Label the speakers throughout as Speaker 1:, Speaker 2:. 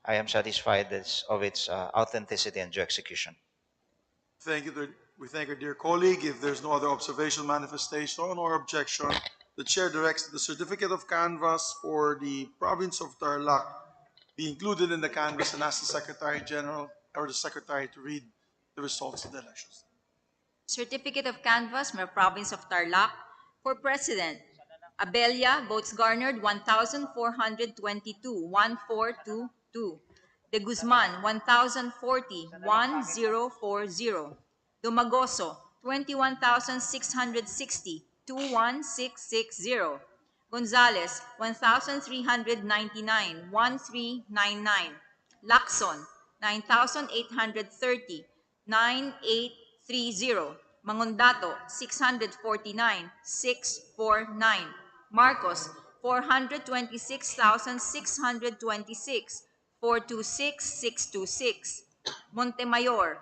Speaker 1: I am satisfied of its authenticity and due execution.
Speaker 2: Thank you. We thank our dear colleague. If there's no other observation, manifestation, or objection, the chair directs that the certificate of canvass for the province of Tarlac be included in the canvass and ask the Secretary General or the Secretary to read the results of the elections.
Speaker 3: Certificate of canvass from the province of Tarlac for President. Abella, votes garnered 1,422, 1422. De Guzman, 1,040, 1040. Domagoso, 21,660, 21660. Gonzales, 1,399, 1399. Lacson, 9,830, 9830. Mangondato, 649, 649. Marcos, 426,626, 426, 626. Montemayor,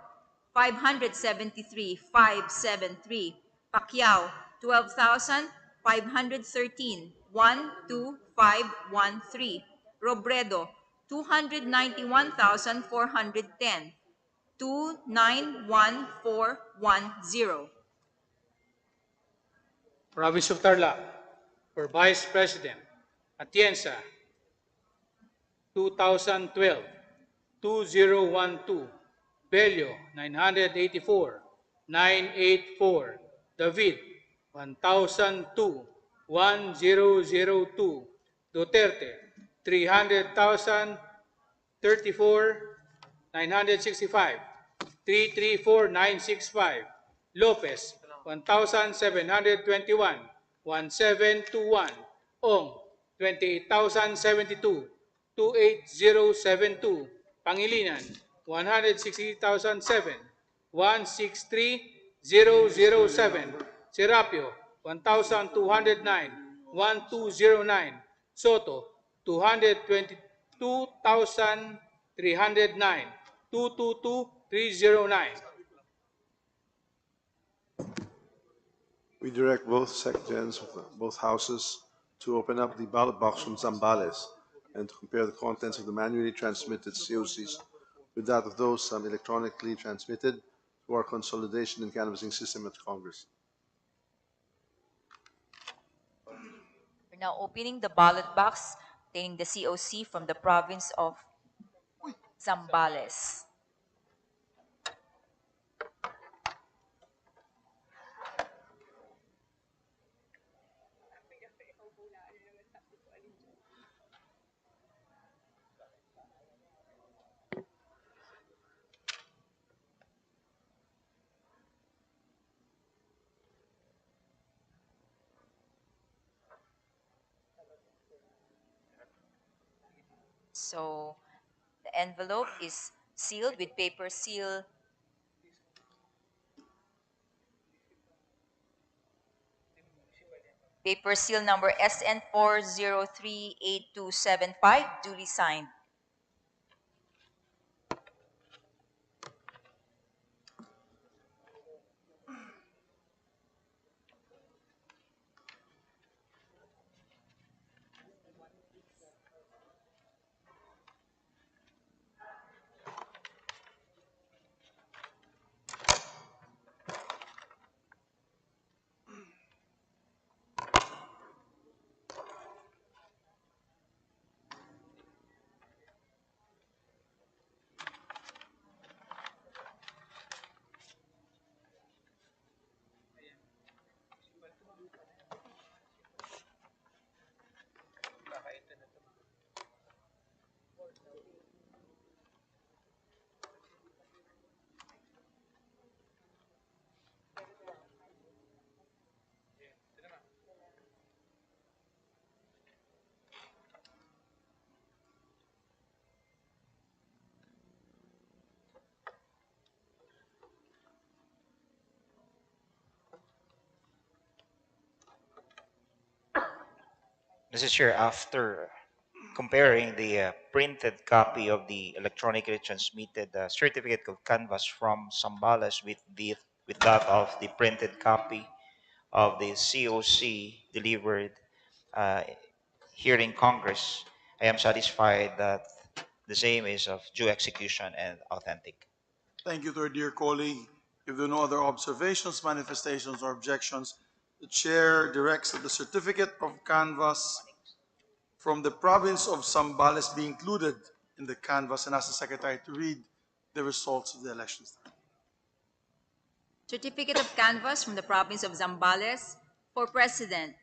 Speaker 3: 573, 573. Pacquiao, 12,513, 12513. Robredo, 291,410, 291410.
Speaker 4: Province of Tarlac, for Vice President, Atienza, 2012, 2012, Bello, 984, 984, David, 1002, 1002, Duterte, 300,000, 34, 965, 334965, Lopez, 1,721, 1721, Ong, 28,072, 28072, Pangilinan, 160,007, 163007, Serapio, 1,209, 1209, Soto, 222,309, 222309.
Speaker 5: We direct both secretaries of both houses to open up the ballot box from Zambales and to compare the contents of the manually transmitted COCs with that of those electronically transmitted to our consolidation and canvassing system at Congress.
Speaker 3: We're now opening the ballot box containing the COC from the province of Zambales. So the envelope is sealed with paper seal. Paper seal number SN4038275, duly signed.
Speaker 1: Mr. Chair, after comparing the printed copy of the electronically transmitted certificate of canvass from Zambales with that of the printed copy of the COC delivered uh, here in Congress, I am satisfied that the same is of due execution and authentic.
Speaker 2: Thank you to our dear colleague. If there are no other observations, manifestations, or objections, the chair directs that the certificate of canvass from the province of Zambales be included in the canvass and ask the secretary to read the results of the elections.
Speaker 3: Certificate of canvass from the province of Zambales for President.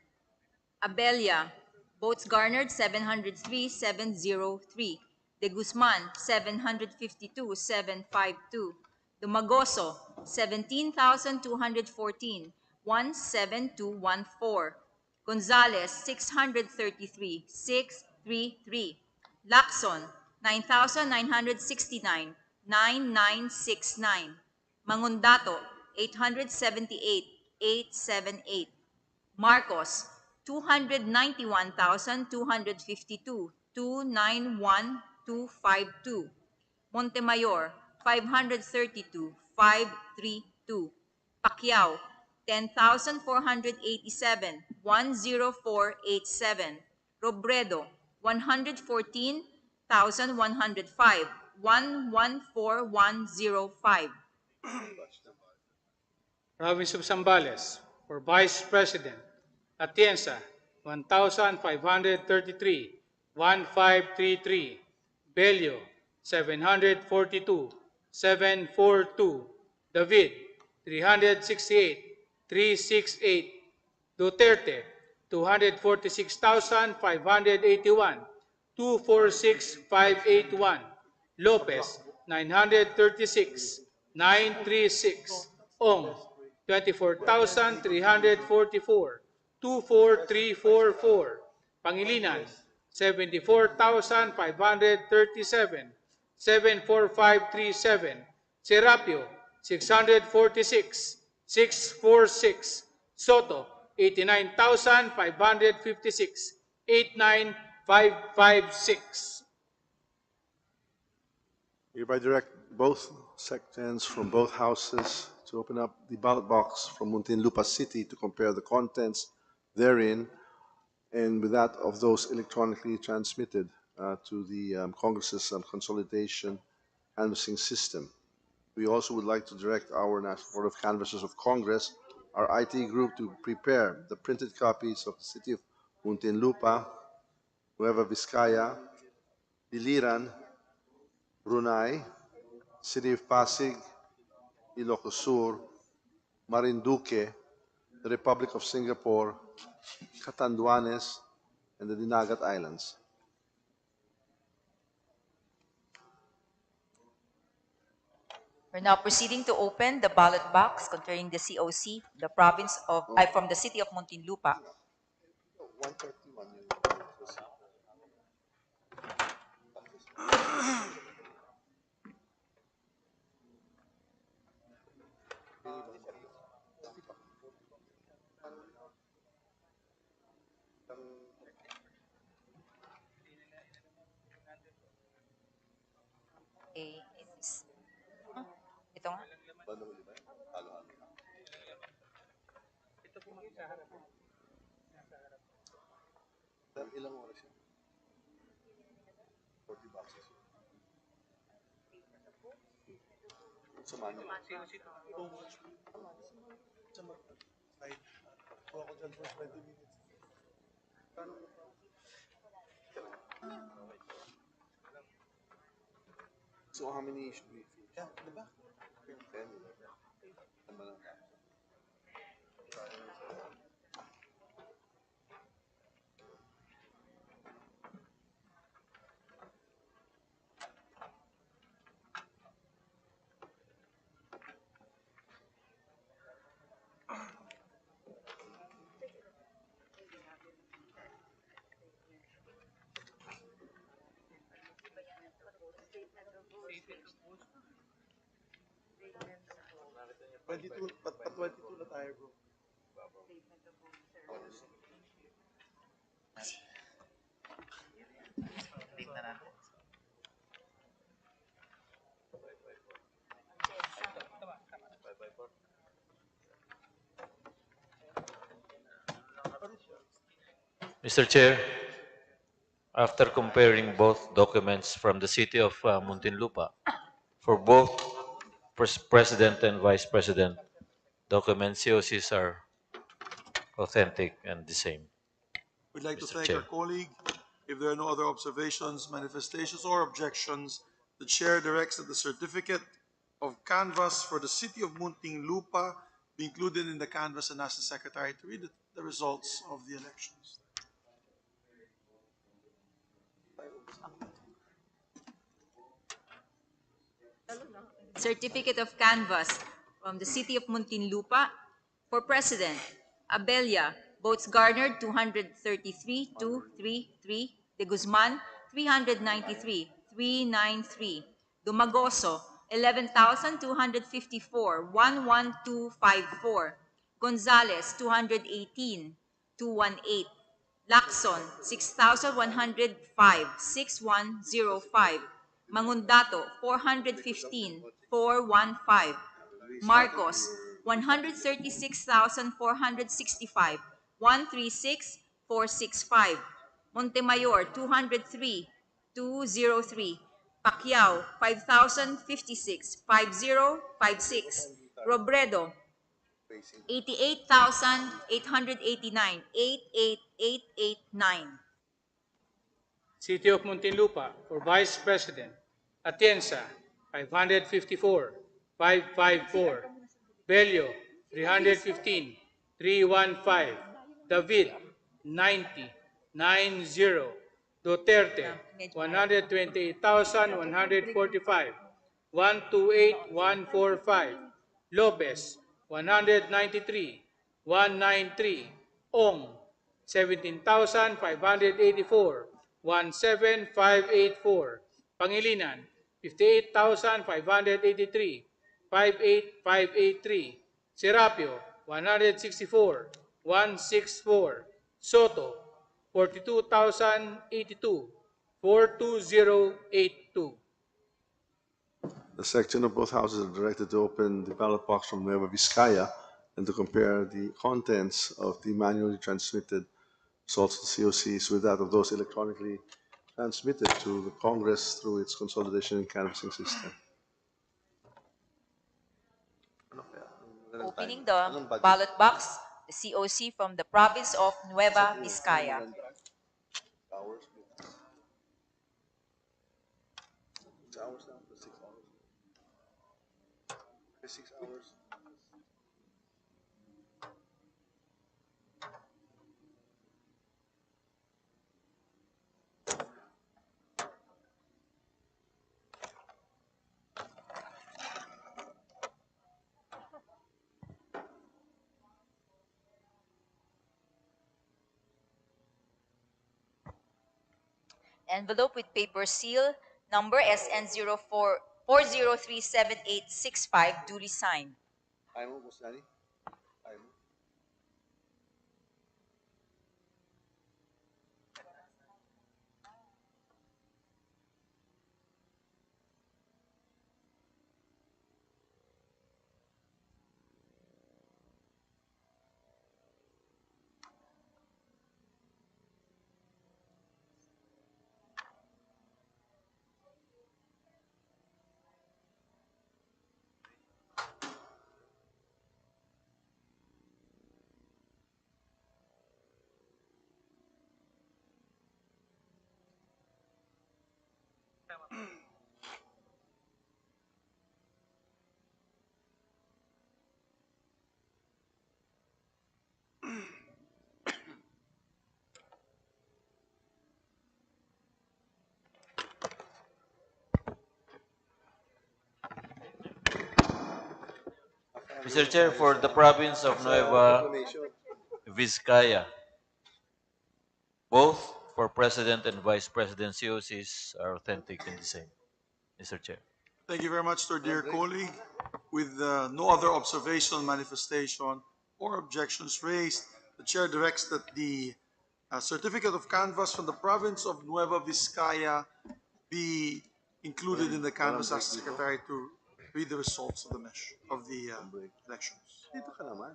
Speaker 3: Abella, votes garnered 703,703. De Guzman, 752,752. Dumagoso, 17,214, 17214. Gonzales, 633, 633. Lacson, 9,969, 9969. Mangundato, 878, 878. Marcos, 291,252, 291,252. Montemayor, 532, 532. Pacquiao, 10,487, 10487. Robredo, 114,105, 114105.
Speaker 4: Province of Zambales, for Vice President, Atienza, 1,533, 1,533. Bello, 742, 742. David, 368, 368. Duterte, 246,581, 246,581. Lopez, 936, 936. Ong, 24,344, 24344. Pangilinan, 74,537, 74537. Serapio, 646, 646. Soto, 89,556, 89,556.
Speaker 5: Hereby direct both sections from both houses to open up the ballot box from Muntinlupa City to compare the contents therein and with that of those electronically transmitted to the Congress's consolidation canvassing system. We also would like to direct our National Board of Canvassers of Congress, our IT group, to prepare the printed copies of the City of Muntinlupa, Nueva Vizcaya, Biliran, Brunei, City of Pasig, Ilocos Sur, Marinduque, the Republic of Singapore, Catanduanes, and the Naga Islands.
Speaker 3: We're now proceeding to open the ballot box containing the COC, the province of, from the city of Muntinlupa. Okay, ito nga.
Speaker 5: Ilang oras yan? 40 boxes. Samahan niyo.
Speaker 2: Kuha ko dyan for 20 minutes.
Speaker 5: So how many should we feed?
Speaker 2: Yeah, di ba?
Speaker 5: 10. Tama lang.
Speaker 2: Pa 22 na tayo, bro.
Speaker 6: Mr. Chair, After comparing both documents from the city of Muntinlupa, for both President and Vice President, document COCs are authentic and the same,
Speaker 2: We'd like to
Speaker 6: Mr.
Speaker 2: thank our
Speaker 6: Chair.
Speaker 2: colleague. If there are no other observations, manifestations, or objections, the chair directs that the certificate of canvass for the city of Muntinlupa be included in the canvass and ask the secretary to read the results of the elections.
Speaker 3: Certificate of Canvass from the City of Muntinlupa for President. Abella, votes garnered 233,233. De Guzman, 393,393. Dumagoso, 11,254, 11254. Gonzales, 218,218. Lacson, 6,105, 6105. Mangundato, 415, 415. Marcos, 136,465, 136, 465. Montemayor, 203, 203. Pacquiao, 5,056, 5056. Robredo, 88,889, 88889.
Speaker 4: City of Muntinlupa for Vice President. Atienza, 554, 554. Bello, 315, 315. David, 90, 90. Duterte, 128,145, 128,145. Lopez, 193, 193. Ong, 17,584, 17,584. Pangilinan, 58,583, 58,583. Serapio, 164, 164. Soto, 42,082, 42082.
Speaker 5: The section of both houses are directed to open the ballot box from Nueva Vizcaya and to compare the contents of the manually transmitted results of the COCs with that of those electronically transmitted to the Congress through its consolidation and canvassing system.
Speaker 3: Opening the ballot box, the COC from the province of Nueva Vizcaya. Envelope with paper seal, number SN04403785, duly signed.
Speaker 6: Mr. Chair, for the province of Nueva Vizcaya, both for President and Vice President COCs are authentic and the same, Mr. Chair.
Speaker 2: Thank you very much to our dear colleague. With no other observation, manifestation, or objections raised, the chair directs that the certificate of canvass from the province of Nueva Vizcaya be included in the canvass. Ask the secretary to read the results of the elections.
Speaker 5: Dito ka naman.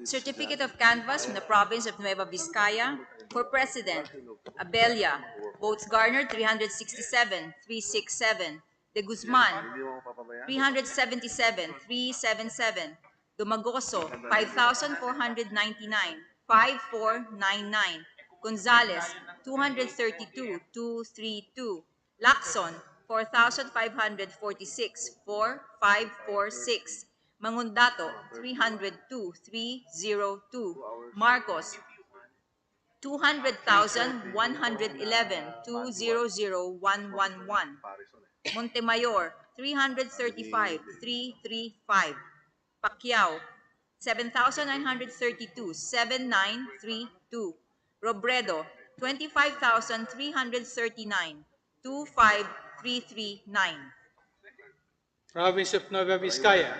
Speaker 3: Certificate of canvass from the province of Nueva Vizcaya for President. Abella. Votes garnered 367, 367. De Guzman, 377, 377. Dumagoso, 5,499, 5499. Gonzales, 232, 232. Lacson, 4,546, 4546. Mangundato, 302, 302. Marcos, 200,111, 200,111. Montemayor, 335, 335. Pacquiao, 7,932, 7,932. Robredo, 25,339, 25,339.
Speaker 4: Province of Nueva Vizcaya,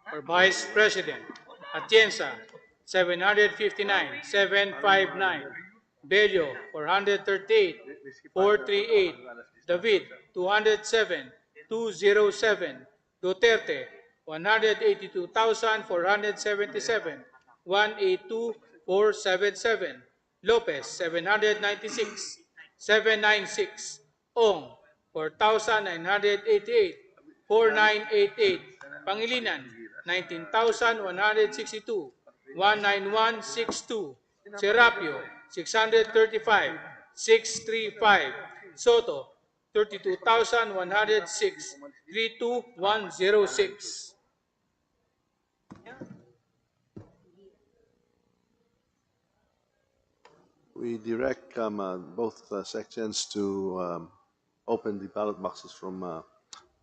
Speaker 4: for Vice President, Atienza, 759, 759. Bello, 438, 438. David, 207, 207. Duterte, 182,477, 182, 477. Lopez, 796, 796. Ong, 4,988, 4988. Pangilinan, 19,162, 19162. Serapio, 635, 635. Soto, 32,106, 32106.
Speaker 5: We direct both sections to open the ballot boxes from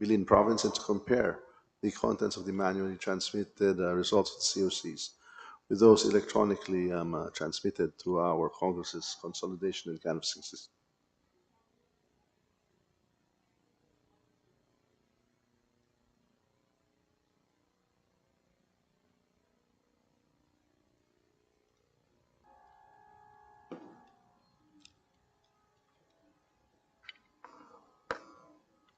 Speaker 5: Biliran province and to compare the contents of the manually transmitted results of the COCs with those electronically transmitted to our Congress's consolidation and canvassing system.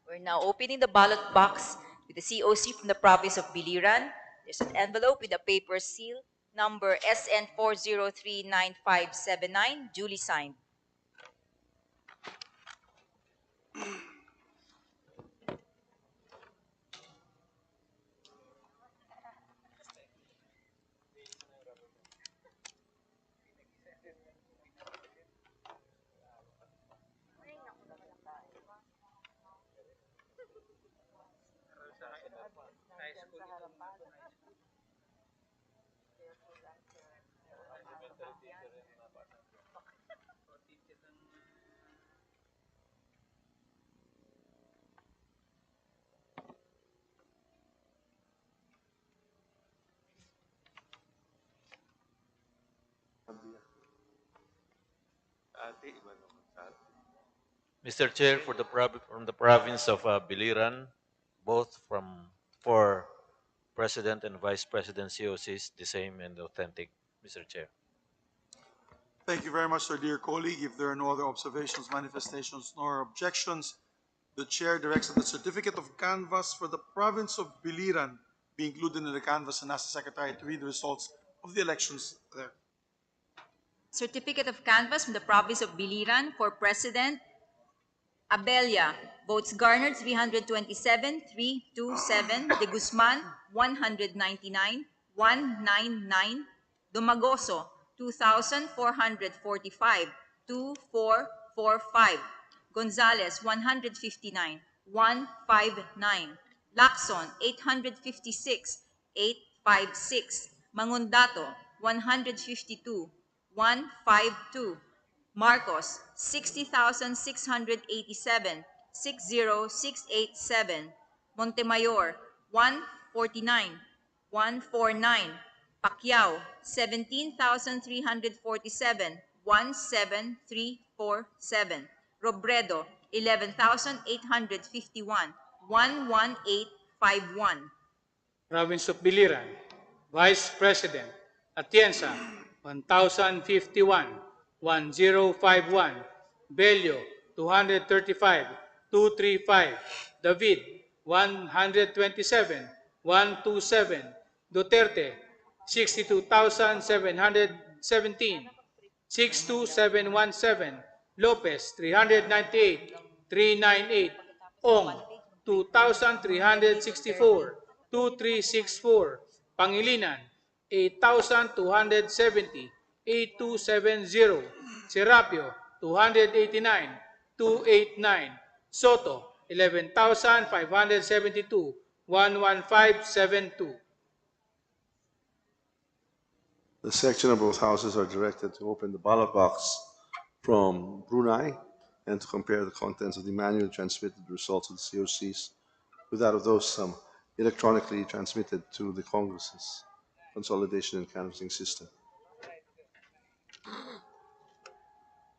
Speaker 3: We're now opening the ballot box with the COC from the province of Biliran. There's an envelope with a paper seal, number SN 4039579, duly signed.
Speaker 6: Mr. Chair, from the province of Biliran, both for President and Vice President COCs, the same and authentic, Mr. Chair.
Speaker 2: Thank you very much, sir, dear colleague. If there are no other observations, manifestations, nor objections, the chair directs that the certificate of canvass for the province of Biliran be included in the canvass and asks the secretary to read the results of the elections there.
Speaker 3: Certificate of canvass from the province of Biliran for President. Abella. Votes garnered 327, 327. De Guzman, 199, 199. Dumagoso, 2,445, 2445. Gonzales, 159, 159. Lacson, 856, 856. Mangundato, 152, 152. Marcos, 60,687, 60687. Montemayor, 149, 149. Pacquiao, 17,347, 17347. Robredo, 11,851, 11851.
Speaker 4: Province of Biliran, Vice President, Atienza, 1,051, 1051. Bello, 235, 235. David, 127, 127. Duterte, 62,717. 62717. Lopez, 398. 398. Ong, 2,364. 2364. Pangilinan, 8,270. 8270. Serapio, 289. 289. Soto, 11,572. 11572.
Speaker 5: The section of both houses are directed to open the ballot box from Brunei and to compare the contents of the manually transmitted results of the COCs with that of those electronically transmitted to the Congress's consolidation and canvassing system.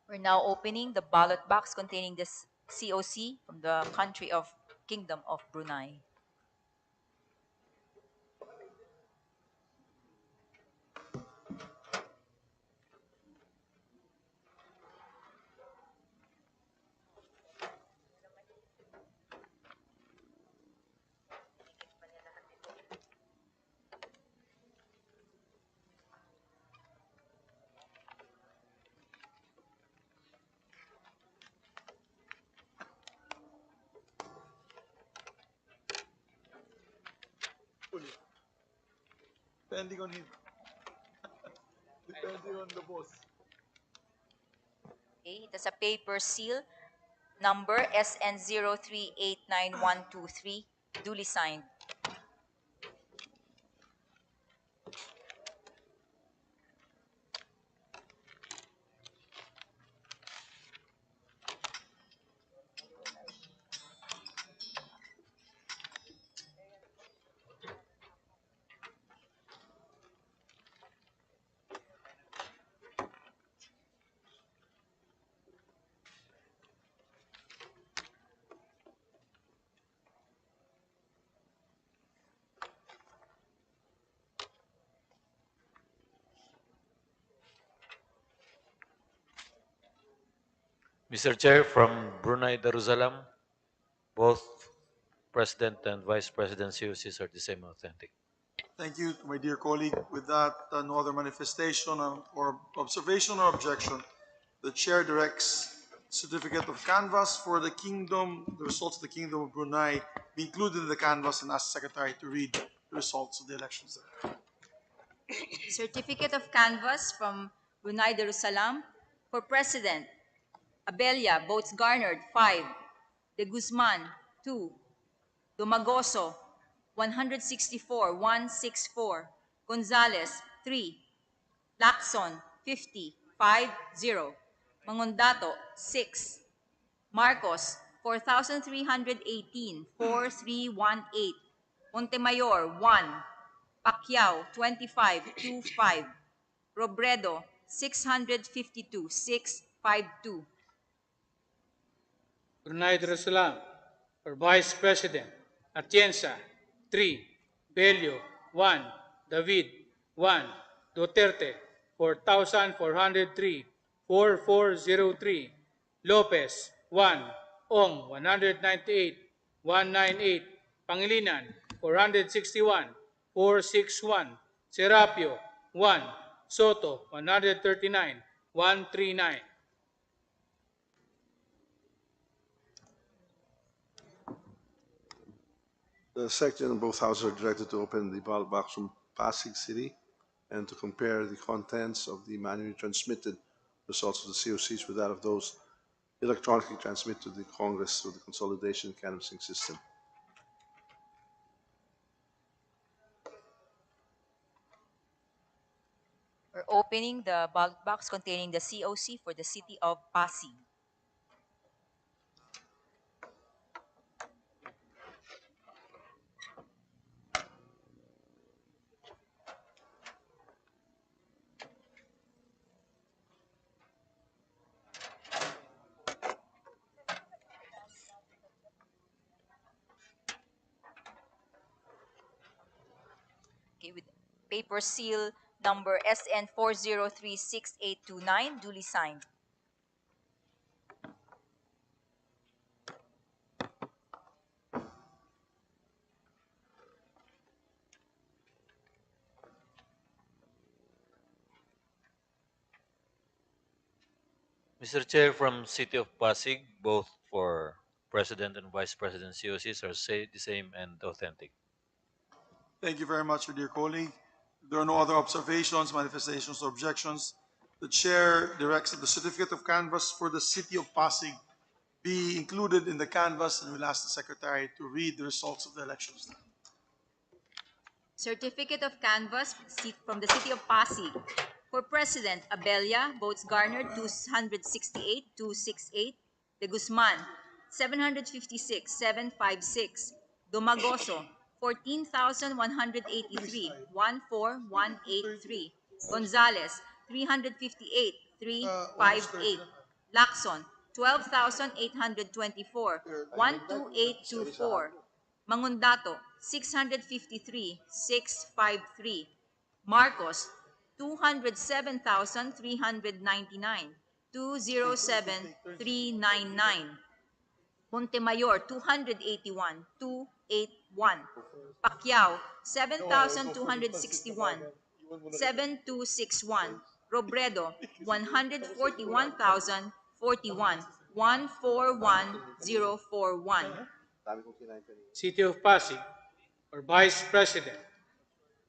Speaker 3: We're now opening the ballot box containing the COC from the country of Kingdom of Brunei.
Speaker 2: Depending on him. Depending on the boss.
Speaker 3: Okay, it is a paper seal number SN0389123, duly signed.
Speaker 6: Mr. Chair, from Brunei Darussalam, both President and Vice President COCs are the same authentic.
Speaker 2: Thank you, my dear colleague. With that, no other manifestation or observation or objection. The chair directs certificate of canvass for the results of the Kingdom of Brunei be included in the canvass and ask the secretary to read the results of the elections there.
Speaker 3: Certificate of canvass from Brunei Darussalam for President. Abella, votes garnered 5. De Guzman, 2. Domagoso, 164, 164. Gonzales, 3. Lacson, 50, 5-0. Mangondato, 6. Marcos, 4,318, 4,318. Montemayor, 1. Pacquiao, 25, 25. Robredo, 652, 652.
Speaker 4: Brunei Darussalam, for Vice President. Atienza, 3. Bello, 1. David, 1. Duterte, 4,403. 4,403. Lopez, 1. Ong, 198. 198. Pangilinan, 461. 461. Serapio, 1. Soto, 139. 139.
Speaker 5: The section of both houses are directed to open the ballot box from Pasig City and to compare the contents of the manually transmitted results of the COCs with that of those electronically transmitted to the Congress through the consolidation and canvassing system.
Speaker 3: We're opening the ballot box containing the COC for the city of Pasig. Okay, with paper seal number SN4036829, duly signed.
Speaker 6: Mr. Chair, from City of Pasig, both for President and Vice President COCs are the same and authentic.
Speaker 2: Thank you very much, dear colleague. If there are no other observations, manifestations, or objections, the chair directs that the certificate of canvass for the city of Pasig be included in the canvass and will ask the secretary to read the results of the elections.
Speaker 3: Certificate of Canvass from the City of Pasig. For President, Abella, votes garnered 268,268. De Guzman, 756,756. Domagoso, 14,183, 14183. Gonzales, 358,358. Lacson, 12,824, 12824. Mangundato, 653, 653. Marcos, 207,399, 207,399. Montemayor, 281, 281. Pacquiao, 7,261, 7261. Robredo, 141,041, 141,041.
Speaker 4: City of Pasig for Vice President.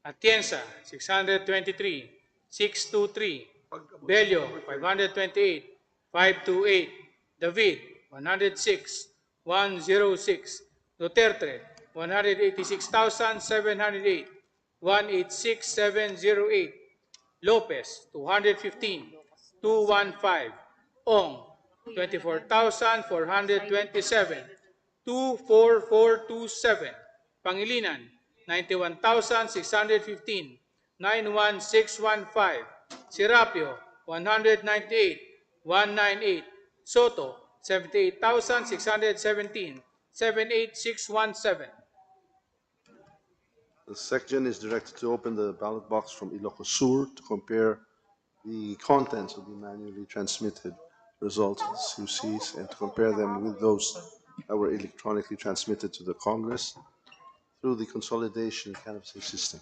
Speaker 4: Atienza, 623, 623. Bello, 528, 528. David, 106, 106. Duterte, 186,708, 186,708. Lopez, 215, 215. Ong, 24,427, 24427. Pangilinan, 91,615, 91615. Serapio, 198, 198. Soto, 78,617, 78617.
Speaker 5: The section is directed to open the ballot box from Ilocos Sur to compare the contents of the manually transmitted results of the CUCs and to compare them with those that were electronically transmitted to the Congress through the consolidation canvassing system.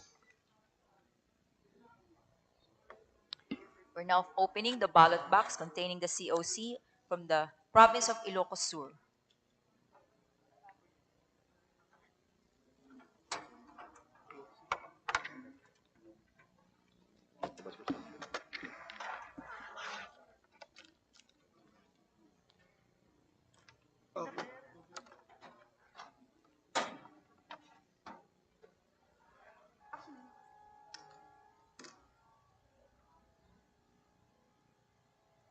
Speaker 3: We're now opening the ballot box containing the COC from the province of Ilocos Sur.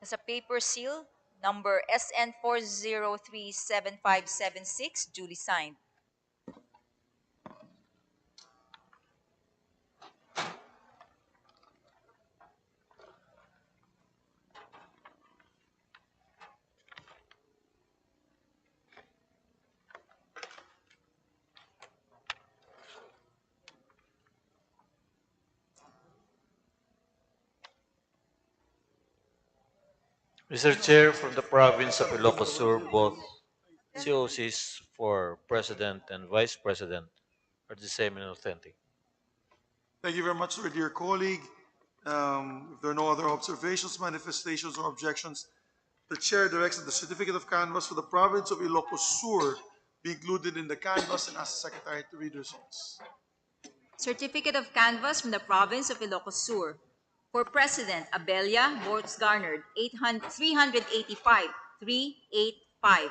Speaker 3: As a paper seal, number SN 4037576, duly signed.
Speaker 6: Mr. Chair, from the province of Ilocos Sur, both COCs for President and Vice President are the same and authentic.
Speaker 2: Thank you very much, dear colleague. If there are no other observations, manifestations, or objections, the chair directs that the certificate of canvass for the province of Ilocos Sur be included in the canvass and asks the secretary to read the results.
Speaker 3: Certificate of Canvass from the province of Ilocos Sur. For President, Abella, votes garnered 385, 385.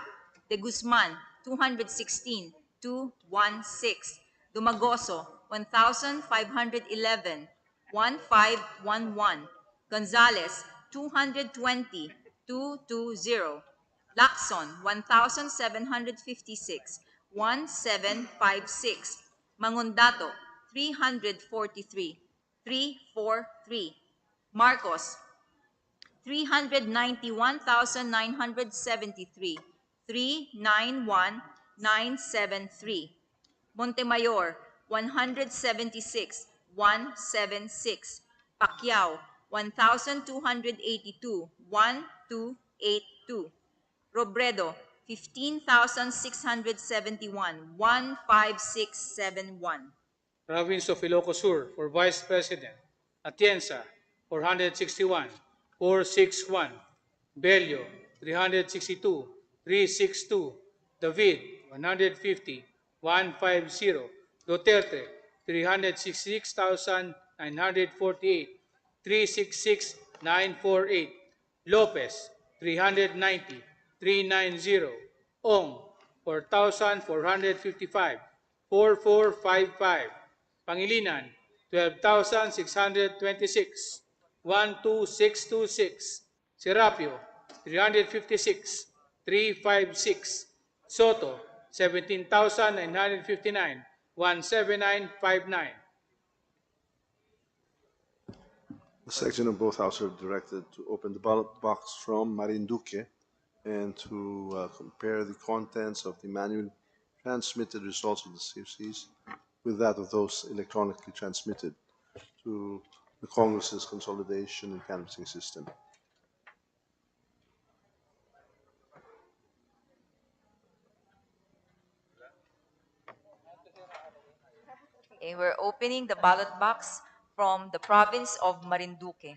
Speaker 3: De Guzman, 216, 216. Dumagoso, 1,511, 1511. Gonzales, 220, 220. Lacson, 1,756, 1756. Mangundato, 343, 343. Marcos, 391,973, 391,973. Montemayor, 176, 176. Pacquiao, 1,282, 1282. Robredo, 15,671, 15671.
Speaker 4: Province of Ilocos Sur for Vice President. Atienza, 461, 461. Bello, 362, 362. David, 150, 150. Duterte, 366,948, 366,948. Lopez, 390, 390. Ong, 4,455, 4455. Pangilinan, 12,626, 12626. Serapio, 356, 356. Soto, 17,959, 17959.
Speaker 5: The section of both houses are directed to open the ballot box from Marinduque and to compare the contents of the manually transmitted results of the CFCs with that of those electronically transmitted to the Congress's consolidation and canvassing system.
Speaker 3: Okay, we're opening the ballot box from the province of Marinduque.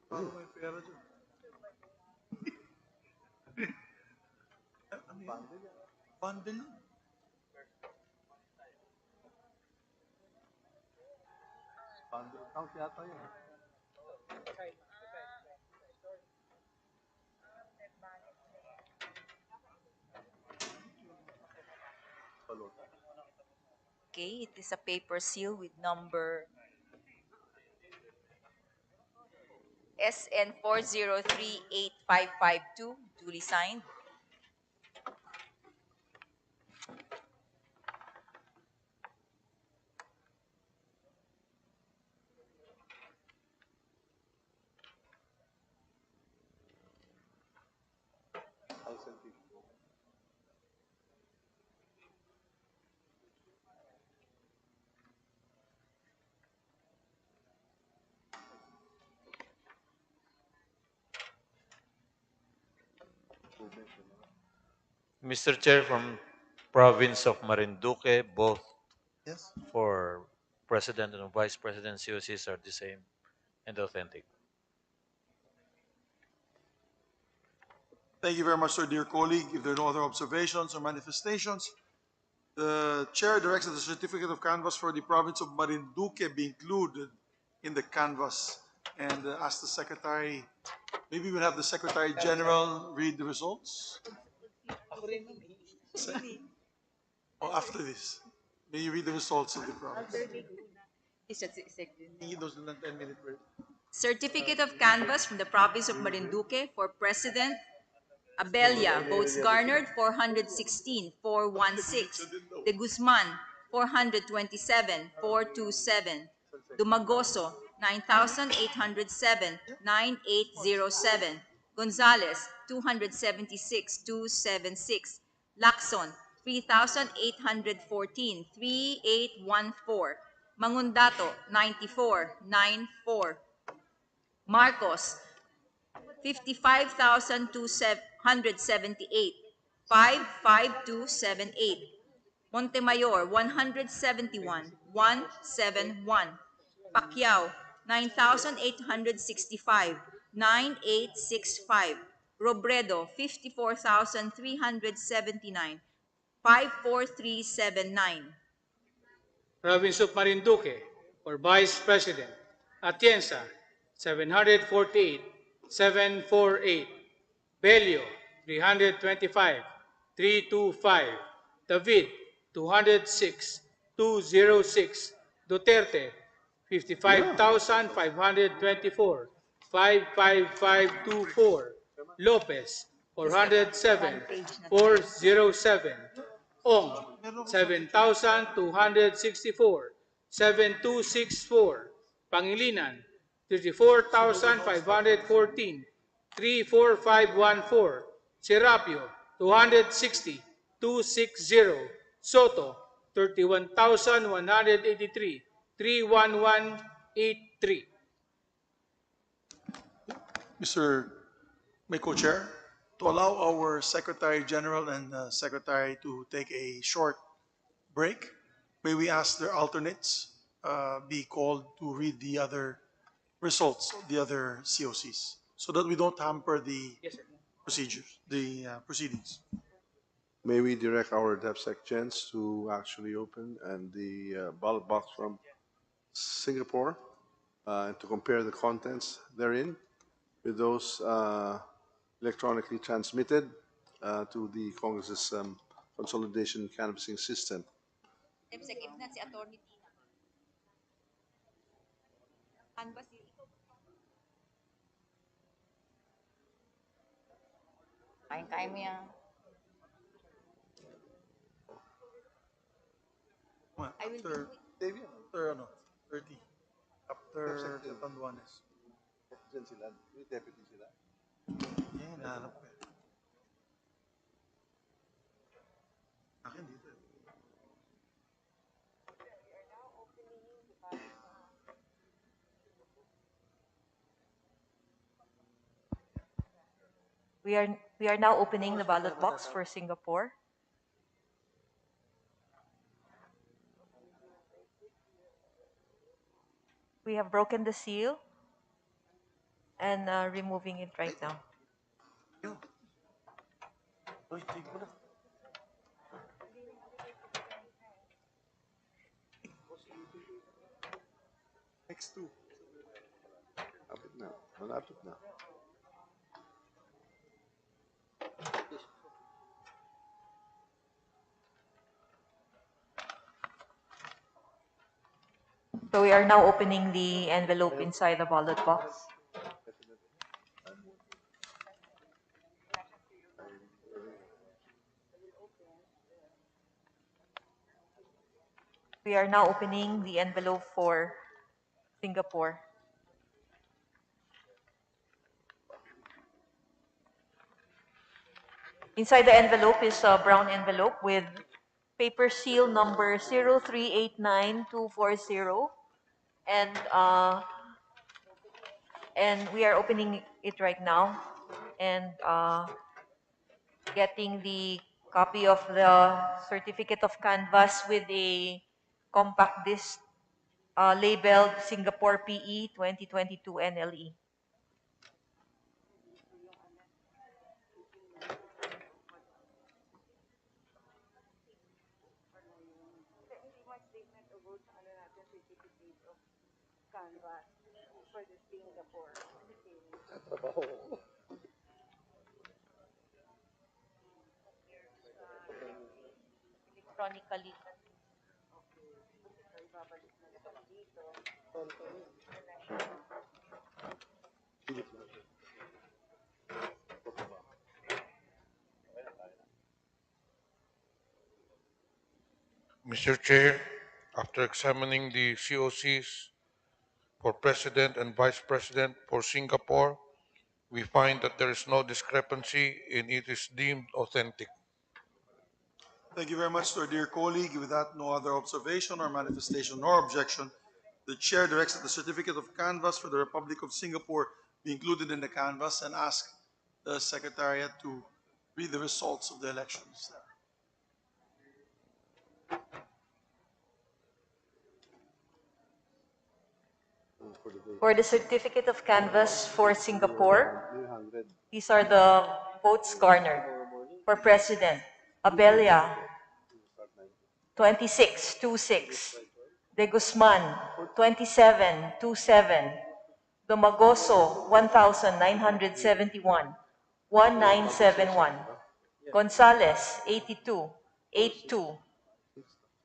Speaker 2: Paano may pera dyan? Ano yan? Bundle yun. Bundle account yata yun.
Speaker 3: Okay, it is a paper seal with number SN 4038552, duly signed.
Speaker 6: Mr. Chair, from province of Marinduque, both
Speaker 2: Yes.
Speaker 6: for President and Vice President COCs are the same and authentic.
Speaker 2: Thank you very much, sir, dear colleague. If there are no other observations or manifestations, the chair directs that the certificate of canvass for the province of Marinduque be included in the canvass and ask the secretary, maybe we'll have the secretary general read the results. Or after this, may you read the results of the province. Hingin daw sila ng 10-minute break.
Speaker 3: Certificate of canvass from the province of Marinduque for President Abella, votes garnered 416, 416. De Guzman, 427, 427. Dumagoso, 9,807, 9807. Gonzales, 276, 276. Lacson, 3,814, 3814. Mangundato, 94, 94. Marcos, 55,278, 55278. Montemayor, 171, 171. Pacquiao, 9,865, 9865. Robredo, 54,379, 54379.
Speaker 4: Province of Marinduque, for Vice President, Atienza, 748, 748. Bello, 325, 325. David, 206, 206. Duterte, 55,524, 55524. Lopez, 407, 407. Ong, 7,264, 7,264. Pangilinan, 34,514, 34514. Serapio, 260, 260. Soto, 31,183, 31183.
Speaker 2: Mr. My co-chair, to allow our Secretary General and Secretary to take a short break, may we ask their alternates be called to read the other results of the other COCs so that we don't hamper the
Speaker 4: Yes, sir.
Speaker 2: procedures, the proceedings.
Speaker 5: May we direct our DepSec gents to actually open and the ballot box from Singapore and to compare the contents therein with those electronically transmitted to the Congress's consolidation canvassing system.
Speaker 3: If not si Attorney Tina. Canvas kain mo yan.
Speaker 2: Well,
Speaker 3: I will
Speaker 2: after,
Speaker 3: be
Speaker 2: after ano, 30, after Catanduanes.
Speaker 5: Deputy sila.
Speaker 2: Yan, nahanap ko eh. Akin dito eh.
Speaker 7: We are now opening the ballot box for Singapore. We have broken the seal and removing it right now.
Speaker 2: Uy, tigil mo na. X2.
Speaker 5: Malapit na. Malapit na.
Speaker 7: So we are now opening the envelope inside the ballot box. We are now opening the envelope for Singapore. Inside the envelope is a brown envelope with paper seal number 0389240, and we are opening it right now and getting the copy of the certificate of canvas with a compact disc labeled Singapore PE 2022 NLE. Electronically.
Speaker 8: Mr. Chair, after examining the COCs for President and Vice President for Singapore, we find that there is no discrepancy and it is deemed authentic.
Speaker 2: Thank you very much to our dear colleague. With that, no other observation or manifestation nor objection. The chair directs that the certificate of canvass for the Republic of Singapore be included in the canvass and ask the Secretariat to read the results of the elections.
Speaker 7: For the certificate of canvass for Singapore, these are the votes garnered. For President, Abelia, 2626. De Guzman, 2727. Domagoso, 1971. 1971. Gonzales, 82.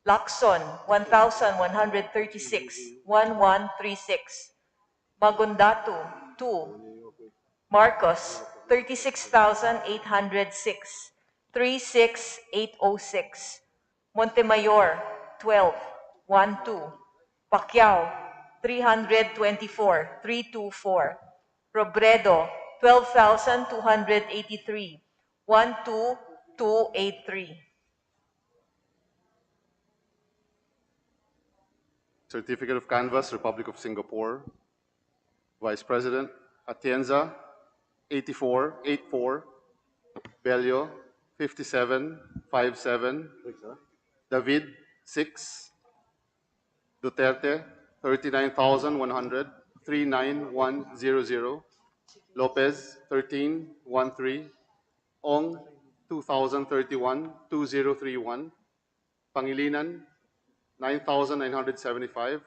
Speaker 7: Lacson, 1136. 1136. Magundatu, 2. Marcos, 36,806. 36806. Montemayor, 12. 12. Pacquiao, 324. 324. Robredo, 12,283. 12283.
Speaker 9: Certificate of Canvas, Republic of Singapore. Vice President, Atienza, 84, Bello, 57, David, 6, Duterte, 39,100, 39100, Lopez, 1313, Ong, 2031, 2031, Pangilinan, 9,975,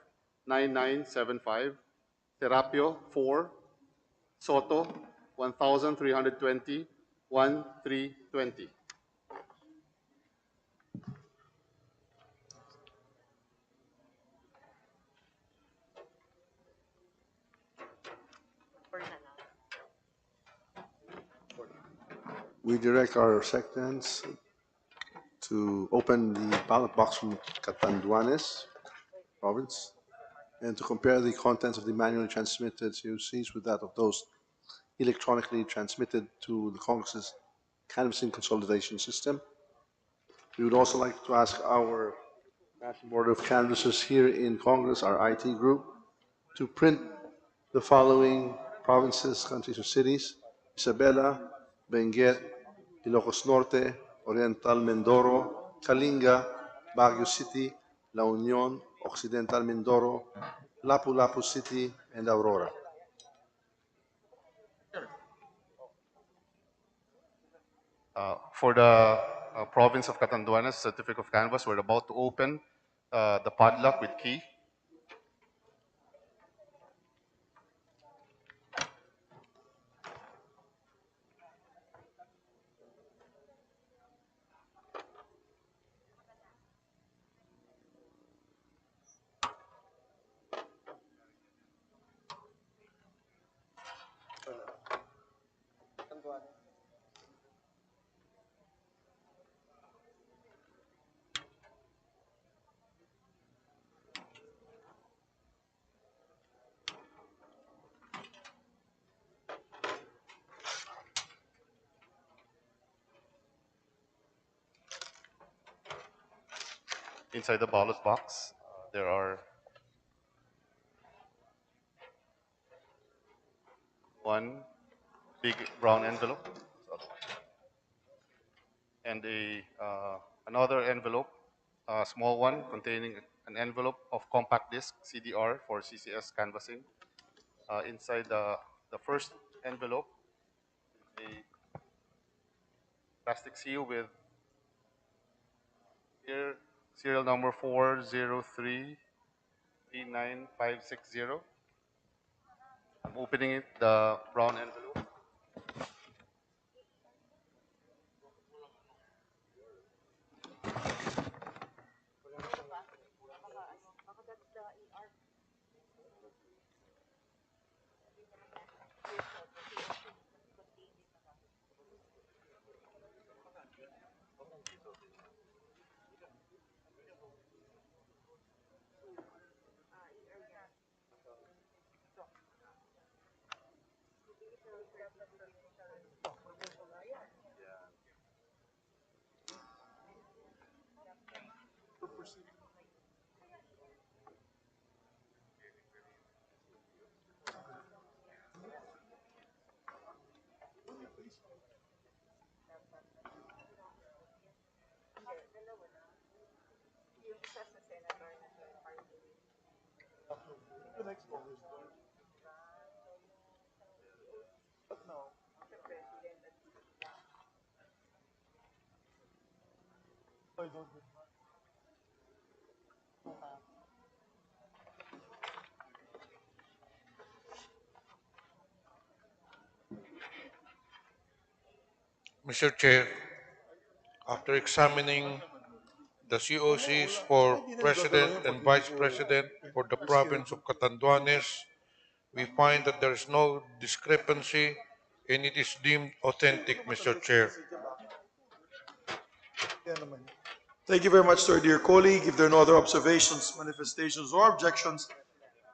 Speaker 9: 9975, Terapio, 4, Soto, 1,320, 1320.
Speaker 5: We direct our sections to open the ballot box from Catanduanes province and to compare the contents of the manually transmitted COCs with that of those electronically transmitted to the Congress's canvassing consolidation system. We would also like to ask our National Board of Canvassers here in Congress, our IT group, to print the following provinces, countries, or cities: Isabela, Benguet, Ilocos Norte, Oriental Mindoro, Kalinga, Baguio City, La Union, Occidental Mindoro, Lapu-Lapu City, and Aurora.
Speaker 9: For the province of Catanduanes, certificate of canvas, we're about to open the padlock with key. Inside the ballot box, there are one big brown envelope and another envelope, a small one containing an envelope of compact disc CDR for CCS canvassing. Inside the first envelope, a plastic seal with here serial number 403-39560. I'm opening it, the brown envelope.
Speaker 8: Mr. Chair, after examining the COCs for President and Vice President for the province of Catanduanes, we find that there is no discrepancy and it is deemed authentic, Mr. Chair.
Speaker 2: Thank you very much, sir, dear colleague. If there are no other observations, manifestations, or objections,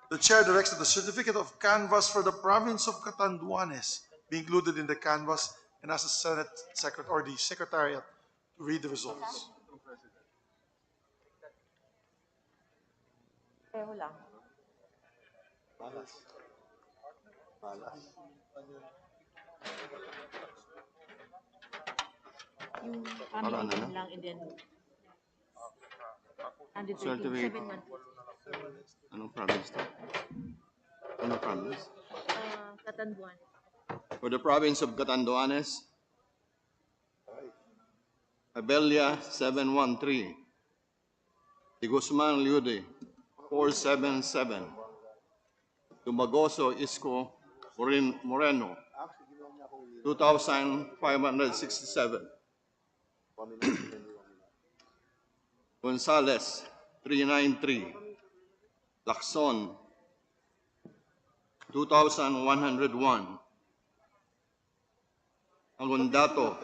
Speaker 2: the chair directs that the certificate of canvass for the province of Catanduanes be included in the canvass and asks the Senate Secretary or the Secretariat to read the results.
Speaker 7: Pareho lang.
Speaker 5: Malas. Malas.
Speaker 7: Yung
Speaker 10: Ano
Speaker 7: family
Speaker 10: na?
Speaker 7: name lang and then 113,
Speaker 10: Certificate.
Speaker 7: 713.
Speaker 10: Anong province to? Anong province?
Speaker 7: Catanduanes.
Speaker 10: For the province of Catanduanes, Abelia 713, De Guzman Liude 477, Dumagoso Isco Moreno 2,567, Gonzales 393, Lacson 2,101, Alondato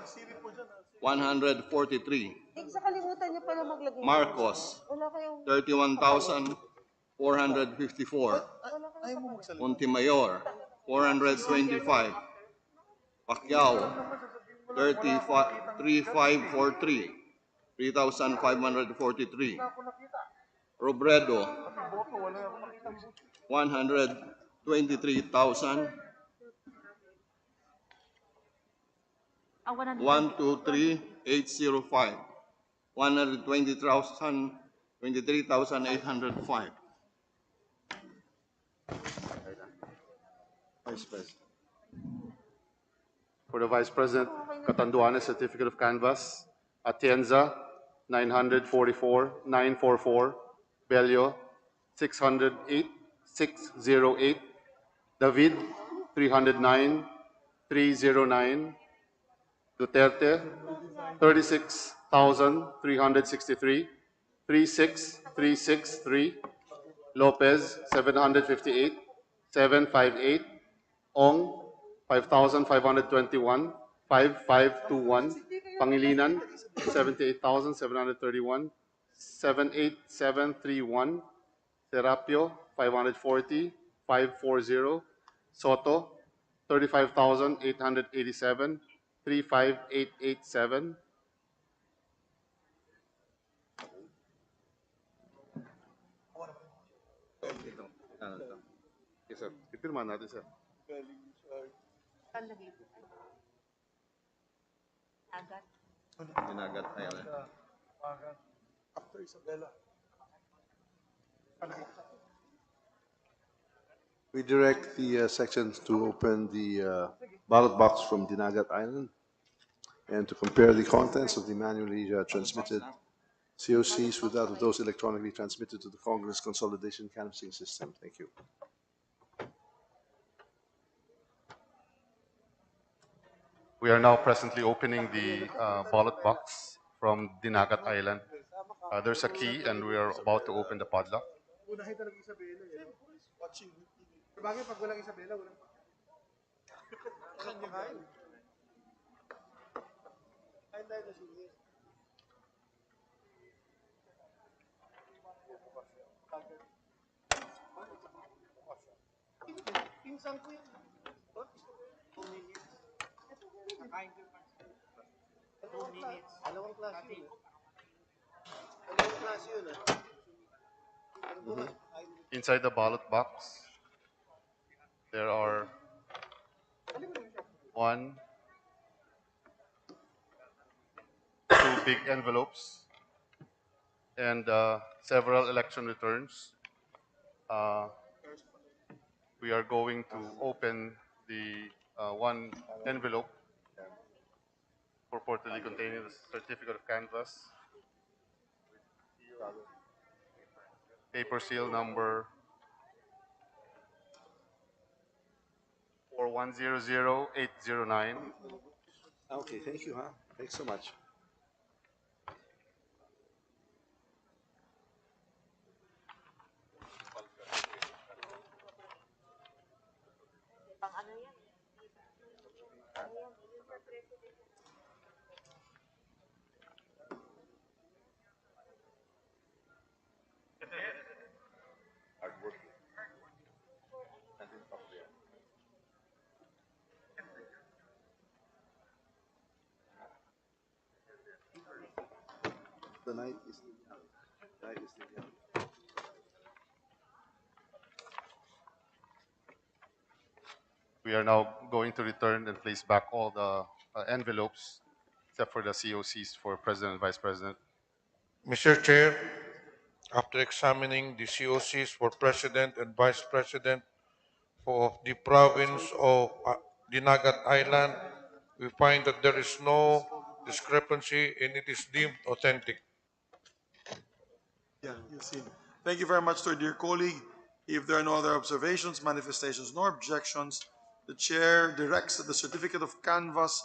Speaker 10: 143,
Speaker 7: Sa kalimutan niyo pala maglagay.
Speaker 10: Marcos
Speaker 7: Wala kayong
Speaker 10: 31,454, Montemayor 425, Pacquiao 3543, 3,543, Robredo 123,000, 123,805, 123,805.
Speaker 5: Vice President.
Speaker 9: For the Vice President, Catanduanes Certificate of Canvass, Atienza, 944, Bello, 608, David, 309, 309, Duterte, 36,363, 36363, Lopez, 758, 758, Ong, 5,521, 5521, Pangilinan, 78,731, 78731, Serapio, 540, 540, Soto, 35,887, 35887, Yes, sir. Ipirma natin, sir.
Speaker 7: Agad.
Speaker 10: Ginagat tayo.
Speaker 2: After Isabela.
Speaker 5: We direct the sections to open the ballot box from Dinagat Island and to compare the contents of the manually transmitted COCs with that of those electronically transmitted to the Congress Consolidation Canvassing System. Thank you.
Speaker 9: We are now presently opening the ballot box from Dinagat Island. There's a key and we are about to open the padlock.
Speaker 2: Unahin talaga Isabela. Watching. Sabagay, pag walang Isabela, walang kain. Kain tayo na siya. Pinsang ko yun. 2 minutes. Dalawang klase yun. Dalawang klase yun
Speaker 9: Inside the ballot box, there are 1, 2 big envelopes and several election returns. We are going to open the one envelope purportedly containing the certificate of canvass, paper seal number 4100809.
Speaker 5: Okay, thank you, huh? Thanks so much. The night is the
Speaker 9: We are now going to return and place back all the envelopes except for the COCs for President and Vice President.
Speaker 8: Mr. Chair, after examining the COCs for President and Vice President for the province of the Naga Island, we find that there is no discrepancy and it is deemed authentic.
Speaker 2: Yeah, you see. Thank you very much to our dear colleague. If there are no other observations, manifestations, nor objections, the chair directs that the certificate of canvass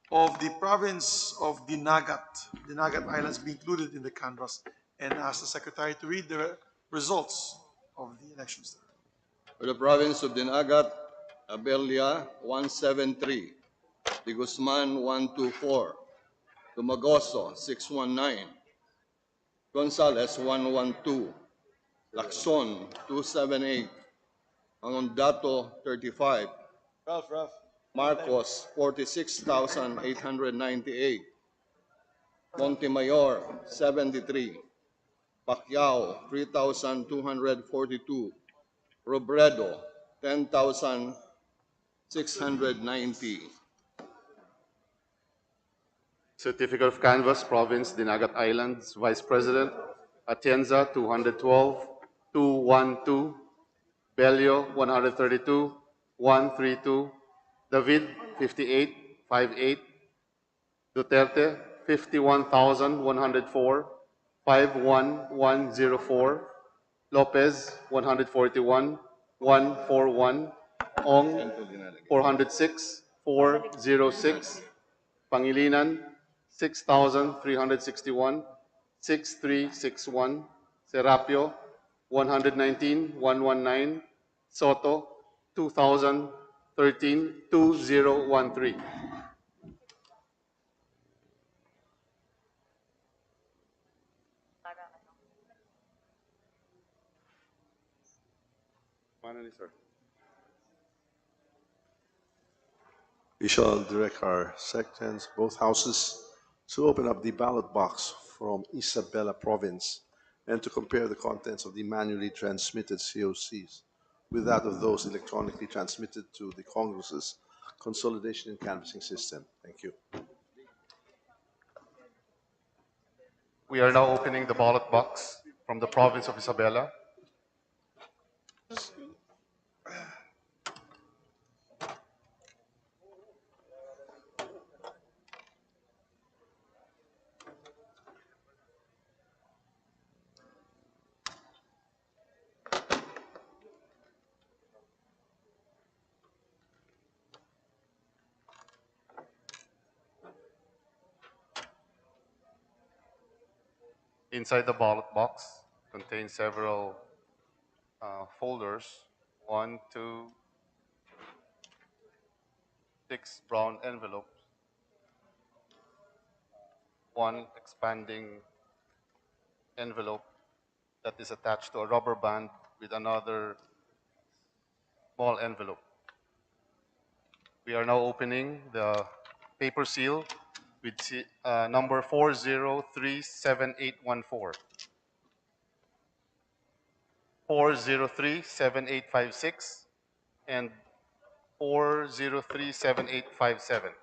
Speaker 2: of the province of the Nagat Islands, be included in the canvass, and ask the secretary to read the results of the elections.
Speaker 10: For the province of Dinagat, Abelia 173, De Guzman 124, Dumagoso 619, Gonzales 112, Lacson 278, Angondato 35, Marcos 46,898, Montemayor 73, Pacquiao 3,242, Robredo 10,690.
Speaker 9: Certificate of Canvass, Province, Dinagat Islands, Vice President, Atienza, 212, 212, Bello, 132, 132, David, 58, 58, Duterte, 51,104, 51104, Lopez, 141, 141, Ong, 406, 406, Pangilinan, 6,361, 6361, Serapio, 119, 119, Soto, 2013, 2013. Finally, sir.
Speaker 5: We shall direct our sections, both houses, to open up the ballot box from Isabela province and to compare the contents of the manually transmitted COCs with that of those electronically transmitted to the Congress's consolidation and canvassing system. Thank you.
Speaker 9: We are now opening the ballot box from the province of Isabela. Inside the ballot box contains several folders, 1, 2, 6 brown envelopes, one expanding envelope that is attached to a rubber band with another small envelope. We are now opening the paper seal with number 4037814, 4037856, and 4037857.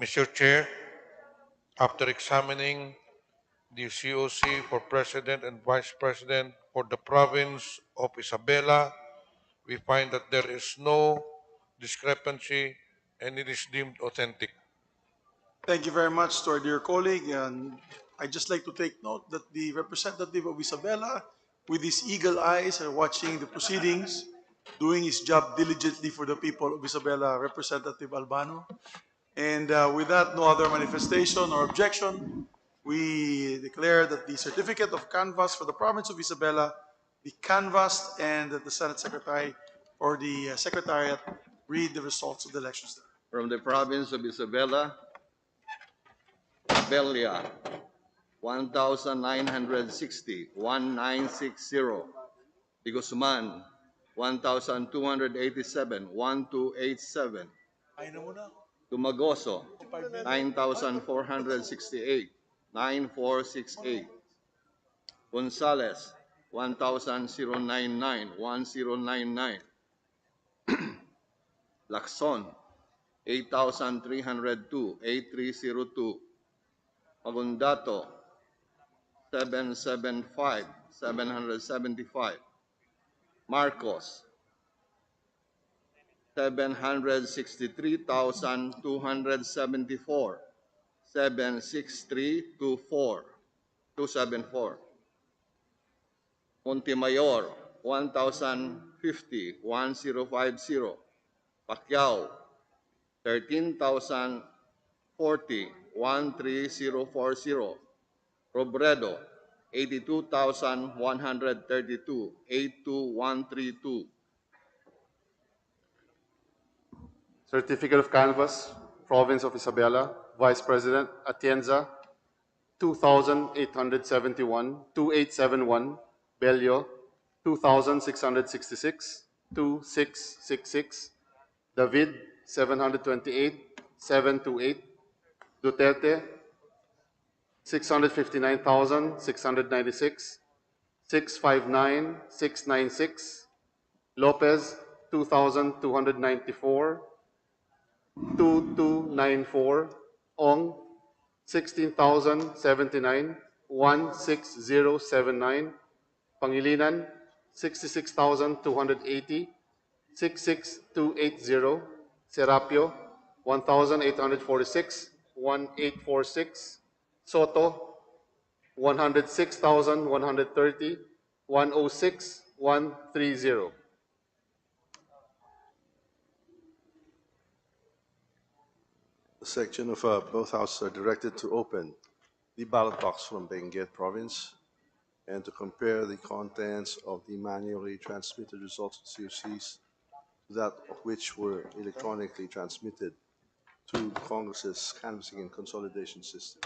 Speaker 8: Mr. Chair, after examining the COC for President and Vice President for the province of Isabela, we find that there is no discrepancy and it is deemed authentic.
Speaker 2: Thank you very much to our dear colleague, and I'd just like to take note that the representative of Isabela, with his eagle eyes, are watching the proceedings, doing his job diligently for the people of Isabela, Representative Albano. And with that, no other manifestation or objection, we declare that the certificate of canvass for the province of Isabela be canvassed and that the Senate Secretary or the Secretariat read the results of the elections.
Speaker 10: From the province of Isabela, Abella, 1,960, 1960. De Guzman, 1,287, 1287. Tumagoso, 9,468, 9468. Gonzales, 1,099, 1099. Lacson, 8,302, 8302. Magundato, 775, 775. Marcos, 763,274, 76324, 274. Montemayor, 1,050, 1050. Pacquiao, 13,040, 13040. Robredo, 82,132, 82132.
Speaker 11: Certificate of Canvass, Province of Isabela, Vice President Atienza, 2,871, 2871, Bello, 2,666, 2666, David, 728, 728, Duterte, 659,696, 659, 696, Lopez, 2,294, 2294, Ong, 16,079, 16079, Pangilinan, 66,280, 66280, Serapio, 1,846, 1846, Soto, 106,130, 106, 130.
Speaker 5: The section of both houses are directed to open the ballot box from Benguet province and to compare the contents of the manually transmitted results of COCs to that of which were electronically transmitted to Congress's canvassing and consolidation system.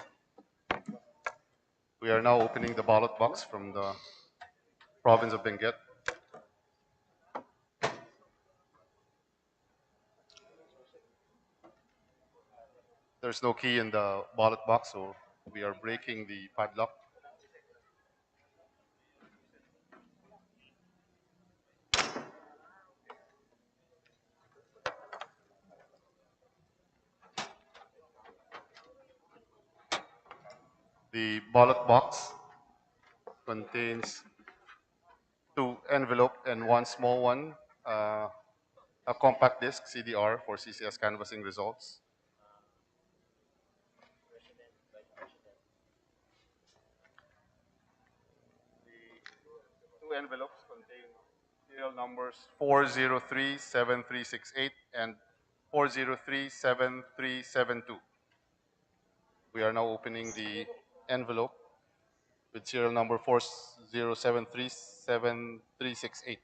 Speaker 9: We are now opening the ballot box from the province of Benguet. There's no key in the ballot box, so we are breaking the padlock. The ballot box contains 2 envelope and 1 small one, a compact disc CDR for CCS canvassing results. The 2 envelopes contain serial numbers 4037368 and 4037372. We are now opening the envelope with serial number 40737368.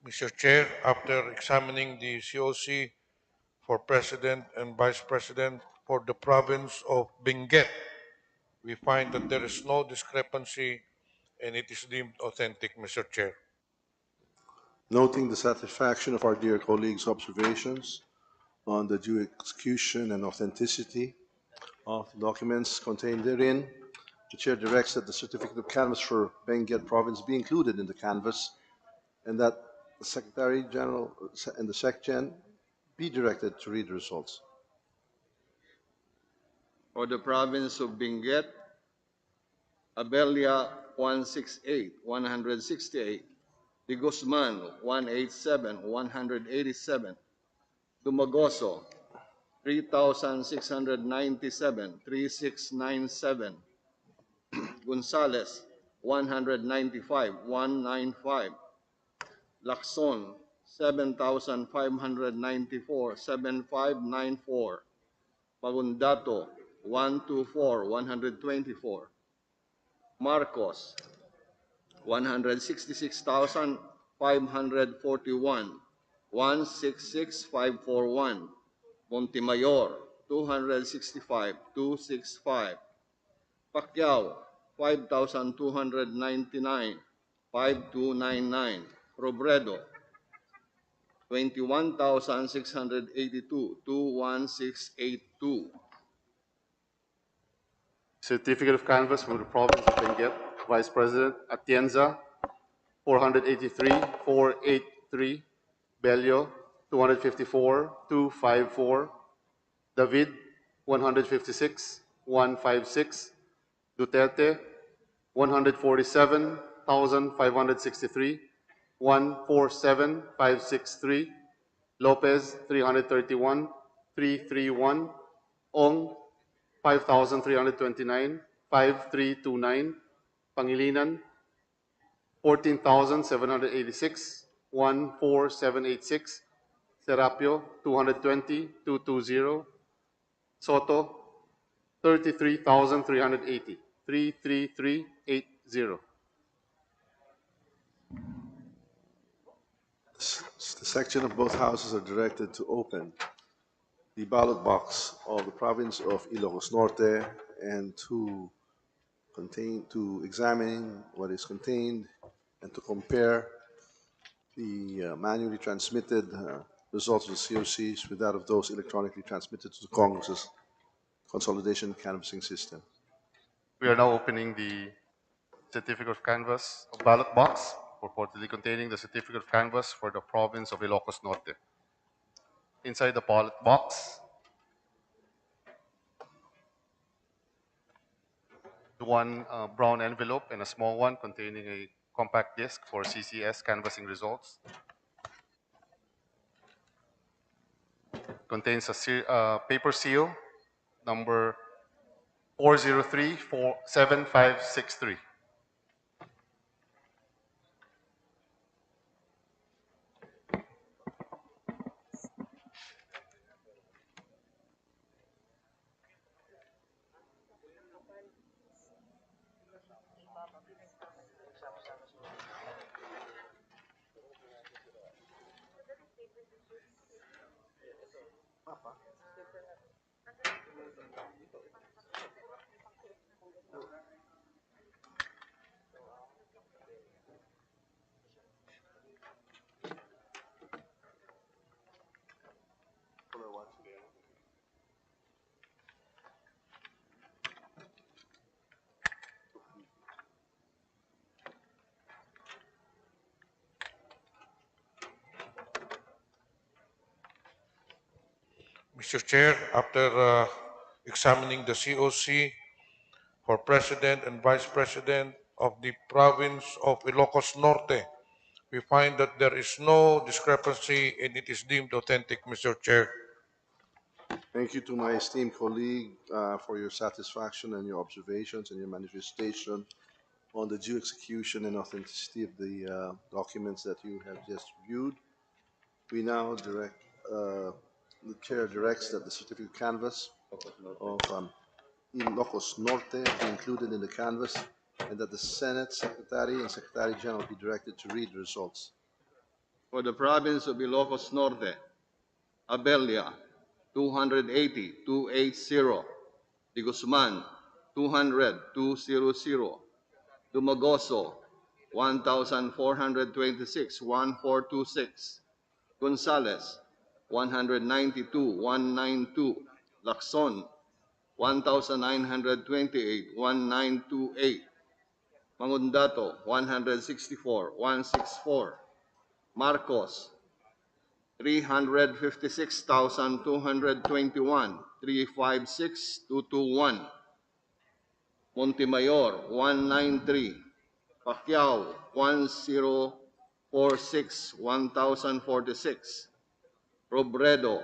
Speaker 8: Mr. Chair, after examining the COC for President and Vice President for the province of Benguet, we find that there is no discrepancy and it is deemed authentic, Mr. Chair.
Speaker 5: Noting the satisfaction of our dear colleagues' observations on the due execution and authenticity of the documents contained therein, the Chair directs that the certificate of canvass for Benguet province be included in the canvass and that the Secretary General and the SecGen be directed to read the results.
Speaker 10: For the province of Benguet, Abella 168, 168. De Guzman 187, 187. Dumagoso 3,697, 3697. Gonzales 195, 195. Lacson 7,594, 7594. Magundato 124, 124. Marcos 166,541, 166,541. Montemayor 265, 265. Pacquiao 5,299, 5299. Robredo 21,682, 21682.
Speaker 11: Certificate of canvass from the province of Benguet, Vice President Atienza, 483, 483. Bello, 254, 254. David, 156, 156. Duterte, 147,563, 147,563. Lopez, 331, 331. Ong, 5,329, 5,329. Pangilinan, 14,786, 14786. Serapio, 220, 220. Soto, 33,380, 33380.
Speaker 5: The section of both houses are directed to open the ballot box of the province of Ilocos Norte and to examine what is contained and to compare the manually transmitted results of the COCs with that of those electronically transmitted to the Congress's consolidation canvassing system.
Speaker 9: We are now opening the certificate of canvass of ballot box purportedly containing the certificate of canvass for the province of Ilocos Norte. Inside the ballot box, one brown envelope and a small one containing a compact disc for CCS canvassing results. Contains a paper seal number 403-7563.
Speaker 8: Mr. Chair, after examining the COC for President and Vice President of the province of Ilocos Norte, we find that there is no discrepancy and it is deemed authentic, Mr. Chair.
Speaker 5: Thank you to my esteemed colleague for your satisfaction and your observations and your manifestation on the due execution and authenticity of the documents that you have just viewed. We now the chair directs that the certificate canvass of Ilocos Norte be included in the canvass and that the Senate Secretary and Secretary General be directed to read the results.
Speaker 10: For the province of Ilocos Norte, Abella 280, 280. De Guzman 200, 200. Dumagoso 1,426, 1426. Gonzales 192, 192. Lacson 1,928, 1928. Mangundato 164, 164. Marcos, 356,221, 356,221. Montemayor, 193. Pacquiao, 1046, 1046. Robredo,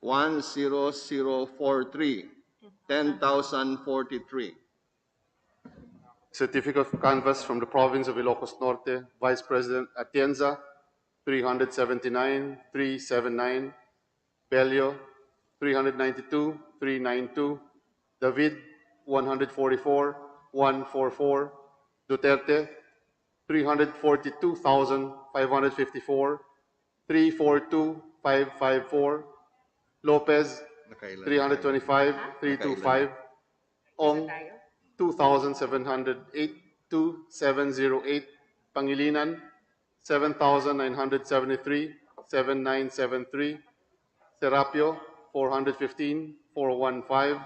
Speaker 10: 10043, 10,043.
Speaker 11: Certificate of Canvass from the province of Ilocos Norte, Vice President Atienza, 379, 379. Bello, 392, 392. David, 144, 144. Duterte, 342,554, 342,554. Lopez, 325, 325. Ong, 2,708, 2,708. Pangilinan, 7,973, 7,973. Serapio, 415, 415.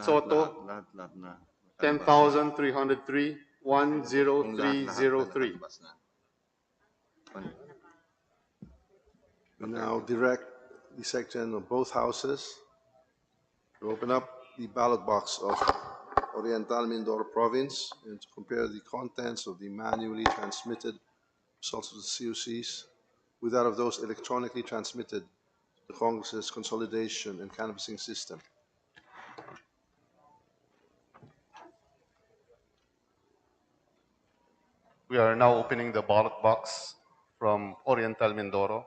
Speaker 11: Soto,
Speaker 10: Lahat na.
Speaker 11: 10,303,
Speaker 10: Kung lahat na
Speaker 11: 10303.
Speaker 10: nakalabas na.
Speaker 5: We now direct the Secretary of both houses to open up the ballot box of Oriental Mindoro Province and to compare the contents of the manually transmitted results of the COCs with that of those electronically transmitted to the Congress's consolidation and canvassing system.
Speaker 9: We are now opening the ballot box from Oriental Mindoro.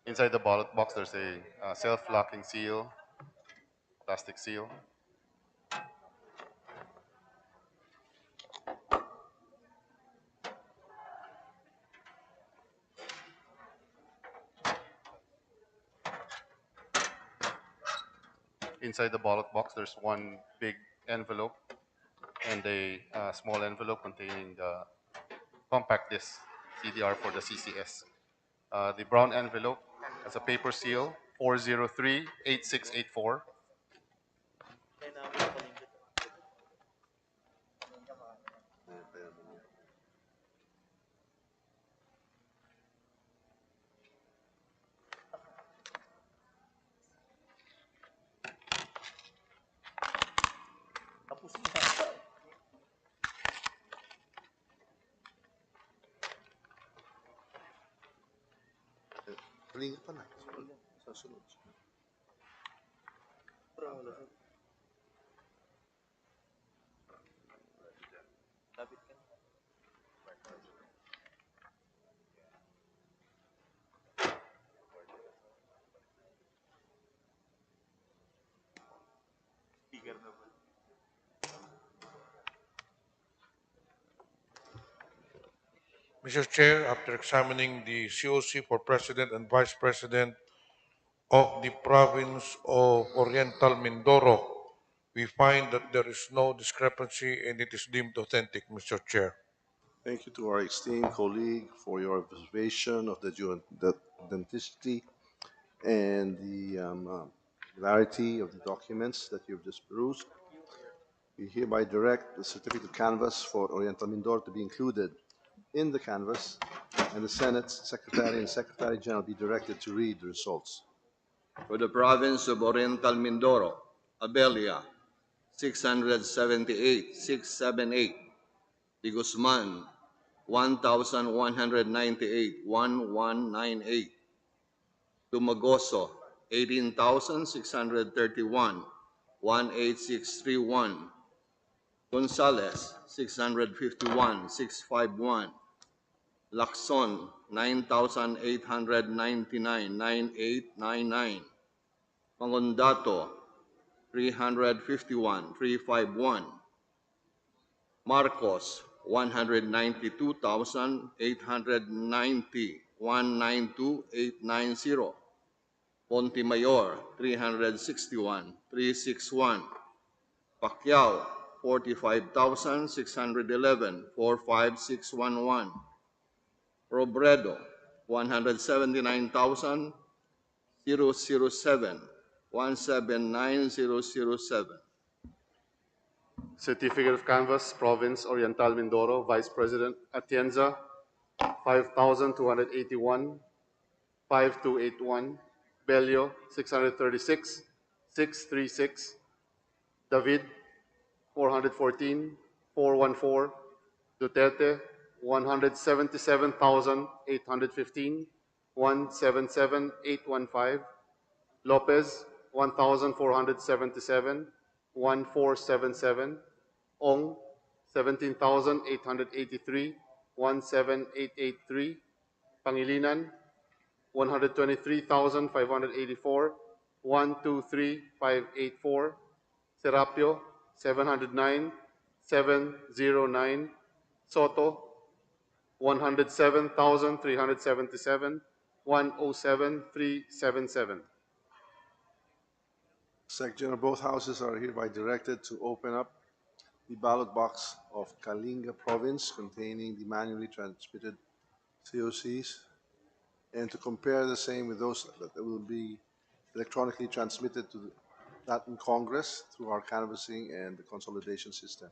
Speaker 9: Inside the ballot box, there's a self-locking seal, plastic seal. Inside the ballot box, there's one big envelope and a small envelope containing the compact disc CDR for the CCS. The brown envelope has a paper seal, 403-8684.
Speaker 5: Halika pa na. Sa sunod.
Speaker 8: Mr. Chair, after examining the COC for President and Vice President of the province of Oriental Mindoro, we find that there is no discrepancy and it is deemed authentic, Mr. Chair.
Speaker 5: Thank you to our esteemed colleague for your observation of the authenticity and the clarity of the documents that you've just perused. We hereby direct the certificate of canvass for Oriental Mindoro to be included in the canvass, and the Senate's Secretary and Secretary General be directed to read the results.
Speaker 10: For the province of Oriental Mindoro, Abelia, 678, 678. De Guzman, 1,198, 1198. Tumagoso, 18,631, 18631. Gonzales, 651, 651. Lacson, 9,899, 9899. Mangondato, 351, 351. Marcos, 192,890, 192,890. Montemayor, 361, 361. Pacquiao, 45,611, 45611. Robredo, 179,007, 179,007.
Speaker 11: Certificate of Canvas, Province Oriental Mindoro, Vice President Atienza, 5,281, 5281. Bello, 636, 636. David, 414, 414. Duterte, 177,815, 177,815. Lopez, 1,477, 1,477. Ong, 17,883, 17,883. Pangilinan, 123,584, 123,584. Serapio, 709, 709. Soto, 107,377, 107,377.
Speaker 5: Secretary, both houses are hereby directed to open up the ballot box of Kalinga Province containing the manually transmitted COCs and to compare the same with those that will be electronically transmitted to that in Congress through our canvassing and the consolidation system.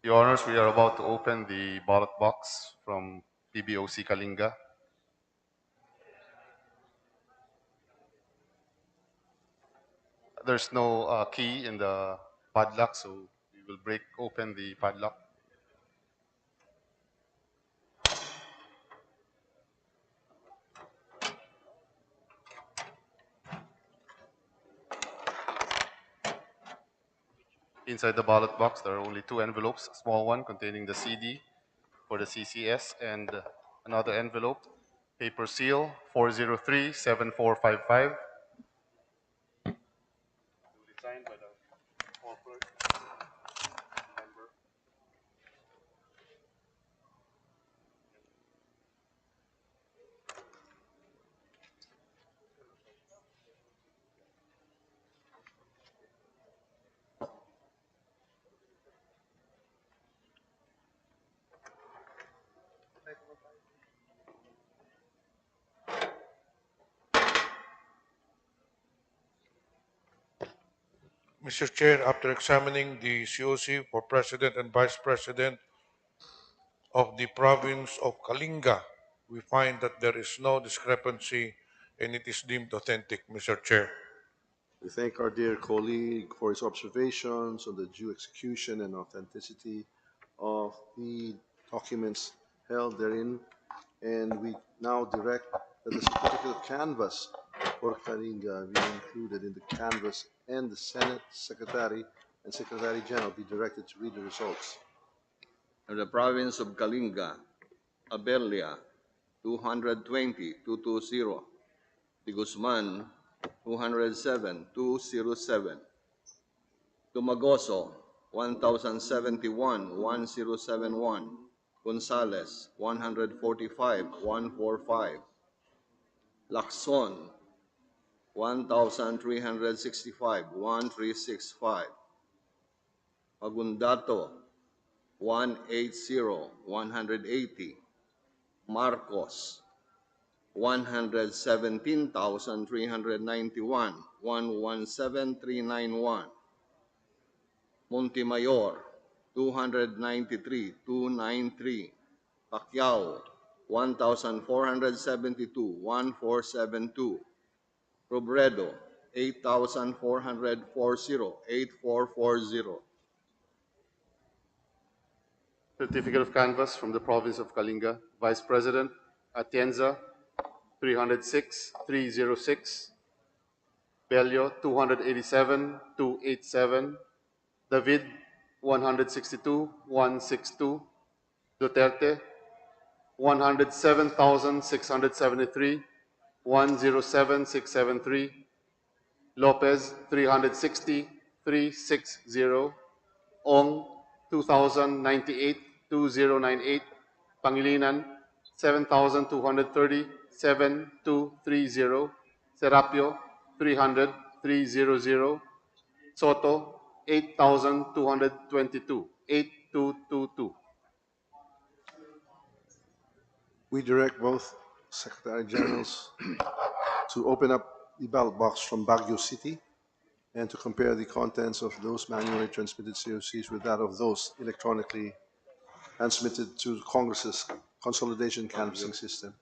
Speaker 9: Your Honors, we are about to open the ballot box from PBOC Kalinga. There's no key in the padlock, so we will break open the padlock. Inside the ballot box, there are only two envelopes, a small one containing the CD for the CCS and another envelope, paper seal 403-7455. Duly signed by the corporate member.
Speaker 8: Mr. Chair, after examining the COC for President and Vice President of the province of Kalinga, we find that there is no discrepancy and it is deemed authentic, Mr. Chair.
Speaker 5: We thank our dear colleague for his observations on the due execution and authenticity of the documents held therein, and we now direct that the certificate of canvass for Kalinga be included in the canvass and the Senate Secretary and Secretary General be directed to read the results.
Speaker 10: Of the province of Kalinga, Abelia, 220, 220. De Guzman, 207, 207. Tumagoso, 1,071, 1071. Gonzales, 145, 145. Lacson, 1,365, 1365. Agundato, 180, 180. Marcos, 117,391, 117,391. Montemayor, 293, 293. Pacquiao, 1,472, 1472. Robredo, 8,440, 8440.
Speaker 11: Certificate of Canvas from the Province of Kalinga, Vice President Atienza, 306, 306. Bello, 287, 287. David, 162, 162. Duterte, 107,673, 107,673. Lopez, 360, 360. Ong, 2,098, 2098. Pangilinan, 7,230, 7,230. Serapio, 300, 300. Soto, 8,222, 8,222.
Speaker 5: We direct both Secretary Generals to open up the ballot box from Baguio City and to compare the contents of those manually transmitted COCs with that of those electronically transmitted to Congress's consolidation canvassing system.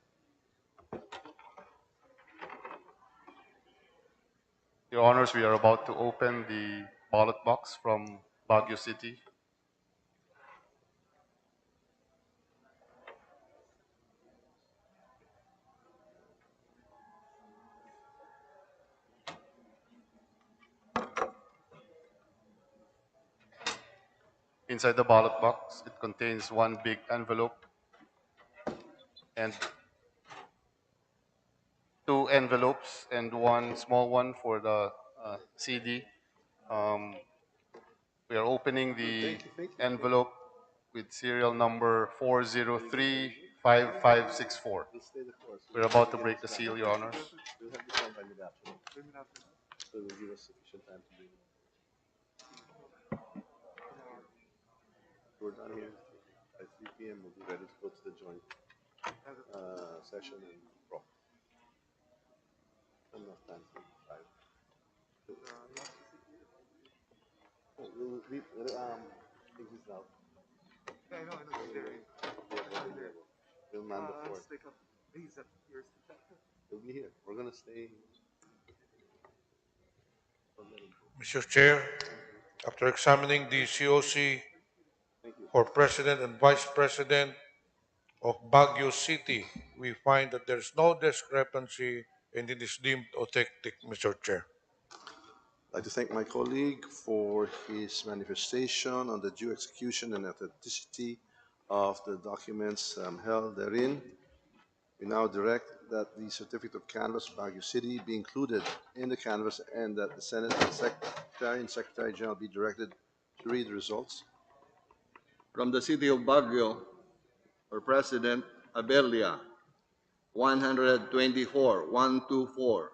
Speaker 9: Your Honors, we are about to open the ballot box from Baguio City. Inside the ballot box, it contains one big envelope and two envelopes and one small one for the CD. We are opening the envelope with serial number 4035564. We're about to break the seal, Your Honors.
Speaker 5: We'll have this done by mid-afternoon. So it will give us sufficient time to bring it. We're done here. By 3 p.m. we'll be ready to go to the joint session and pro. Enough time for 5. Oh, think he's out.
Speaker 2: Yeah, I know, he's there.
Speaker 5: We'll man the fort. He'll be here. We're gonna stay.
Speaker 8: Mr. Chair, after examining the COC for President and Vice President of Baguio City, we find that there's no discrepancy and it is deemed authentic, Mr. Chair.
Speaker 5: I'd like to thank my colleague for his manifestation on the due execution and authenticity of the documents held therein. We now direct that the certificate of canvass of Baguio City be included in the canvass and that the Senate Secretary and Secretary General be directed to read the results.
Speaker 10: From the city of Baguio, for President, Abelia, 124, 124.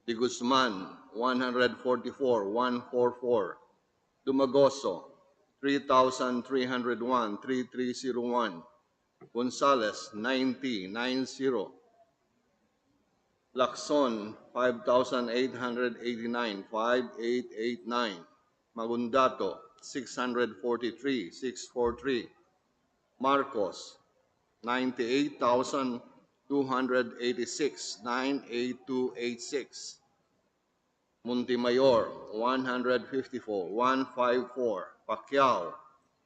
Speaker 10: De Guzman, 144, 144. Dumagoso, 3,301, 3301. Gonzales, 90, 90. Lacson, 5,889, 5889. Magundato, 643, 643. Marcos, 98,286, 98286. Montemayor, 154, 154. Pacquiao,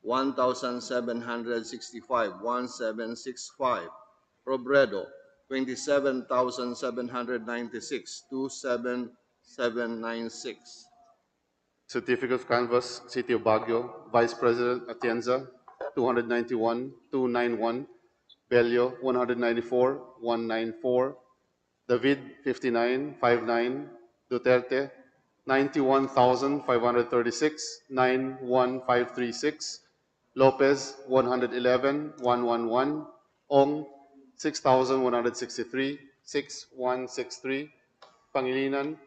Speaker 10: 1,765, 1765. Robredo, 27,796, 27796.
Speaker 11: Certificate of Canvass, City of Baguio, Vice President Atienza, 291, 291. Bello, 194, 194. David, 59, 59. Duterte, 91,536, 91536. Lopez, 111, 111. Ong, 6,163, 6163. Pangilinan,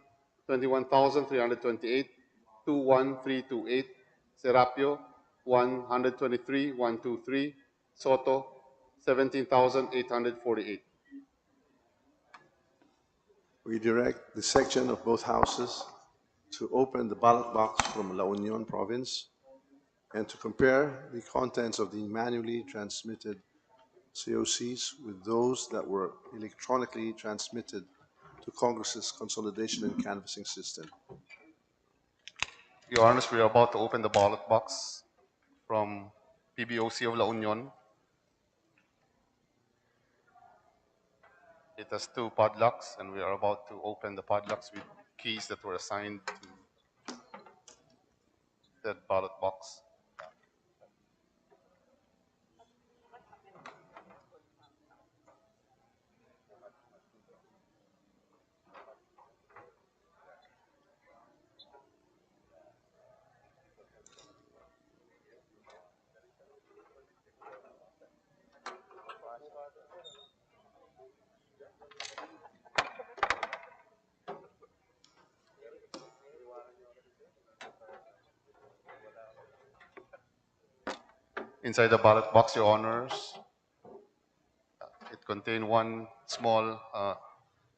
Speaker 11: 21,328, 21328. Serapio, 123, 123. Soto, 17,848.
Speaker 5: We direct the section of both houses to open the ballot box from La Union province and to compare the contents of the manually transmitted COCs with those that were electronically transmitted to Congress's consolidation and canvassing system.
Speaker 9: Your Honors, we are about to open the ballot box from PBOC of La Union. It has two padlocks, and we are about to open the padlocks with keys that were assigned to that ballot box. Inside the ballot box, Your Honors, it contained one small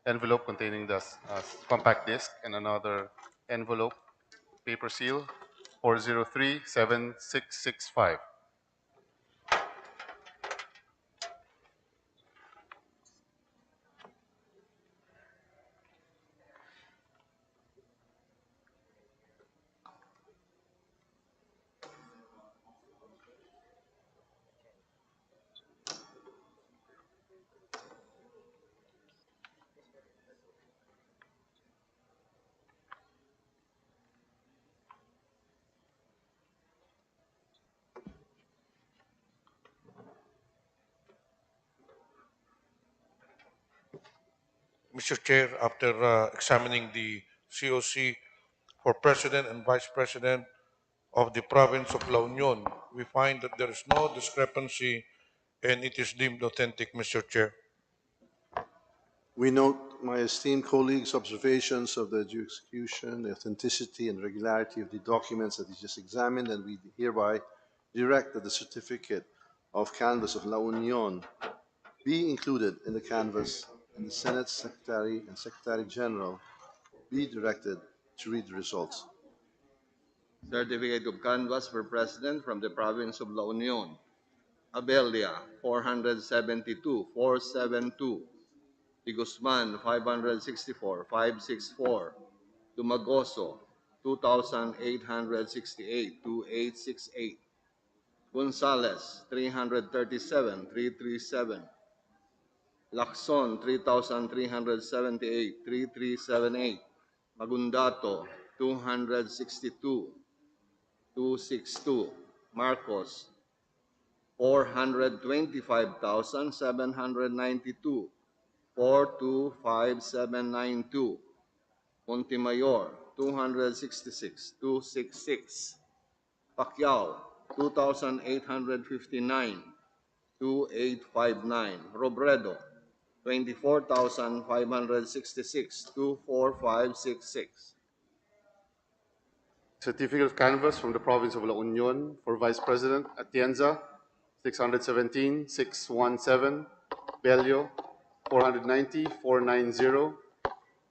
Speaker 9: envelope containing the compact disc and another envelope, paper seal, 4037665.
Speaker 8: Mr. Chair, after examining the COC for President and Vice President of the province of La Union, we find that there is no discrepancy and it is deemed authentic, Mr. Chair.
Speaker 5: We note my esteemed colleagues' observations of the execution, authenticity, and regularity of the documents that he just examined, and we hereby direct that the certificate of canvass of La Union be included in the canvass, and the Senate Secretary and Secretary General be directed to read the results.
Speaker 10: Certificate of canvass for President from the province of La Union. Abelia, 472, 472. De Guzman, 564, 564. Dumagoso, 2,868, 2868. Gonzales, 337, 337. Lacson, 3,378, 3378. Magundato, 262, 262. Marcos, 425,792, 425,792. Montemayor, 266, 266. Pacquiao, 2,859, 2859. Robredo, 24,566, 24566.
Speaker 11: Certificate of canvass from the province of La Union for Vice President Atienza, 617, 617. Bello, 490, 490.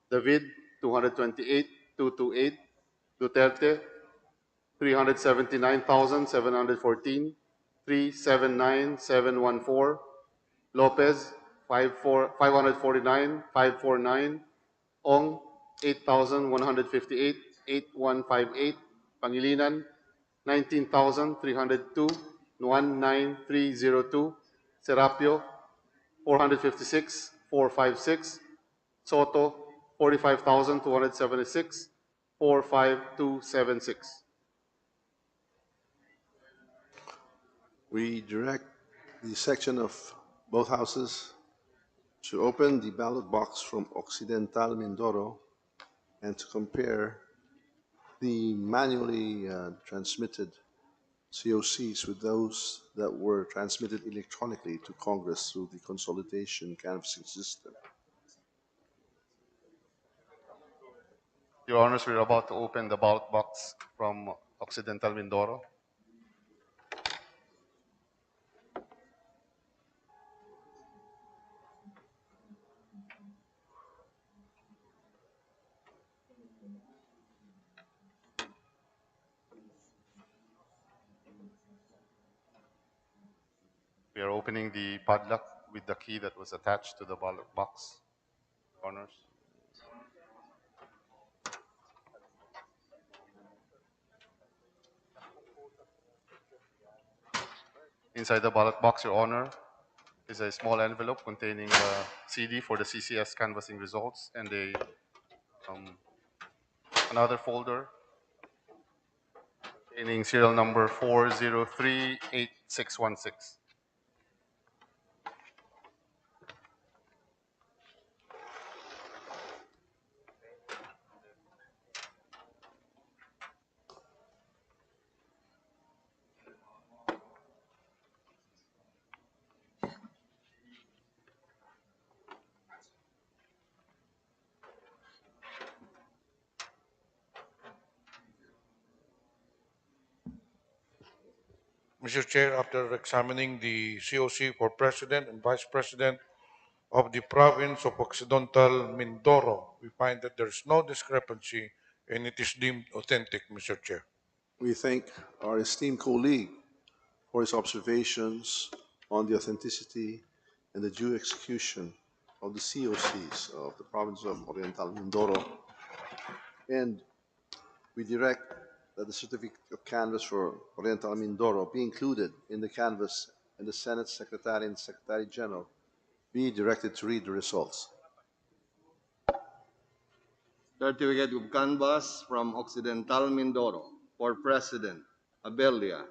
Speaker 11: David, 228, 228. Duterte, 379,714, 379,714. Lopez, 549, 549. Ong, 8,158, 8,158. Pangilinan, 19,302, 19302. Serapio, 456, 456. Soto, 45,276, 45276.
Speaker 5: We direct the section of both houses to open the ballot box from Occidental Mindoro and to compare the manually transmitted COCs with those that were transmitted electronically to Congress through the consolidation canvassing system.
Speaker 9: Your Honors, we're about to open the ballot box from Occidental Mindoro. We are opening the padlock with the key that was attached to the ballot box. Honors. Inside the ballot box, Your Honor, is a small envelope containing a CD for the CCS canvassing results and another folder containing serial number 4038616.
Speaker 8: Mr. Chair, after examining the COC for President and Vice President of the province of Occidental Mindoro, we find that there is no discrepancy and it is deemed authentic, Mr. Chair.
Speaker 5: We thank our esteemed colleague for his observations on the authenticity and the due execution of the COCs of the province of Oriental Mindoro, and we direct that the certificate of canvass for Oriental Mindoro be included in the canvass and the Senate Secretary and Secretary General be directed to read the results.
Speaker 10: Certificate of canvass from Occidental Mindoro for President Abelia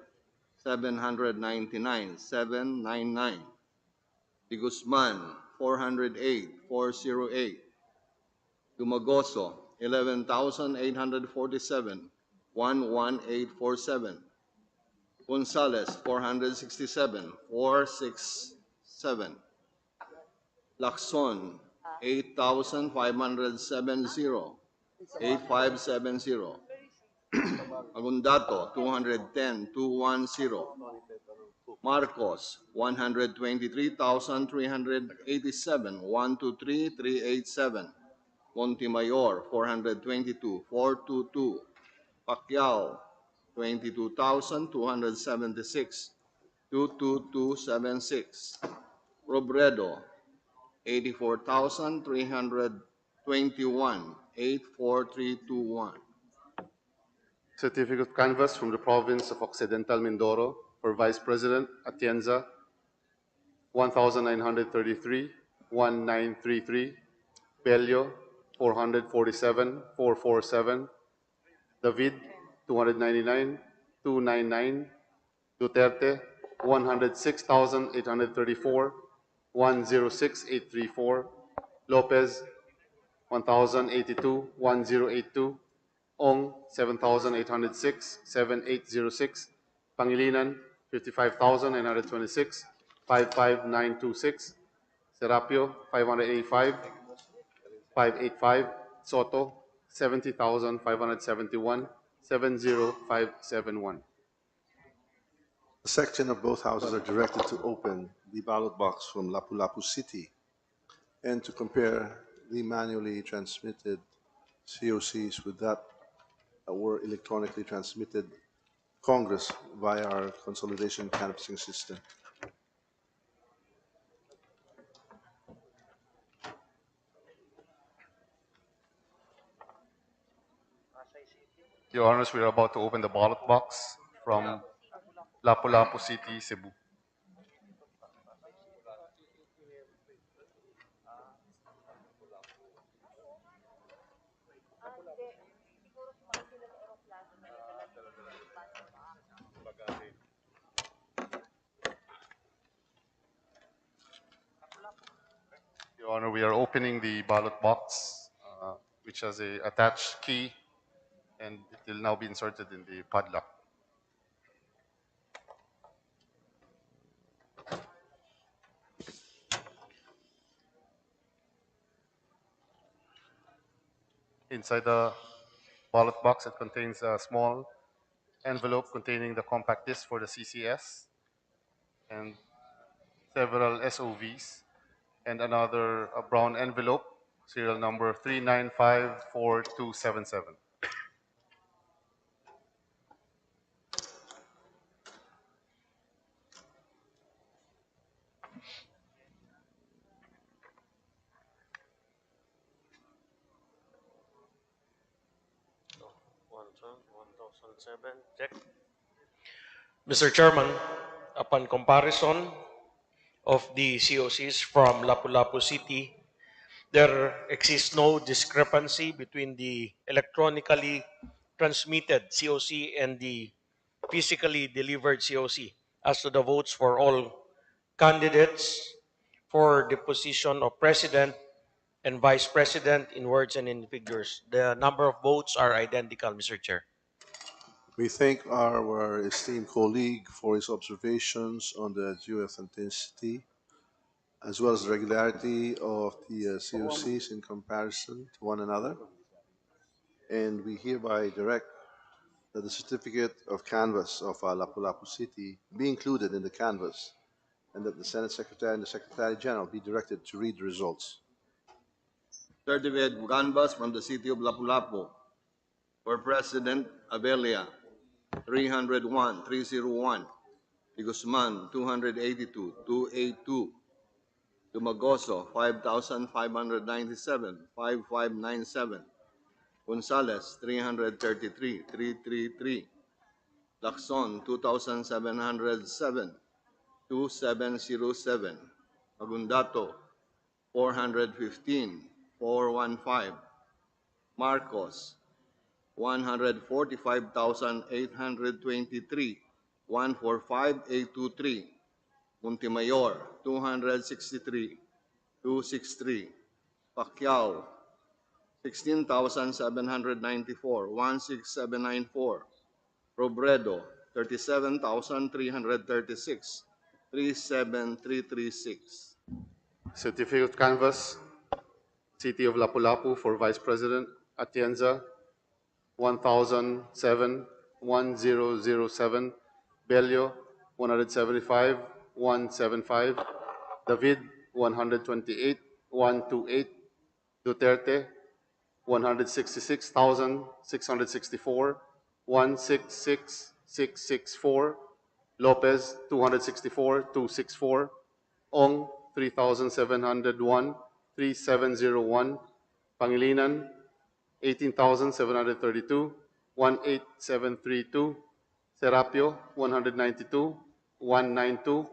Speaker 10: 799,799. De Guzman 408,408. Dumagoso 11,847, 11847. Gonzales 467, 467. Lacson 8,570, 8570. Agundato 210, 210. Marcos 123,387, 123,387. Montemayor 422, 422. Pacquiao 22,276, 22276. Robredo 84,321, 84321.
Speaker 11: Certificate of canvass from the province of Occidental Mindoro for Vice President Atienza 1933, 1933. Bello 447, 447. David 299, 299. Duterte 106,834, 106,834. Lopez 1,082, 1082. Ong 7,806, 7806. Pangilinan 55,926, 55926. Serapio 585, 585. Soto 70,571, 70571.
Speaker 5: The section of both houses are directed to open the ballot box from Lapu-Lapu City and to compare the manually transmitted COCs with that were electronically transmitted Congress via our consolidation canvassing system.
Speaker 9: Your Honors, we are about to open the ballot box from Lapu-Lapu City, Cebu. Your Honor, we are opening the ballot box, which has a attached key, and it will now be inserted in the padlock. Inside the ballot box, it contains a small envelope containing the compact disc for the CCS and several SOVs, and another brown envelope, serial number 3954277.
Speaker 12: Check. Mr. Chairman, upon comparison of the COCs from Lapu-Lapu City, there exists no discrepancy between the electronically transmitted COC and the physically delivered COC as to the votes for all candidates for the position of president and vice president in words and in figures. The number of votes are identical, Mr. Chair.
Speaker 5: We thank our esteemed colleague for his observations on the due authenticity as well as the regularity of the COCs in comparison to one another. And we hereby direct that the certificate of canvass of Lapu-Lapu City be included in the canvass, and that the Senate Secretary and the Secretary General be directed to read the results.
Speaker 10: Certificate of canvass from the city of Lapu-Lapu. For President, Abelia, 301. De Guzman, 282, 282. Dumagoso, 5,597, 5597. Gonzales, 333, 333. Lacson, 2,707, 2707. Agundato, 415, 415. Marcos, 145,823, 145,823. Montemayor, 263, 263. Pacquiao, 16,794, 16794. Robredo, 37,336, 37336.
Speaker 11: Certificate of canvass, City of Lapu-Lapu for Vice President, Atienza, 1007, 1007. Bello, 175, 175. David, 128, 128. Duterte, 166,664, 166664. Lopez, 264, 264. Ong, 3,701, 3701. Pangilinan, 18,732, 18732. Serapio, 192, 192.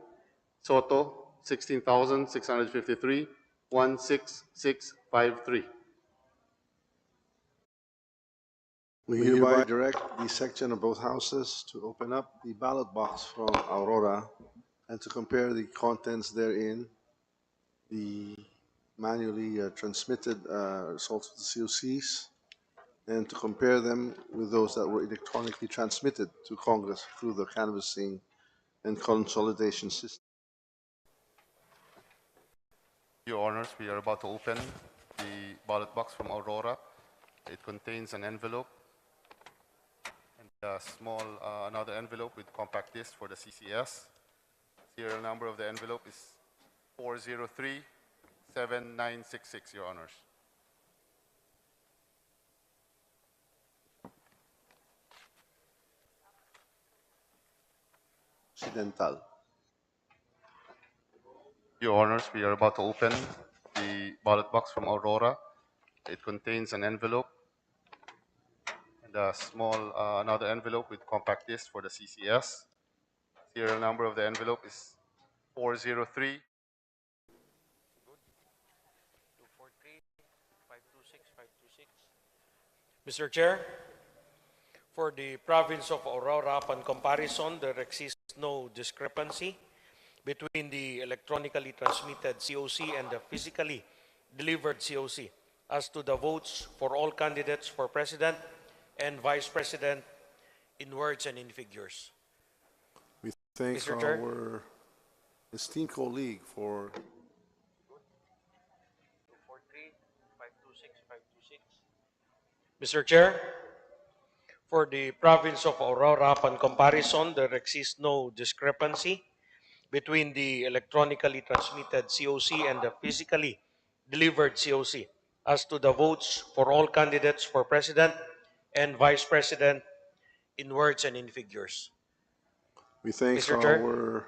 Speaker 11: Soto, 16,653, 16653.
Speaker 5: We hereby direct the section of both houses to open up the ballot box from Aurora and to compare the contents therein, the manually transmitted results of the COCs, and to compare them with those that were electronically transmitted to Congress through the canvassing and consolidation system.
Speaker 9: Your Honors, we are about to open the ballot box from Aurora. It contains an envelope and a small another envelope with compact disc for the CCS. Serial number of the envelope is 403-7966, Your Honors.
Speaker 5: Occidental.
Speaker 9: Your Honors, we are about to open the ballot box from Aurora. It contains an envelope and a small another envelope with compact disc for the CCS. Serial number of the envelope is 403.
Speaker 12: Mr. Chair, for the province of Aurora, upon comparison, there exists no discrepancy between the electronically transmitted COC and the physically delivered COC as to the votes for all candidates for President and Vice President in words and in figures.
Speaker 5: We thank
Speaker 12: Mr. Chair.
Speaker 5: our esteemed colleague for
Speaker 12: Mr. Chair, for the province of Aurora, upon comparison, there exists no discrepancy between the electronically transmitted COC and the physically delivered COC as to the votes for all candidates for President and Vice President in words and in figures.
Speaker 5: We thank
Speaker 12: Mr. Chair.
Speaker 5: our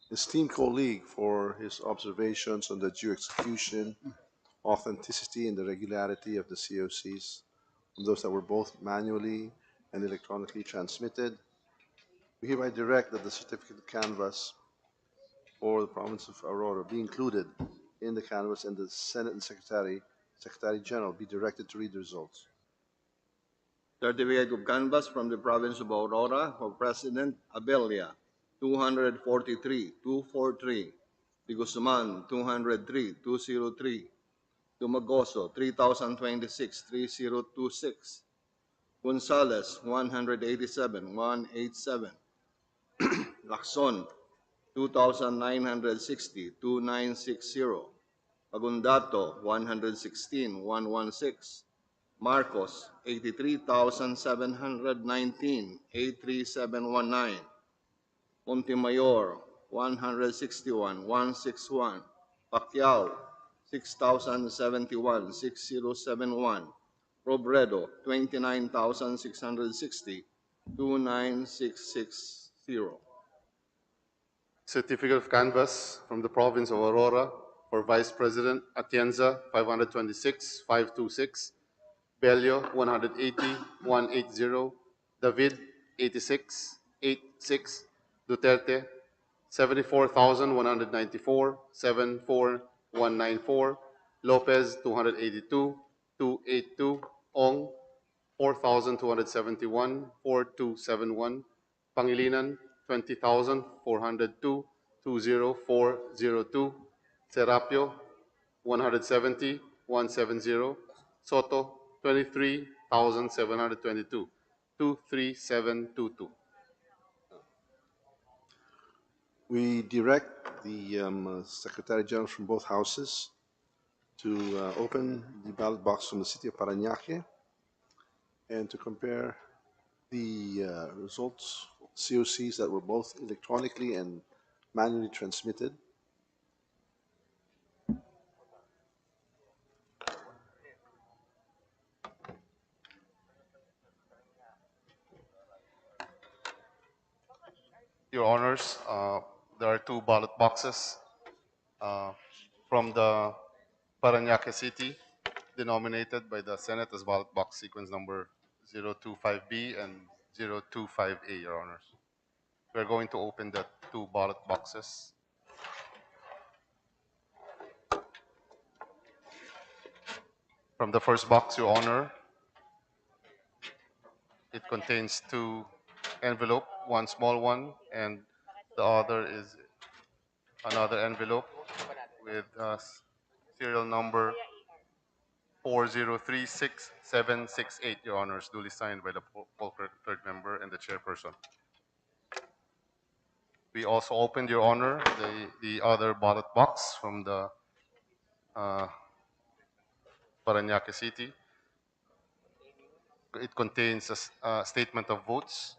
Speaker 5: esteemed colleague for his observations on the due execution, authenticity, and the regularity of the COCs, on those that were both manually and electronically transmitted. We hereby direct that the certificate of canvass for the province of Aurora be included in the canvass, and the Senate and Secretary General be directed to read the results.
Speaker 10: Certificate of canvass from the province of Aurora for President, Abelia, 243, 243. De Guzman, 203, 203. Dumagoso, 3,026, 3026. Gonzales, 187, 187. Lacson, 2,960, 2960. Agundato, 116, 116. Marcos, 83,719, 83719. Montemayor, 161, 161. Pacquiao, 6,071, 6071. Robredo, 29,660, 29660.
Speaker 11: Certificate of Canvass from the province of Aurora for Vice President Atienza 526, 526. Bello 180, 180. David 86, 86. Duterte 74,194, 74194. Lopez 282, 282. Ong 4,271, 4271. Pangilinan 20,402, 20402. Serapio 170, 170. Soto 23,722, 23722.
Speaker 5: We direct the Secretary General from both houses to open the ballot box from the city of Paranaque and to compare the results, COCs that were both electronically and manually transmitted.
Speaker 9: Your Honors, there are two ballot boxes uh, from the Paranaque City, denominated by the Senate as ballot box sequence number 025B and 025A, Your Honors. We're going to open the two ballot boxes. From the first box, Your Honor, it contains two envelope, one small one, and the other is another envelope with serial number 4036768, Your Honors, duly signed by the poll clerk, third member, and the chairperson. We also opened, Your Honor, the other ballot box from the Paranaque City. It contains a statement of votes.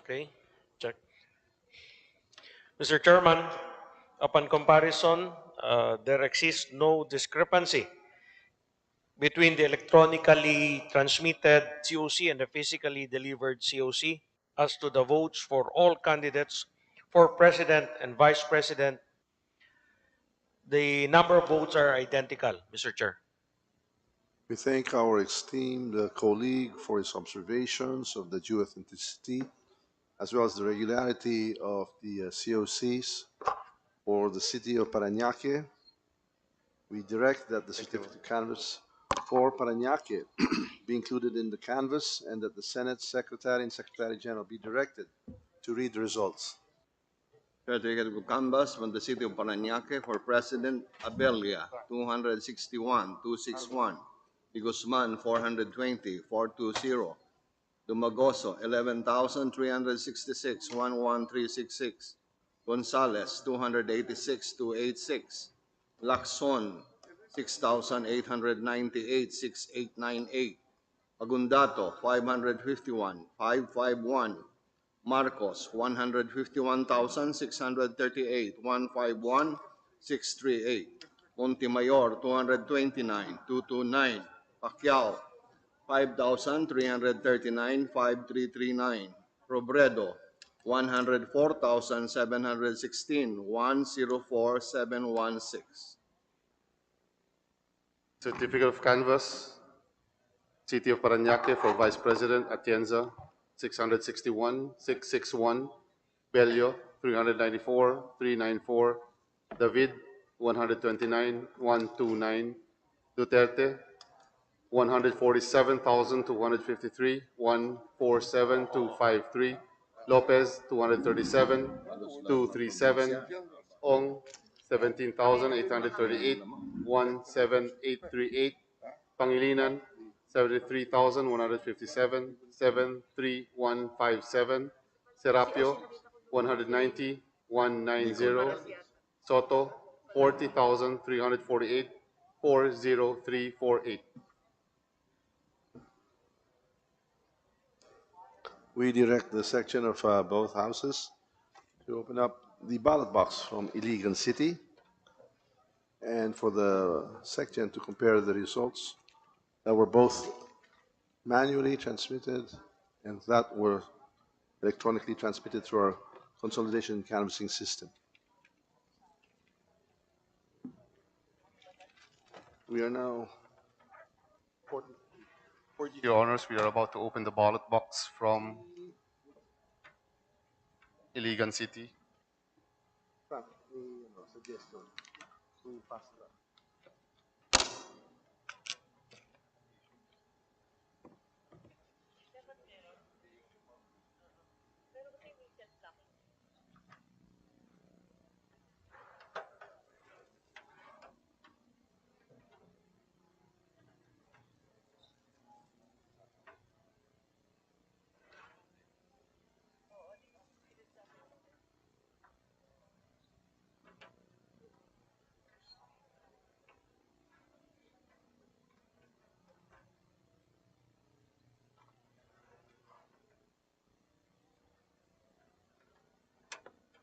Speaker 12: Okay, check. Mr. Chairman, upon comparison, there exists no discrepancy between the electronically transmitted COC and the physically delivered COC as to the votes for all candidates for President and Vice President. The number of votes are identical, Mr. Chair.
Speaker 5: We thank our esteemed colleague for his observations of the due authenticity as well as the regularity of the COCs for the city of Paranaque. We direct that the certificate of canvass for Paranaque be included in the canvass and that the Senate Secretary and Secretary General be directed to read the results.
Speaker 10: Certificate of canvass from the city of Paranaque for President Abelia, 261, 261. De Guzman, 420, 420. Dumagoso, 11,366, 11366. Gonzales, 286, 286. Lacson, 6,898, 6898. Agundato, 551, 551. Marcos, 151,638, 151, 638. Montemayor, 229, 229. Pacquiao, 5,339, 5339. Robredo, 104,716, 104716.
Speaker 11: Certificate of Canvass, City of Paranaque for Vice President Atienza 661, 661. Bello 394, 394. David 129, 129. Duterte 147,253, 147,253. Lopez, 237, 237, Ong, 17,838, 17838, Pangilinan, 73,157, 73157, Serapio, 190, 190, Soto, 40,348, 40348.
Speaker 5: We direct the section of both houses to open up the ballot box from Iligan City and for the section to compare the results that were both manually transmitted and that were electronically transmitted through our consolidation canvassing system. We are now
Speaker 9: Your Honors, we are about to open the ballot box from Iligan City.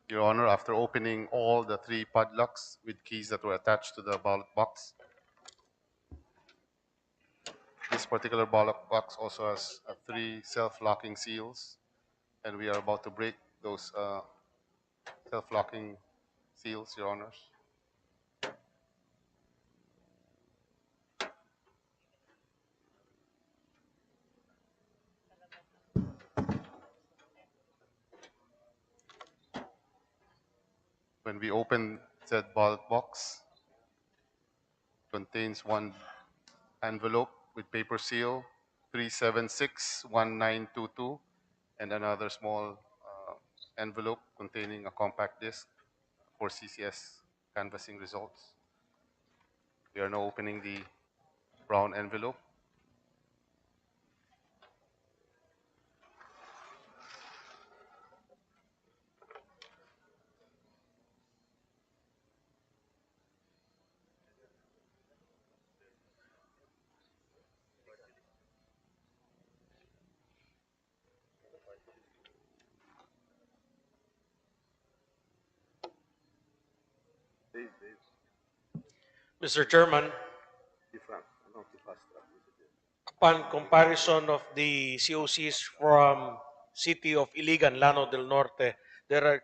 Speaker 9: Your Honor, after opening all the 3 padlocks with keys that were attached to the ballot box, this particular ballot box also has 3 self-locking seals, and we are about to break those self-locking seals, Your Honors. When we open said ballot box, contains one envelope with paper seal 3761922 and another small envelope containing a compact disc for CCS canvassing results. We are now opening the brown envelope.
Speaker 12: Mr. Chairman, upon comparison of the COCs from City of Iligan, Lanao del Norte, there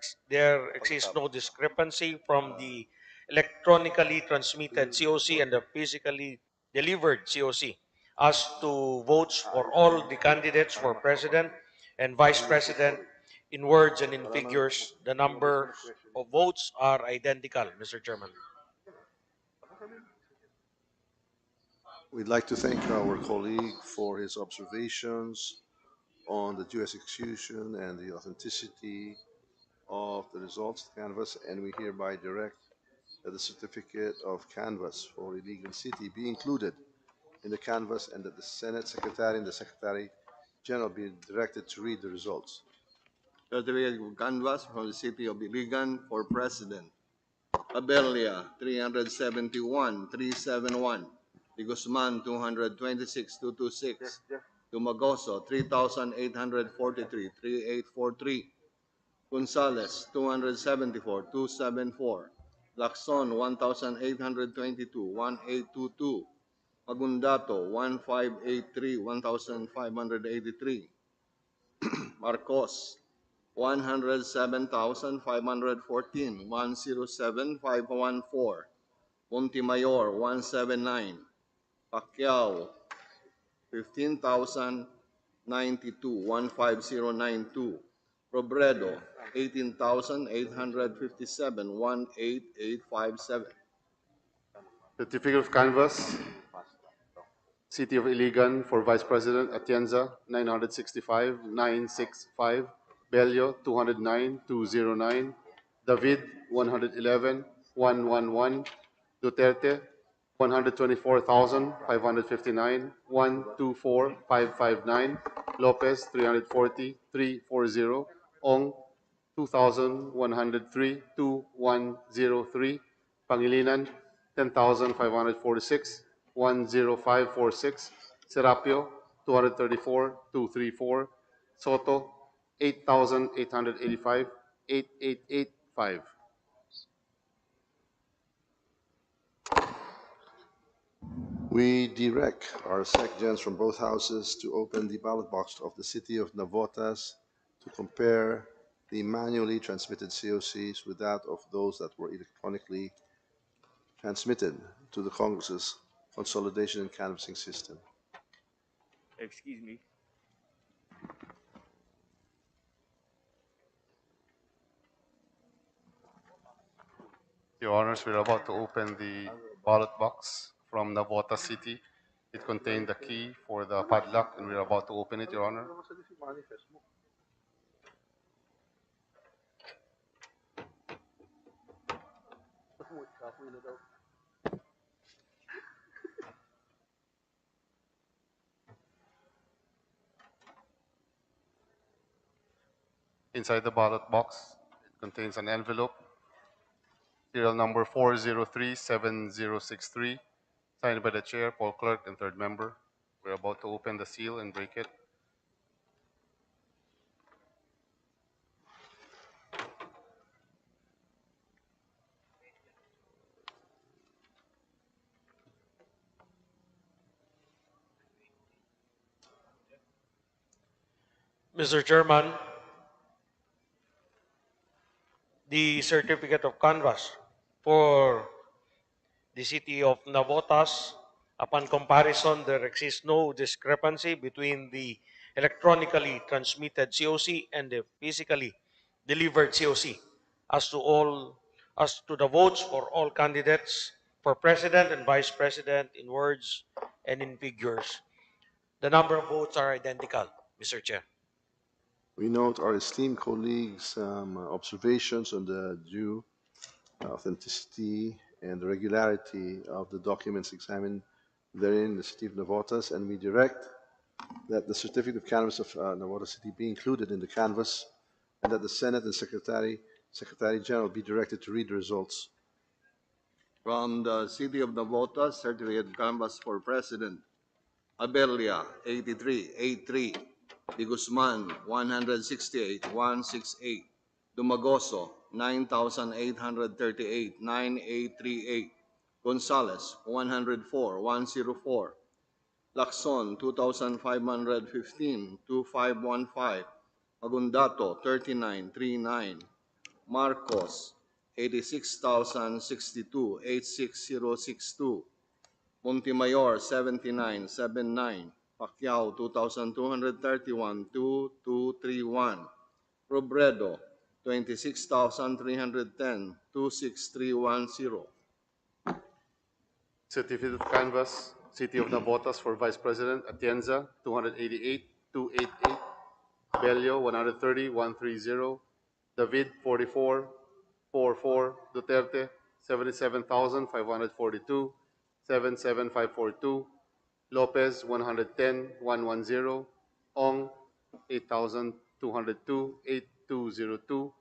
Speaker 12: exists no discrepancy from the electronically transmitted COC and the physically delivered COC as to votes for all the candidates for president and vice president. In words and in figures, the number of votes are identical, Mr. Chairman.
Speaker 5: we'd like to thank our colleague for his observations on the due execution and the authenticity of the results of the canvass, and we hereby direct that the certificate of canvass for Iligan City be included in the canvass and that the Senate Secretary and the Secretary General be directed to read the results.
Speaker 10: Certificate of canvass from the city of Biliran for President. Abelia, 371, 371. De Guzman, 226, 226. Dumagoso, 3,843, 3843. Gonzales, 274, 274. Lacson, 1,822, 1822. Magundato, 1583, 1,583. Marcos, 107,514, 107,514. Montemayor, 179. Pacquiao, 15,092, 15092. Robredo, 18,857, 18857.
Speaker 11: Certificate of canvass, City of Iligan for Vice President, Atienza, 965, 965. Bello 209-209, David 111-111, Duterte 124,559, 124,559, Lopez 340,340, Ong 2,103,2103, Pangilinan 10,546, 10546, Serapio 234,234, Soto 8,885, 8885.
Speaker 5: We direct our sections from both houses to open the ballot box of the city of Navotas to compare the manually transmitted COCs with that of those that were electronically transmitted to the Congress's consolidation and canvassing system.
Speaker 13: Excuse me.
Speaker 9: Your Honors, we're about to open the ballot box from Navotas City. It contained the key for the padlock, and we're about to open it, Your Honor. Inside the ballot box, it contains an envelope, serial number 4037063, signed by the Chair, Paul Clerk, and third member. We're about to open the seal and break it.
Speaker 12: Mr. Chairman, the certificate of canvass for the city of Navotas, upon comparison, there exists no discrepancy between the electronically transmitted COC and the physically delivered COC as to the votes for all candidates for president and vice president in words and in figures. The number of votes are identical, Mr. Chair.
Speaker 5: We note our esteemed colleagues' observations on the due authenticity and the regularity of the documents examined therein in the city of Navotas, and we direct that the certificate of canvass of Navotas City be included in the canvass, and that the Senate and Secretary General be directed to read the results.
Speaker 10: From the city of Navotas, certificate canvass for president, Abelia 8383, De Guzman 168,168, Dumagoso 9,838, 9838, Gonzales 104,104, Lacson 2,515, 2515, Agundato 3939, Marcos 86,062, 86062, Montemayor 7979, Pacquiao 2,231, 2231, Robredo 26,310, 26310.
Speaker 11: Certificate of canvass, City of Navotas for Vice President, Atienza 288-288, Bello 130-130, David 44-44, Duterte 77,542, 77542, Lopez 110-110, Ong 8,202-8202,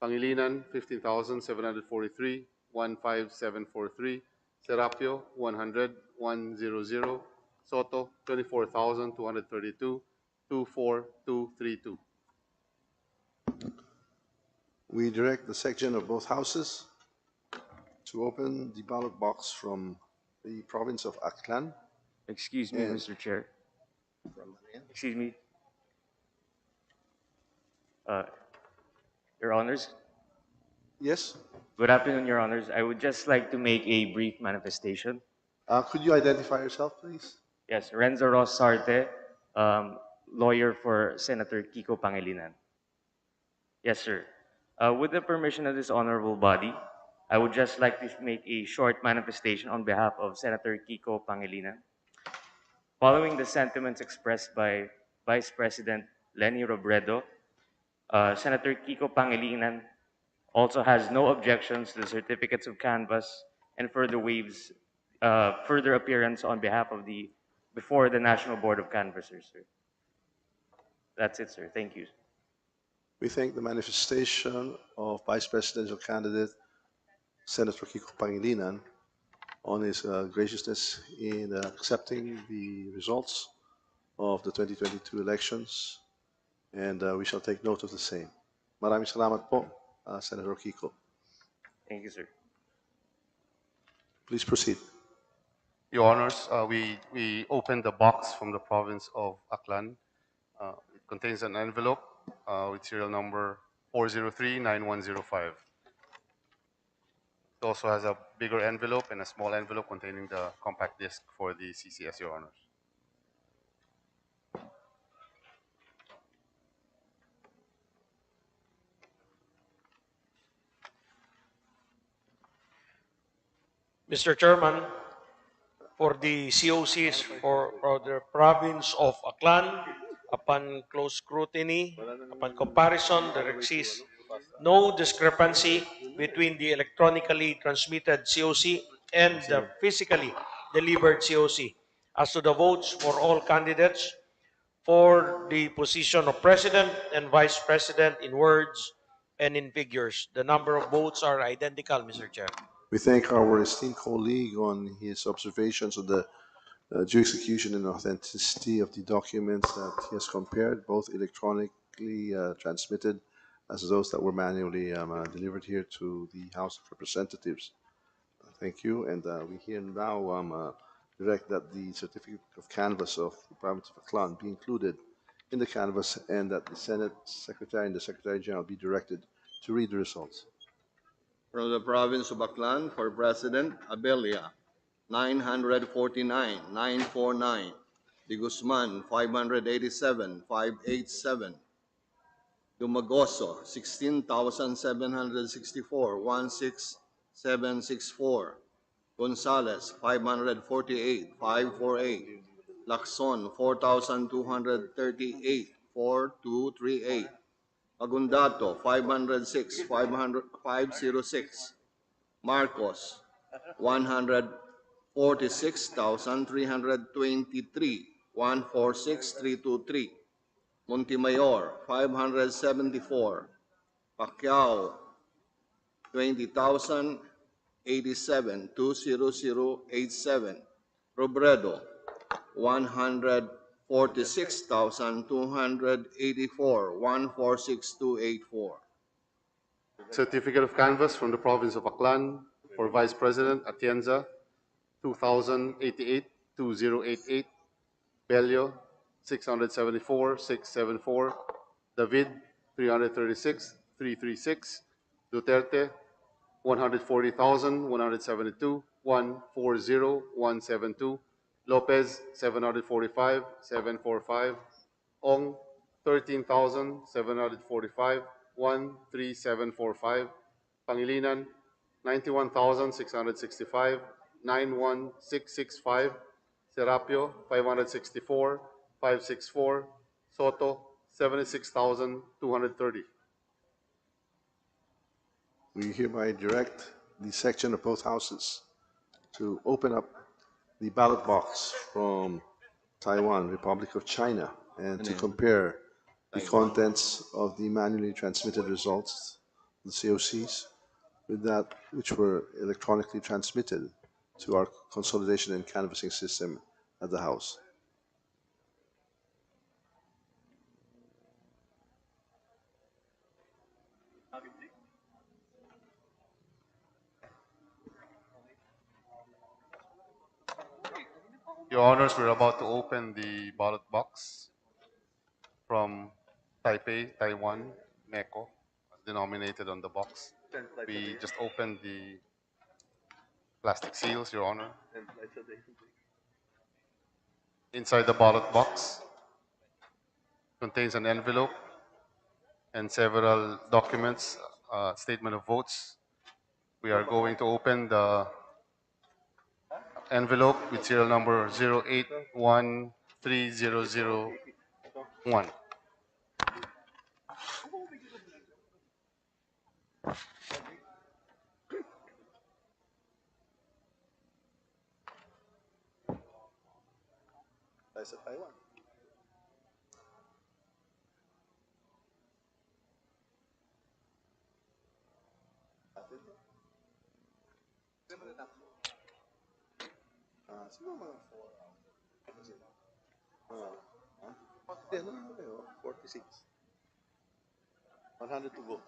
Speaker 11: Pangilinan 15,743, 15743, Serapio 100-100, Soto 24,232, 24232.
Speaker 5: We direct the section of both houses to open the ballot box from the province of Aklan.
Speaker 13: Excuse me, Mr. Chair. Excuse me. Your Honors.
Speaker 5: Yes?
Speaker 13: Good afternoon, Your Honors. I would just like to make a brief manifestation.
Speaker 5: Could you identify yourself, please?
Speaker 13: Yes, Renzo Rosarte, lawyer for Senator Kiko Pangilinan. Yes, sir. With the permission of this honorable body, I would just like to make a short manifestation on behalf of Senator Kiko Pangilinan. Following the sentiments expressed by Vice President Leni Robredo, Senator Kiko Pangilinan also has no objections to the certificates of canvass and further waives further appearance on behalf of the before the National Board of Canvassers, sir. That's it, sir. Thank you.
Speaker 5: We thank the manifestation of Vice Presidential candidate Senator Kiko Pangilinan on his graciousness in accepting the results of the 2022 elections, and we shall take note of the same. Maraming salamat po, Senator Kiko.
Speaker 13: Thank you, sir.
Speaker 5: Please proceed.
Speaker 11: Your Honors, we opened the box from the province of Aklan. It contains an envelope with serial number 4039105. It also has a bigger envelope and a small envelope containing the compact disc for the CCS, Your Honors.
Speaker 12: Mr. Chairman, for the COCs for the province of Aklan, upon close scrutiny, upon comparison, there exists no discrepancy between the electronically transmitted COC and the physically delivered COC. As to the votes for all candidates for the position of President and Vice President in words and in figures, the number of votes are identical, Mr. Chair.
Speaker 5: We thank our esteemed colleague on his observations of the due execution and authenticity of the documents that he has compared, both electronically transmitted as those that were manually delivered here to the House of Representatives. Thank you, and we here now direct that the certificate of canvass of the province of Aklan be included in the canvass, and that the Senate Secretary and the Secretary General be directed to read the results.
Speaker 10: From the province of Aklan, for President, Abelia, 949,949. De Guzman, 587,587. Dumagoso, 16,764, 16764. Gonzales, 548, 548. Lacson, 4,238, 4238. Agundato, 506, 506. Marcos, 146,323, 146,323. Montemayor, 574. Pacquiao, 20,087, 20087. Robredo, 146,284, 146,284.
Speaker 11: Certificate of canvass from the province of Aklan for Vice President Atienza, 2088, 2088. Bello, 674, 674. David, 336, 336. Duterte, 140,172, 140, 172. Lopez, 745, 745. Ong, 13,745, 13745. Pangilinan, 91,665, 91665. Serapio, 564, 564. Soto, 76,230.
Speaker 5: We hereby direct the section of both houses to open up the ballot box from Taiwan, Republic of China, and to compare the contents of the manually transmitted results, the COCs, with that which were electronically transmitted to our consolidation and canvassing system at the House.
Speaker 11: Your Honors, we're about to open the ballot box from Taipei, Taiwan, MECO, denominated on the box. We just opened the plastic seals, Your Honor. Inside the ballot box contains an envelope and several documents, statement of votes. We are going to open the envelope with serial number 08130001.
Speaker 5: Tayo sa Taiwan. Sino mga 46. 100 to go.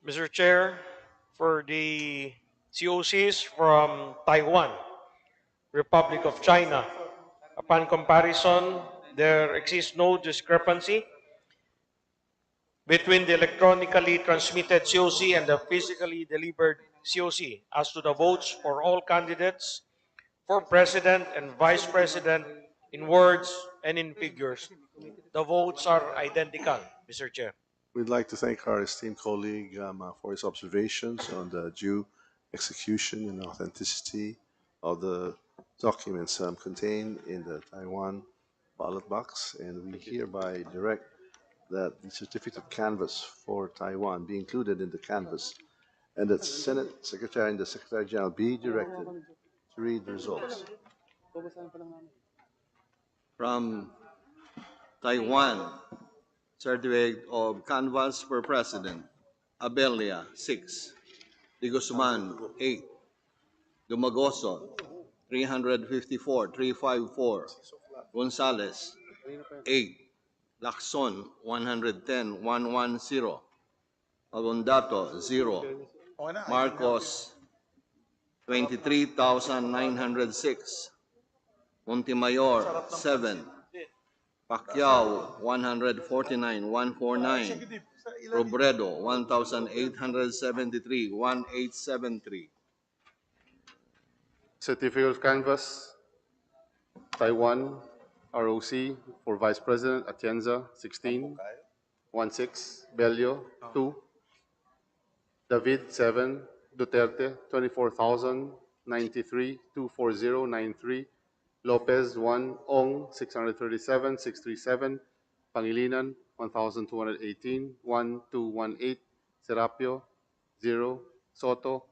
Speaker 12: Mr. Chair, for the COCs from Taiwan, Republic of China, upon comparison, there exists no discrepancy between the electronically transmitted COC and the physically delivered COC as to the votes for all candidates for president and vice president in words and in figures. The votes are identical, Mr. Chair.
Speaker 5: We'd like to thank our esteemed colleague for his observations on the due execution and authenticity of the documents contained in the Taiwan ballot box, and we hereby direct that the certificate of canvass for Taiwan be included in the canvass, and that Senate Secretary and the Secretary General be directed to read the results.
Speaker 10: From Taiwan, certificate of canvass for president, Abelia, 6. De Guzman, 8. Dumagoso, 354, 354. Gonzales, 8. Lacson, 110, 110. Agondato, 0. Marcos, 23,906. Montemayor, 7. Pacquiao, 149, 149. Robredo, 1,873, 1873.
Speaker 11: Certificate of canvass, Taiwan, ROC for Vice President, Atienza, 16. 16. Bello, 2. David, 7. Duterte, 24,093, 24093. Lopez, 1. Ong, 637, 637. Pangilinan, 1,218, 1218. Serapio, 0. Soto,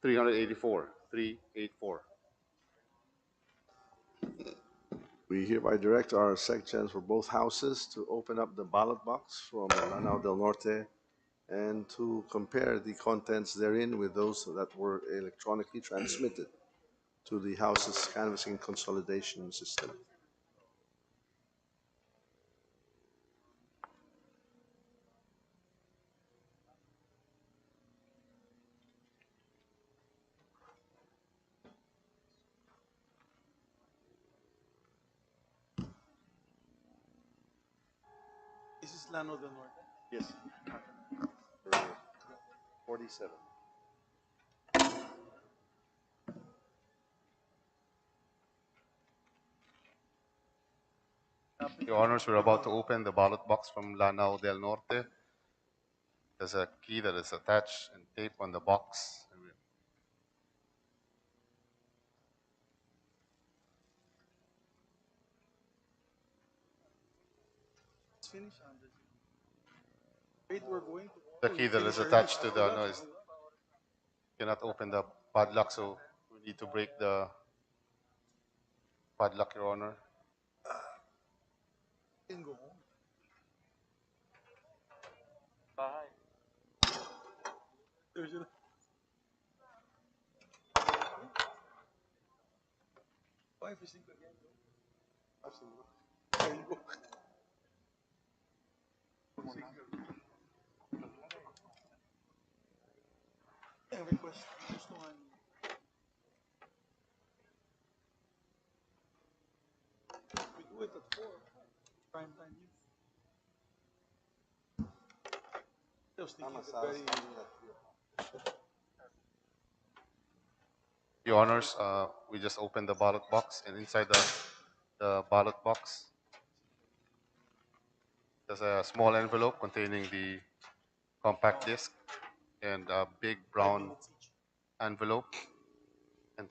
Speaker 11: 384, 384.
Speaker 5: We hereby direct our sections for both houses to open up the ballot box from Lanao del Norte and to compare the contents therein with those that were electronically transmitted to the house's canvassing consolidation system.
Speaker 2: This is Lanao del Norte.
Speaker 5: Yes. 47.
Speaker 9: Your Honors, we're about to open the ballot box from Lanao del Norte. There's a key that is attached and taped on the box.
Speaker 2: It's finished. Wait, we're going to.
Speaker 9: The key that is attached to the noise cannot open the padlock, so we need to break the padlock, Your Honor.
Speaker 2: Can go home.
Speaker 12: Bye.
Speaker 2: There's a. Why fishing again? Can go. Request. We do it at 4. Prime time news. I was thinking very.
Speaker 9: Your Honors, we just opened the ballot box, and inside the ballot box, there's a small envelope containing the compact disc and a big brown envelope. And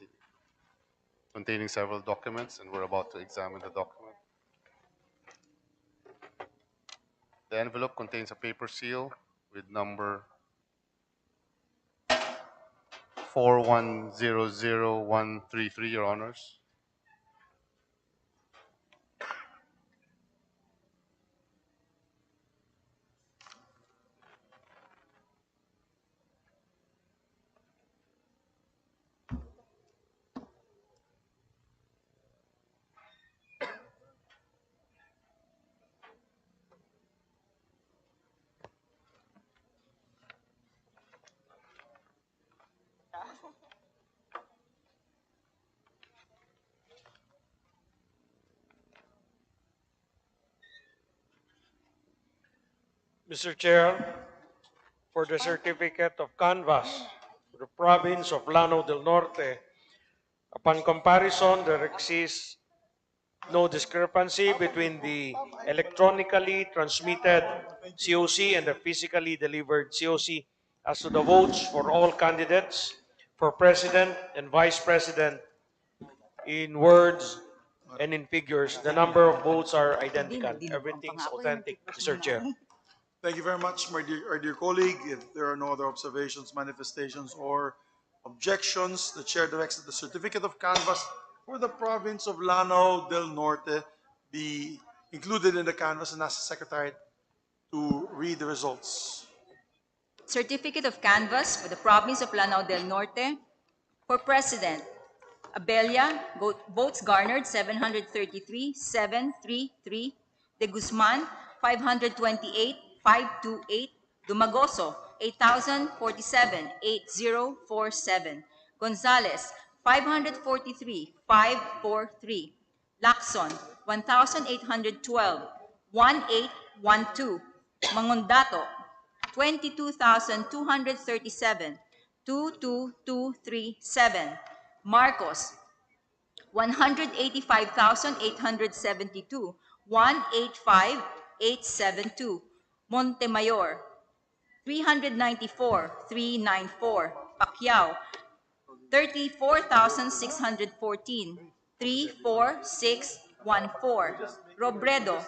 Speaker 9: containing several documents, and we're about to examine the document. The envelope contains a paper seal with number 4100133, Your Honors.
Speaker 12: Mr. Chair, for the certificate of canvass for the province of Lanao del Norte, upon comparison, there exists no discrepancy between the electronically transmitted COC and the physically delivered COC as to the votes for all candidates for president and vice president in words and in figures. The number of votes are identical. Everything's authentic, Mr. Chair.
Speaker 2: Thank you very much, our dear colleague. If there are no other observations, manifestations, or objections, the chair directs that the certificate of canvass for the province of Lanao del Norte be included in the canvass and ask the secretary to read the results.
Speaker 3: Certificate of canvass for the province of Lanao del Norte. For president, Abella, votes garnered 733,733. De Guzman, 528,528. Dumagoso, 8,047,8047. Gonzales, 543,543. Lacson, 1,812,1812. Mangondato, 22,237, 22237. Marcos, 185,872, 185,872. Montemayor, 394,394. Pacquiao, 34,614, 34614. Robredo,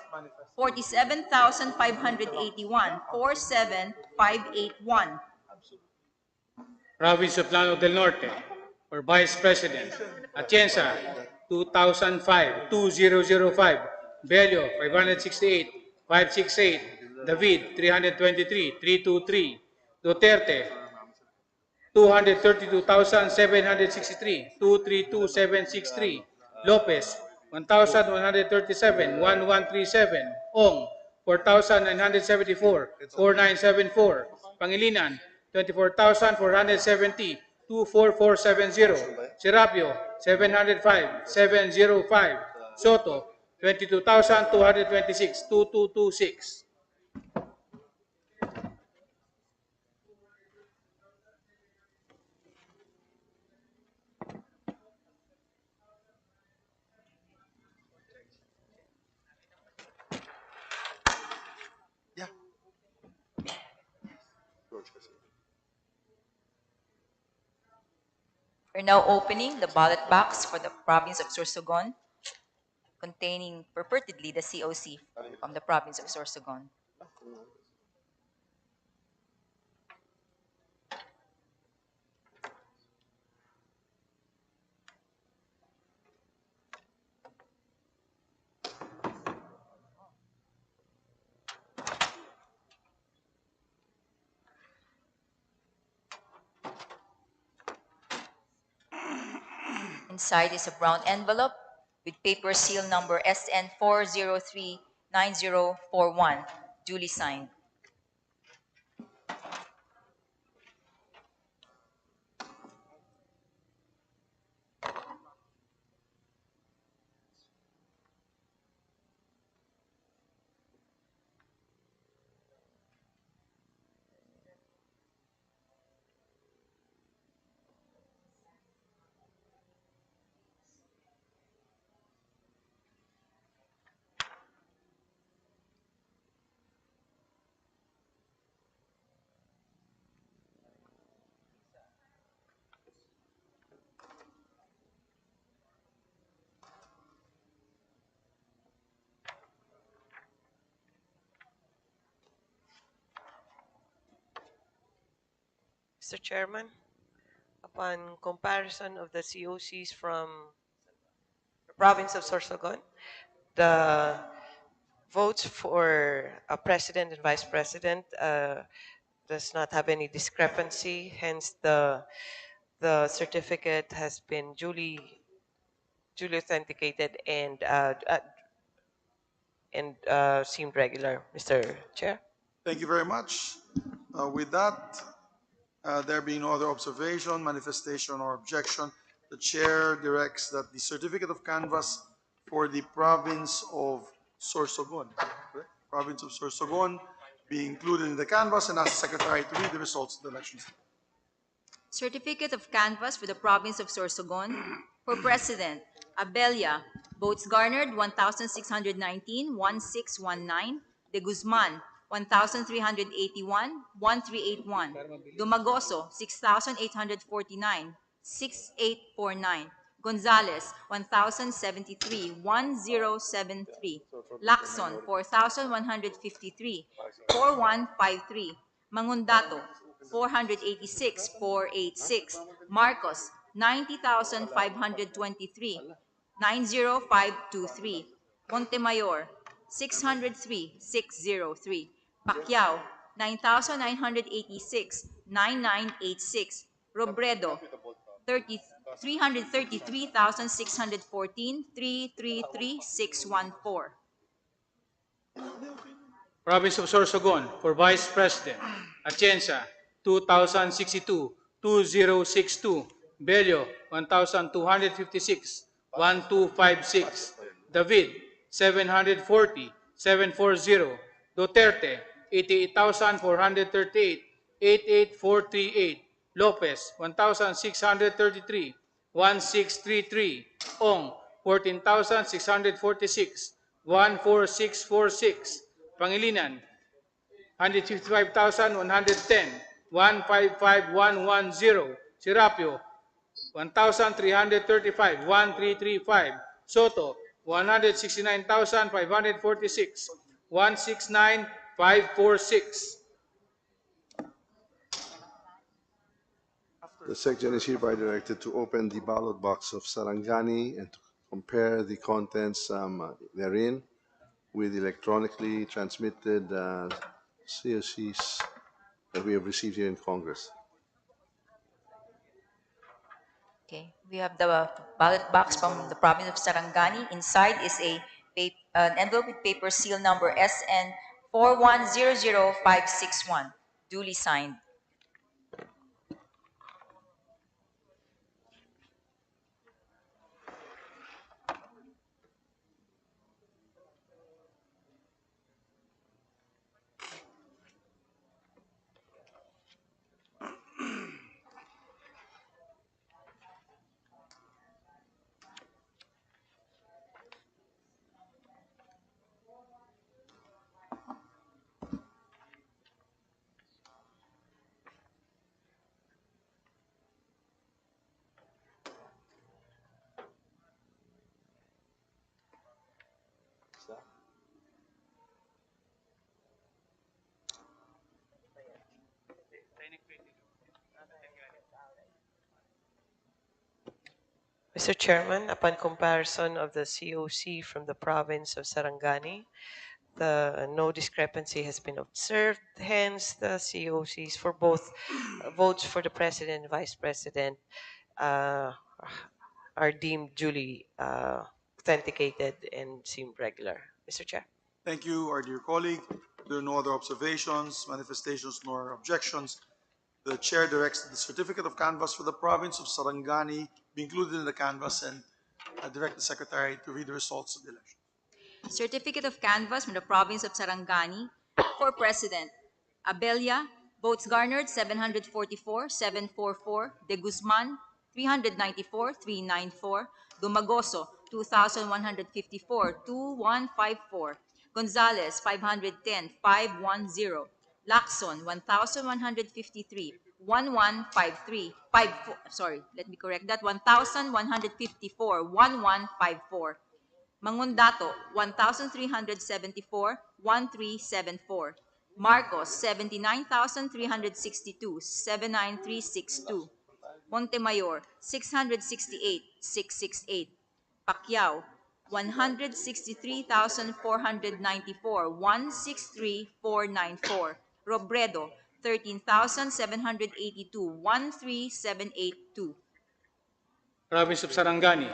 Speaker 3: 47,581, 47581.
Speaker 4: Province of Lanao del Norte, for Vice President, Atienza, 2005, 2005, Bello, 568, 568, David, 323, 323, Duterte, 232,763, 232,763, Lopez, 1,137, 1137, Ong, 4,974, 4974, Pangilinan, 24,470, 24470, Serapio, 705, 705, Soto, 22,226, 2226.
Speaker 2: Yeah.
Speaker 3: We're now opening the ballot box for the province of Sorsogon, containing purportedly the COC from the province of Sorsogon. Inside is a brown envelope with paper seal number SN4039041, duly signed.
Speaker 14: Mr. Chairman, upon comparison of the COCs from the province of Sorsogon, the votes for a president and vice president does not have any discrepancy. Hence, the certificate has been duly authenticated and seemed regular, Mr. Chair.
Speaker 2: Thank you very much. With that, there being no other observation, manifestation, or objection, the chair directs that the certificate of canvass for the province of Sorsogon, correct? Province of Sorsogon, be included in the canvass and ask the secretary to read the results of the elections.
Speaker 3: Certificate of canvass for the province of Sorsogon. For President, Abella, votes garnered 1,619, 1,619. De Guzman, 1,381, 1,381. Dumagoso, 6,849, 6,849. Gonzales, 1,073, 1,073. Lacson, 4,153, 4,153. Mangundato, 486, 486. Marcos, 90,523, 90523. Montemayor, 603, 603. Pacquiao, 9,986, 9986. Robredo, 333,614, 333,614.
Speaker 4: Province of Sorsogon, for Vice President, Atienza, 2,062, 2062. Bello, 1,256, 1,256. David, 740, 740. Duterte, 88,438, 88,438. Lopez, 1,633, 1,633. Ong, 14,646, 14646. Pangilinan, 155,110, 155,110. Serapio, 1,335, 1,335. Soto, 169,546, 169,546.
Speaker 5: The Secretary is hereby directed to open the ballot box of Sarangani and to compare the contents therein with electronically transmitted COCs that we have received here in Congress.
Speaker 3: Okay, we have the ballot box from the province of Sarangani. Inside is an envelope with paper seal number SN 4100561, duly signed.
Speaker 14: Mr. Chairman, upon comparison of the COC from the province of Sarangani, no discrepancy has been observed. Hence, the COCs for both votes for the president and vice president uh, are deemed duly authenticated and seem regular. Mr. Chair.
Speaker 2: Thank you, our dear colleague. There are no other observations, manifestations, nor objections. The chair directs that the certificate of canvass for the province of Sarangani be included in the canvass and direct the secretary to read the results of the election.
Speaker 3: Certificate of canvass from the province of Sarangani. For President, Abella, votes garnered 744, 744. De Guzman, 394, 394. Dumagoso, 2,154, 2154. Gonzales, 510, 510. Lacson, 1,153, 1153, sorry, let me correct that, 1,154, 1154. Mangundato, 1,374, 1,374. Marcos, 79,362, 79362. Montemayor, 668, 668. Pacquiao, 163,494, 163,494. Robredo, 13,782, 13,782.
Speaker 4: Province of Sarangani,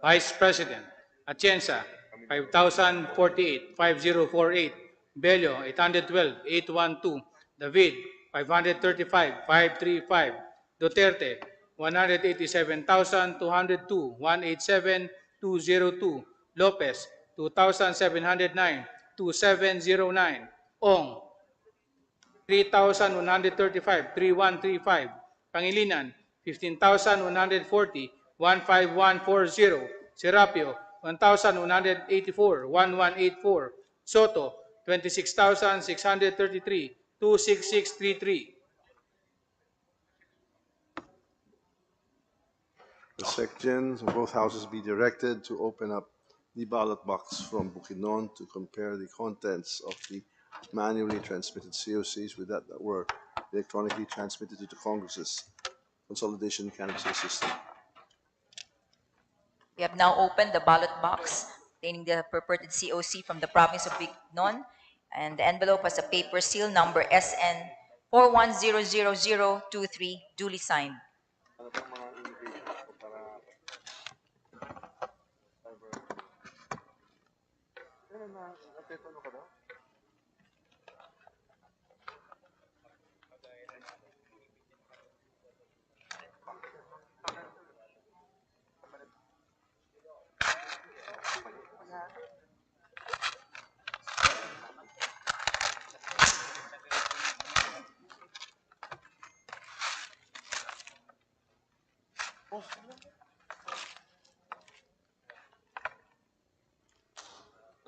Speaker 4: Vice President, Atienza, 5,048, 5048, Bello, 812, 812, David, 535, 535, Duterte, 187,202, 187,202, Lopez, 2,709, 2,709, Ong, 3,135, 3,135. Pangilinan, 15,140, 15140. Serapio, 1,184, 1184. Soto, 26,633, 26633.
Speaker 5: The sections of both houses be directed to open up the ballot box from Bukidnon to compare the contents of the manually transmitted COCs with that were electronically transmitted to the Congress's consolidation canvassing system.
Speaker 7: We have now opened the ballot box containing the purported COC from the province of Bukidnon, and the envelope has a paper seal number SN 41000023, duly signed.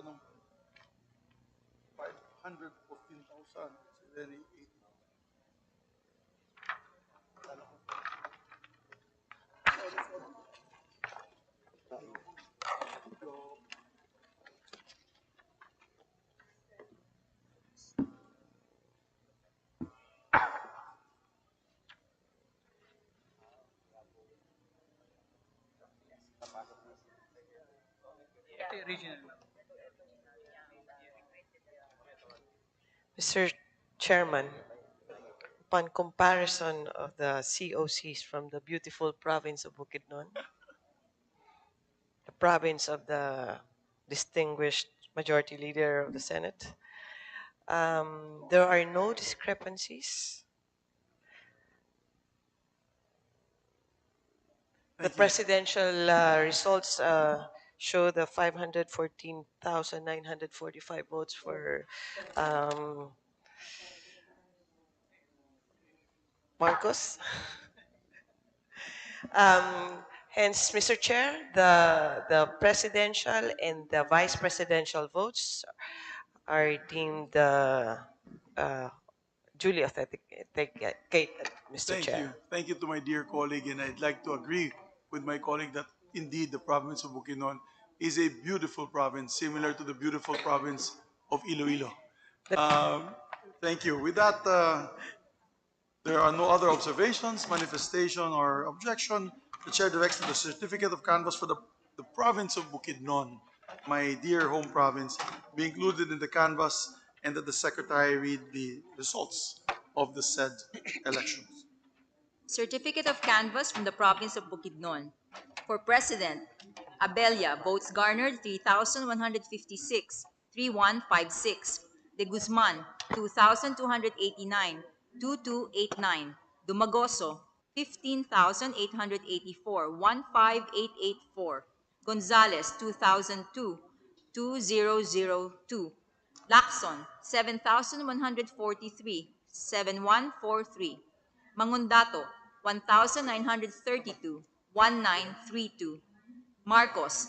Speaker 2: Tanong, 514,000.
Speaker 14: Mr. Chairman, upon comparison of the COCs from the beautiful province of Bukidnon, the province of the distinguished majority leader of the Senate, there are no discrepancies. The presidential results show the 514,945 votes for Marcos. Hence, Mr. Chair, the presidential and the vice presidential votes are deemed duly authenticated, Mr.
Speaker 2: Thank
Speaker 14: Chair.
Speaker 2: you. Thank you to my dear colleague, and I'd like to agree with my colleague that indeed the province of Bukidnon is a beautiful province, similar to the beautiful province of Iloilo. Thank you. With that, there are no other observations, manifestation, or objection. The chair directs that the certificate of canvass for the province of Bukidnon, my dear home province, be included in the canvass, and that the secretary read the results of the said elections.
Speaker 3: Certificate of canvass from the province of Bukidnon. For President, Abella, votes garnered 3,156, 3,156. De Guzman, 2,289, 2,289. Dumagoso, 15,884, 15,884. Gonzales, 2,002, 2,002. Lacson, 7,143, 7,143. Mangundato, 1,932, 1,932. Marcos,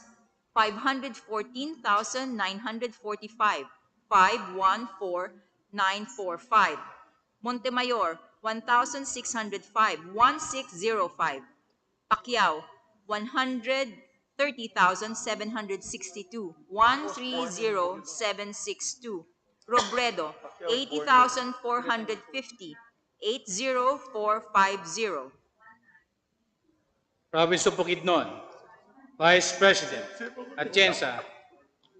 Speaker 3: 514,945, 514,945. Montemayor, 1,605, 1,605. Pacquiao, 130,762, 130,762. Robredo, 80,450, 80450.
Speaker 4: Province of Bukidnon, Vice President, Atienza,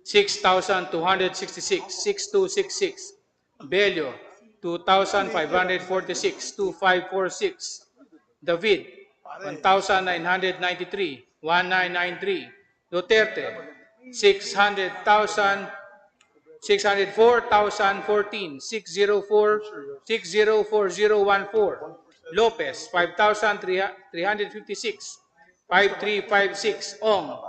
Speaker 4: 6,266, 6266. Bello, 2,546, 2546. David, 1,993, 1993. Duterte, 600,000, 604,014, 604, 604014. Lopez, 5,356, 5356. Ong,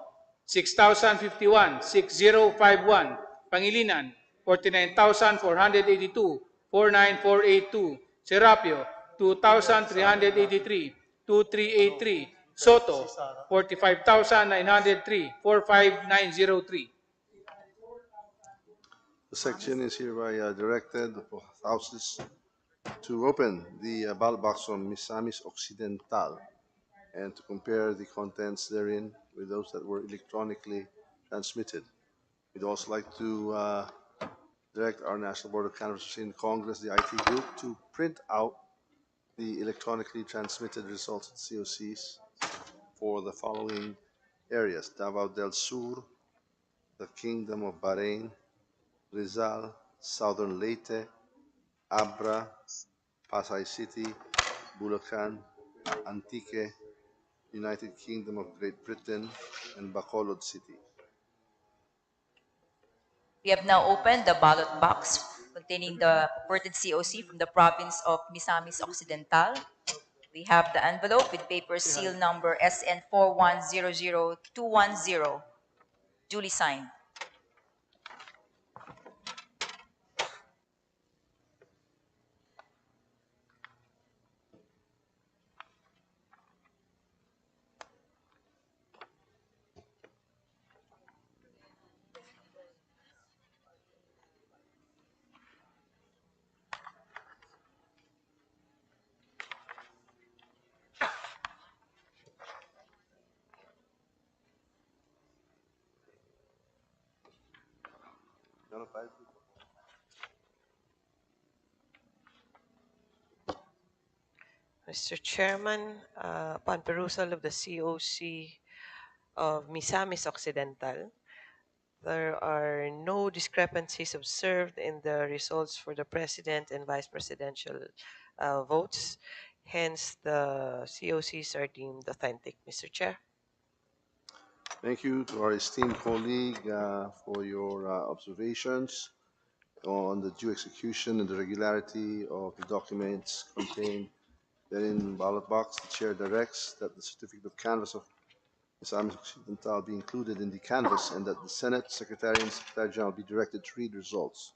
Speaker 4: 6,051, 6051. Pangilinan, 49,482, 49482. Serapio, 2,383, 2383. Soto, 45,903, 45903.
Speaker 5: The section is hereby directed for houses to open the ballot box from Misamis Occidental and to compare the contents therein with those that were electronically transmitted. We'd also like to direct our National Board of Canvassers in Congress, the IT group, to print out the electronically transmitted results of COCs for the following areas: Davao del Sur, the Kingdom of Bahrain, Rizal, Southern Leyte, Abra, Pasay City, Bulacan, Antique, United Kingdom of Great Britain, and Bacolod City.
Speaker 3: We have now opened the ballot box containing the purported COC from the province of Misamis Occidental. We have the envelope with paper seal number SN4100210, duly signed.
Speaker 14: Mr. Chairman, upon perusal of the COC of Misamis Occidental, there are no discrepancies observed in the results for the president and vice presidential votes. Hence, the COCs are deemed authentic, Mr. Chair.
Speaker 5: Thank you to our esteemed colleague for your observations on the due execution and the regularity of the documents contained therein ballot box. The chair directs that the certificate of canvass of Misamis Occidental be included in the canvass and that the Senate Secretary and Secretary General be directed to read results.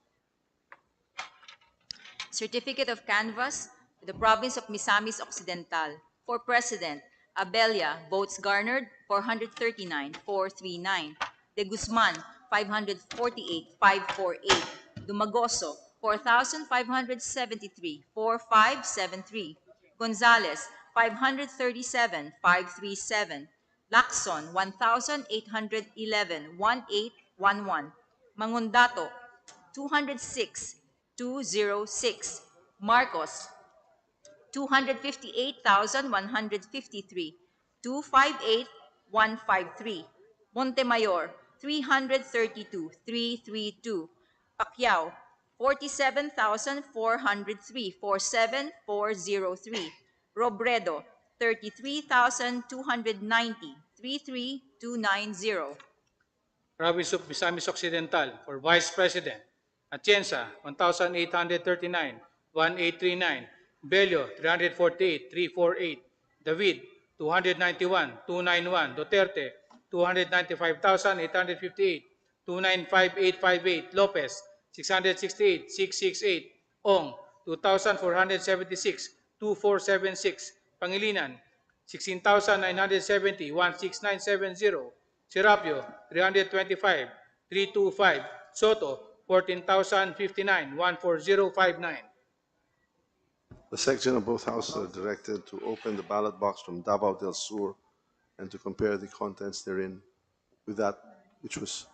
Speaker 3: Certificate of canvass to the province of Misamis Occidental. For President, Abella, votes garnered 439,439. De Guzman, 548,548. Dumagoso, 4,573,4573. Gonzales, 537,537. Lacson, 1,811,1811. Mangundato, 206,206. Marcos, 258,153. 258,153. Montemayor, 332,332. Pacquiao, 47,403. 47403. Robredo, 33,290. 33290.
Speaker 4: Province of Misamis Occidental, for Vice President, Atienza, 1,839, 1839. Bello, 348, 348. David, 291, 291. Duterte, 295,858, 295,858. Lopez, 668, 668. Ong, 2,476, 2476. Pangilinan, 16,970, 16970. Serapio, 325, 325. Soto, 14,059, 14059.
Speaker 5: The section of both houses are directed to open the ballot box from Davao del Sur and to compare the contents therein with that which was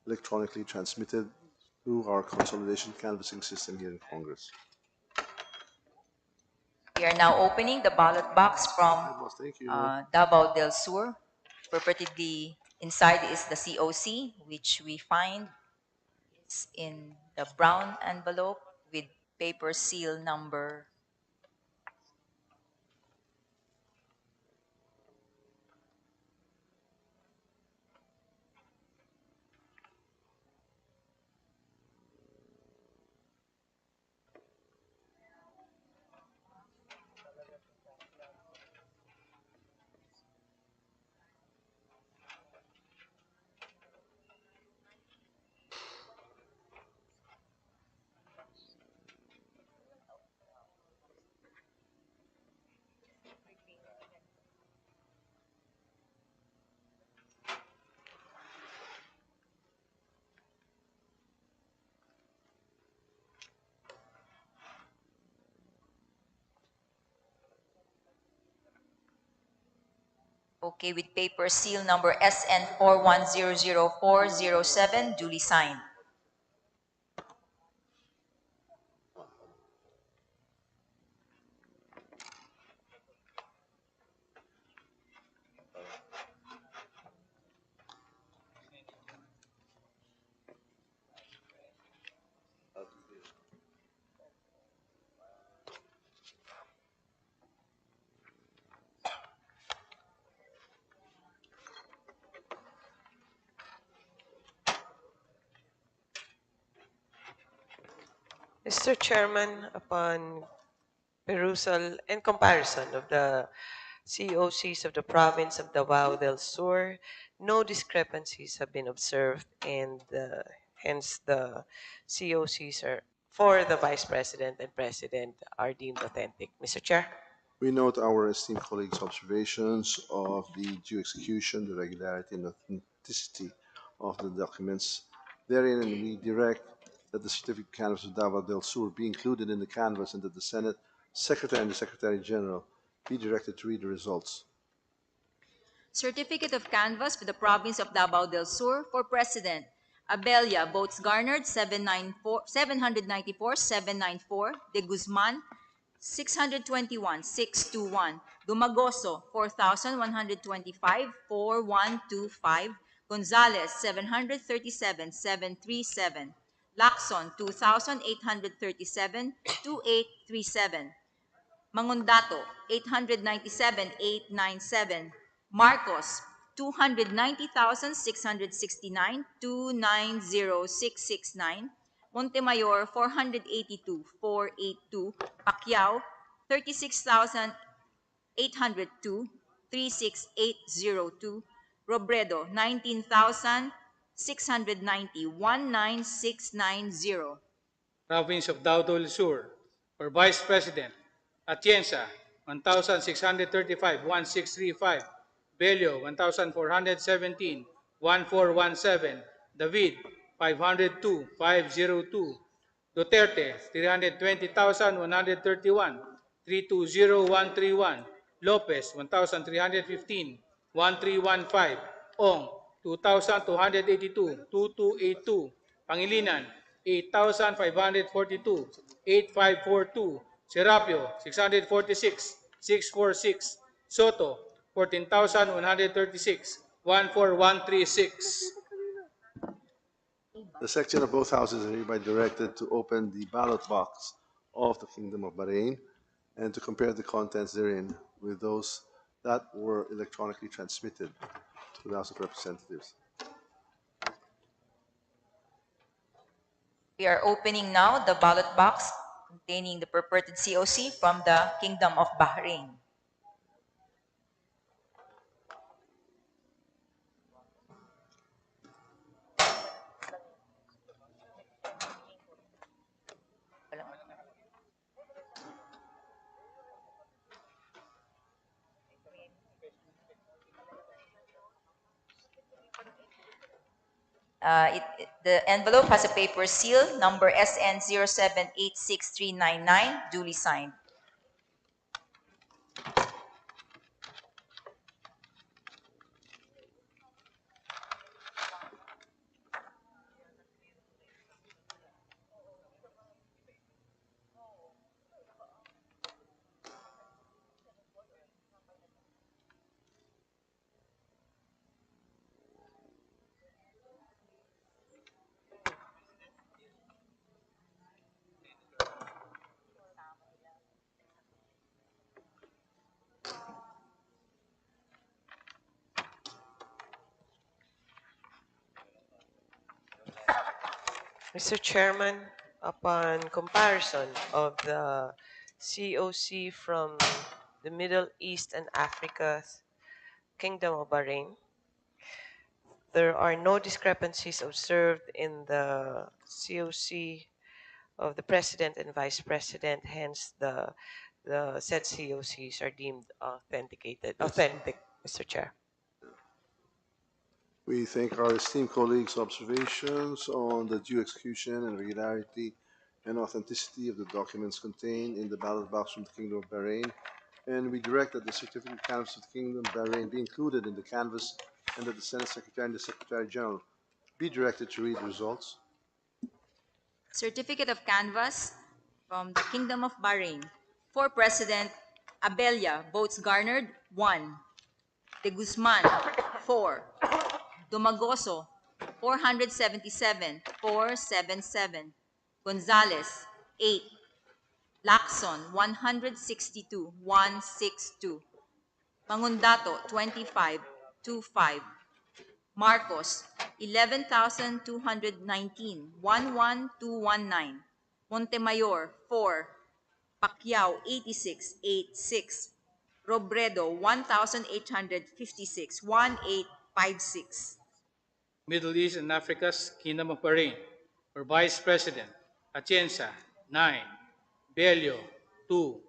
Speaker 5: electronically transmitted. through our consolidation canvassing system here in Congress.
Speaker 7: We are now opening the ballot box from
Speaker 5: Hi, boss. Thank you.
Speaker 7: Davao del Sur. Purportedly inside is the COC, which we find is in the brown envelope with paper seal number. Okay, with paper seal number SN 4100407, duly signed.
Speaker 14: Mr. Chairman, upon perusal and comparison of the COCs of the province of Davao del Sur, no discrepancies have been observed, and hence the COCs are for the Vice President and President are deemed authentic. Mr. Chair.
Speaker 5: We note our esteemed colleagues' observations of the due execution, the regularity, and authenticity of the documents therein, and we direct that the certificate canvass of Davao del Sur be included in the canvass and that the Senate Secretary and the Secretary General be directed to read the results.
Speaker 3: Certificate of canvass for the province of Davao del Sur for President. Abella, votes garnered 794. De Guzman, 621,621. Dumagoso, 4,125, 4125. Gonzales, 737,737. Lacson, 2,837, 2837. Mangundato, 897,897. Marcos, 290,669, 290,669. Montemayor, 482,482. Pacquiao, 36,802, 36802. Robredo, 19,690, 19690.
Speaker 4: Province of Davao del Sur. For Vice President, Atienza, 1,635, 1,635. Bello, 1,417, 1,417. David, 502, 502. Duterte, 320,131, 320,131. Lopez, 1,315, 1,315. Ong, 2,282, 2,282. Pangilinan, 8,542, 8,542. Serapio, 646, 646. Soto, 14,136, 14136.
Speaker 5: The section of both houses are hereby directed to open the ballot box of the Kingdom of Bahrain and to compare the contents therein with those that were electronically transmitted to the House of Representatives.
Speaker 7: We are opening now the ballot box containing the purported COC from the Kingdom of Bahrain. The envelope has a paper seal, number SN 0786399, duly signed.
Speaker 14: Mr. Chairman, upon comparison of the COC from the Middle East and Africa's Kingdom of Bahrain, there are no discrepancies observed in the COC of the President and Vice President, hence the said COCs are deemed authentic, Mr. Chair.
Speaker 5: We thank our esteemed colleagues' observations on the due execution and regularity and authenticity of the documents contained in the ballot box from the Kingdom of Bahrain, and we direct that the certificate canvas of the Kingdom of Bahrain be included in the canvas and that the Senate Secretary and the Secretary General be directed to read the results.
Speaker 3: Certificate of Canvass from the Kingdom of Bahrain. For President, Abella, votes garnered, 1. De Guzman, 4. Dumagoso, 477, 477. Gonzales, 8. Lacson, 162, 162. Mangundato, 25, 25. Marcos, 11,219, 11219. Montemayor, 4. Pacquiao, 86, 86. Robredo, 1,856, 1856.
Speaker 4: Middle East and Africa's Kingdom of Bahrain. For Vice President, Atienza, 9. Bello, 2.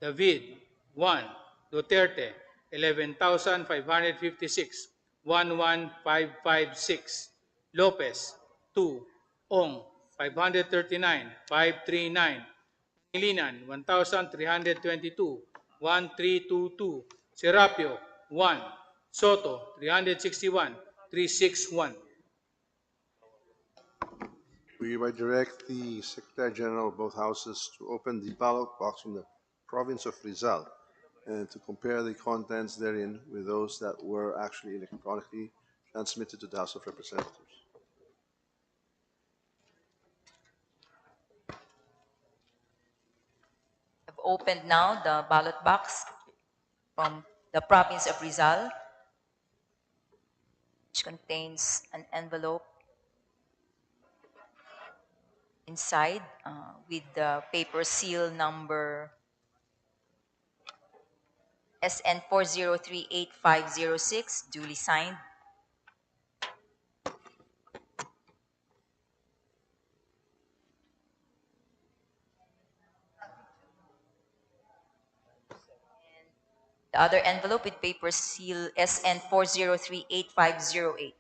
Speaker 4: David, 1. Duterte, 11,556, 11556. Lopez, 2. Ong, 539, 539. Pangilinan, 1,322, 1322. Serapio, 1. Soto, 361, 361.
Speaker 5: We hereby direct the Secretary General of both houses to open the ballot box from the province of Rizal and to compare the contents therein with those that were actually electronically transmitted to the House of Representatives.
Speaker 7: I've opened now the ballot box from the province of Rizal, which contains an envelope inside with the paper seal number SN 4038506, duly signed. The other envelope with paper seal SN 4038508.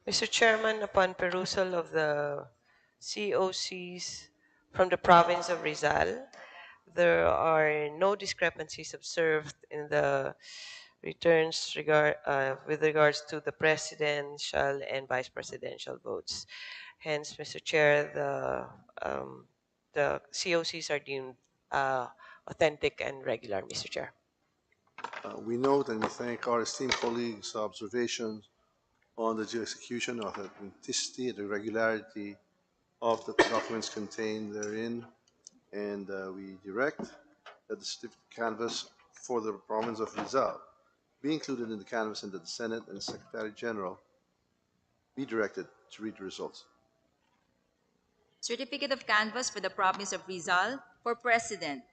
Speaker 14: Mr. Chairman, upon perusal of the COCs from the province of Rizal, there are no discrepancies observed in the returns with regards to the presidential and vice presidential votes. Hence, Mr. Chair, the COCs are deemed authentic and regular, Mr. Chair.
Speaker 5: We note and we thank our esteemed colleagues' observations on the due execution of the authenticity and the regularity of the documents contained therein, and we direct that the certificate canvas for the province of Rizal be included in the canvas and that the Senate and the Secretary General be directed to read the results.
Speaker 3: Certificate of Canvass for the province of Rizal. For President,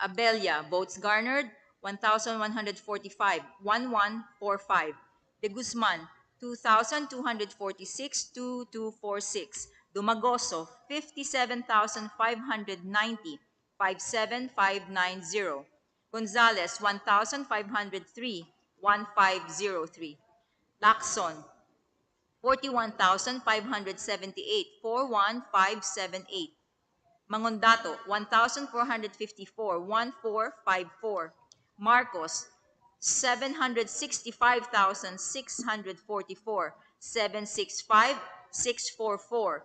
Speaker 3: Abella, votes garnered, 1,145, 1145. De Guzman, 2,246, 2246. Dumagoso, 57,590, 57590. Gonzales, 1,503, 1503. Lacson, 41,578, 41578. Mangondato, 1,454, 1454. Marcos, 765,644, 765, 644.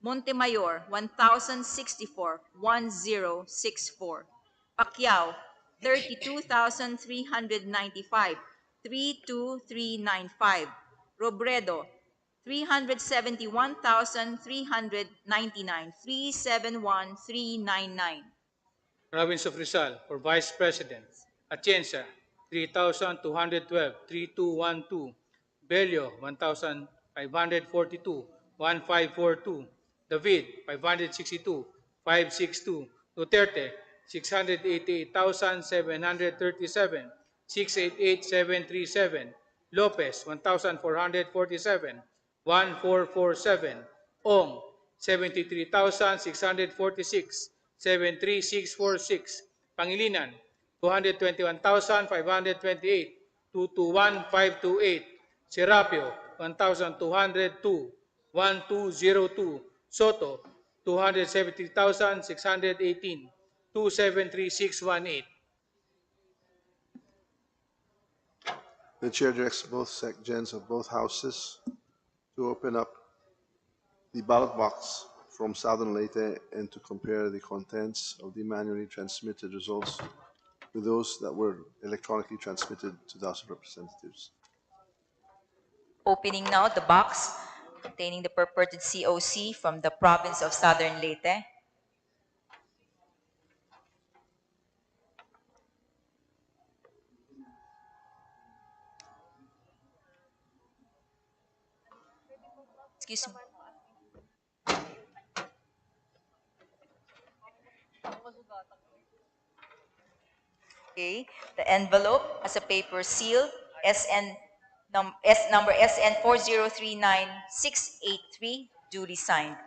Speaker 3: Montemayor, 1,064, 1064. Pacquiao, 32,395, 32395. Robredo, 371,399, 371,399.
Speaker 4: Province of Rizal, for Vice President, Atienza, 3,212, 3,212. Bello, 1,542, 1,542. David, 562, 562. Duterte, 688,737, 688,737. Lopez, 1,447, 1,447. Ong, 73,646, 73646. Pangilinan, 221,528, 221,528. Serapio, 1,202, 1,202. Soto, 270,618, 273,618.
Speaker 5: The chair directs both sections of both houses to open up the ballot box from Southern Leyte and to compare the contents of the manually transmitted results with those that were electronically transmitted to the House of Representatives.
Speaker 7: Opening now the box containing the purported COC from the province of Southern Leyte. Excuse me. Okay, the envelope has a paper seal, number SN 4039683, duly signed.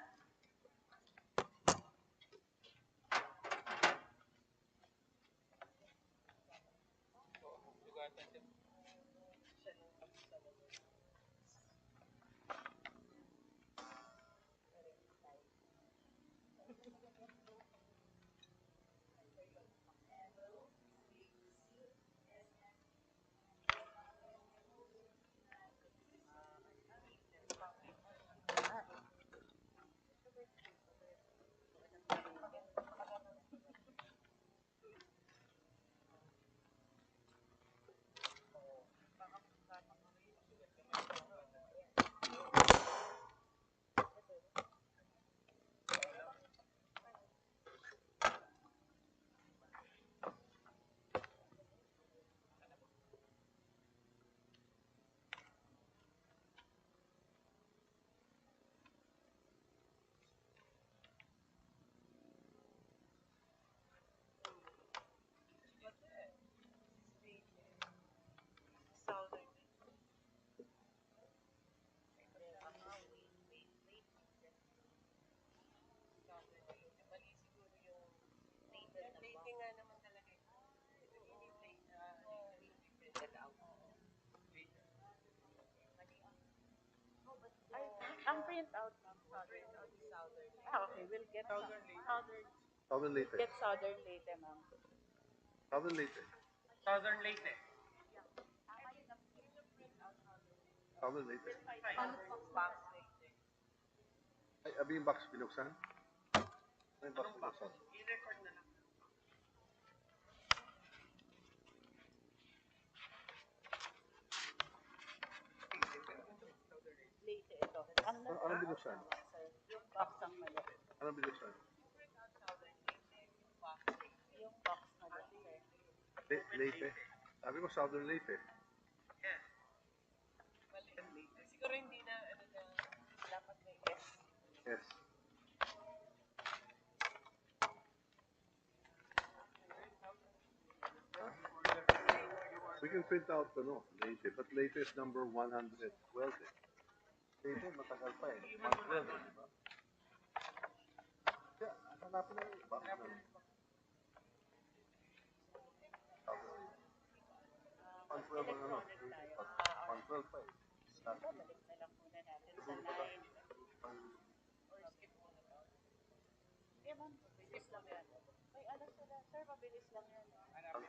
Speaker 5: Southern Leyte. Southern Leyte.
Speaker 4: Southern Leyte.
Speaker 5: Southern Leyte. Ay, abi yung box binuksan? Ay, box binuksan. Anong binuksan? Anong binuksan? Leyte. Sabi ko Southern Leyte.
Speaker 14: Siguro hindi na, dapat may S.
Speaker 5: Yes. We can print out Leyte, but Leyte is number 112. Leyte, matagal pa eh. 112, di ba? Kaya, hanapin na yung box na. 112 ang 112 pa eh.
Speaker 15: Balik na lang muna natin sa 9. Or skip muna daw. Yeah, ma'am. Mabilis lang yan. May alam sila. Sir, mabilis lang yan.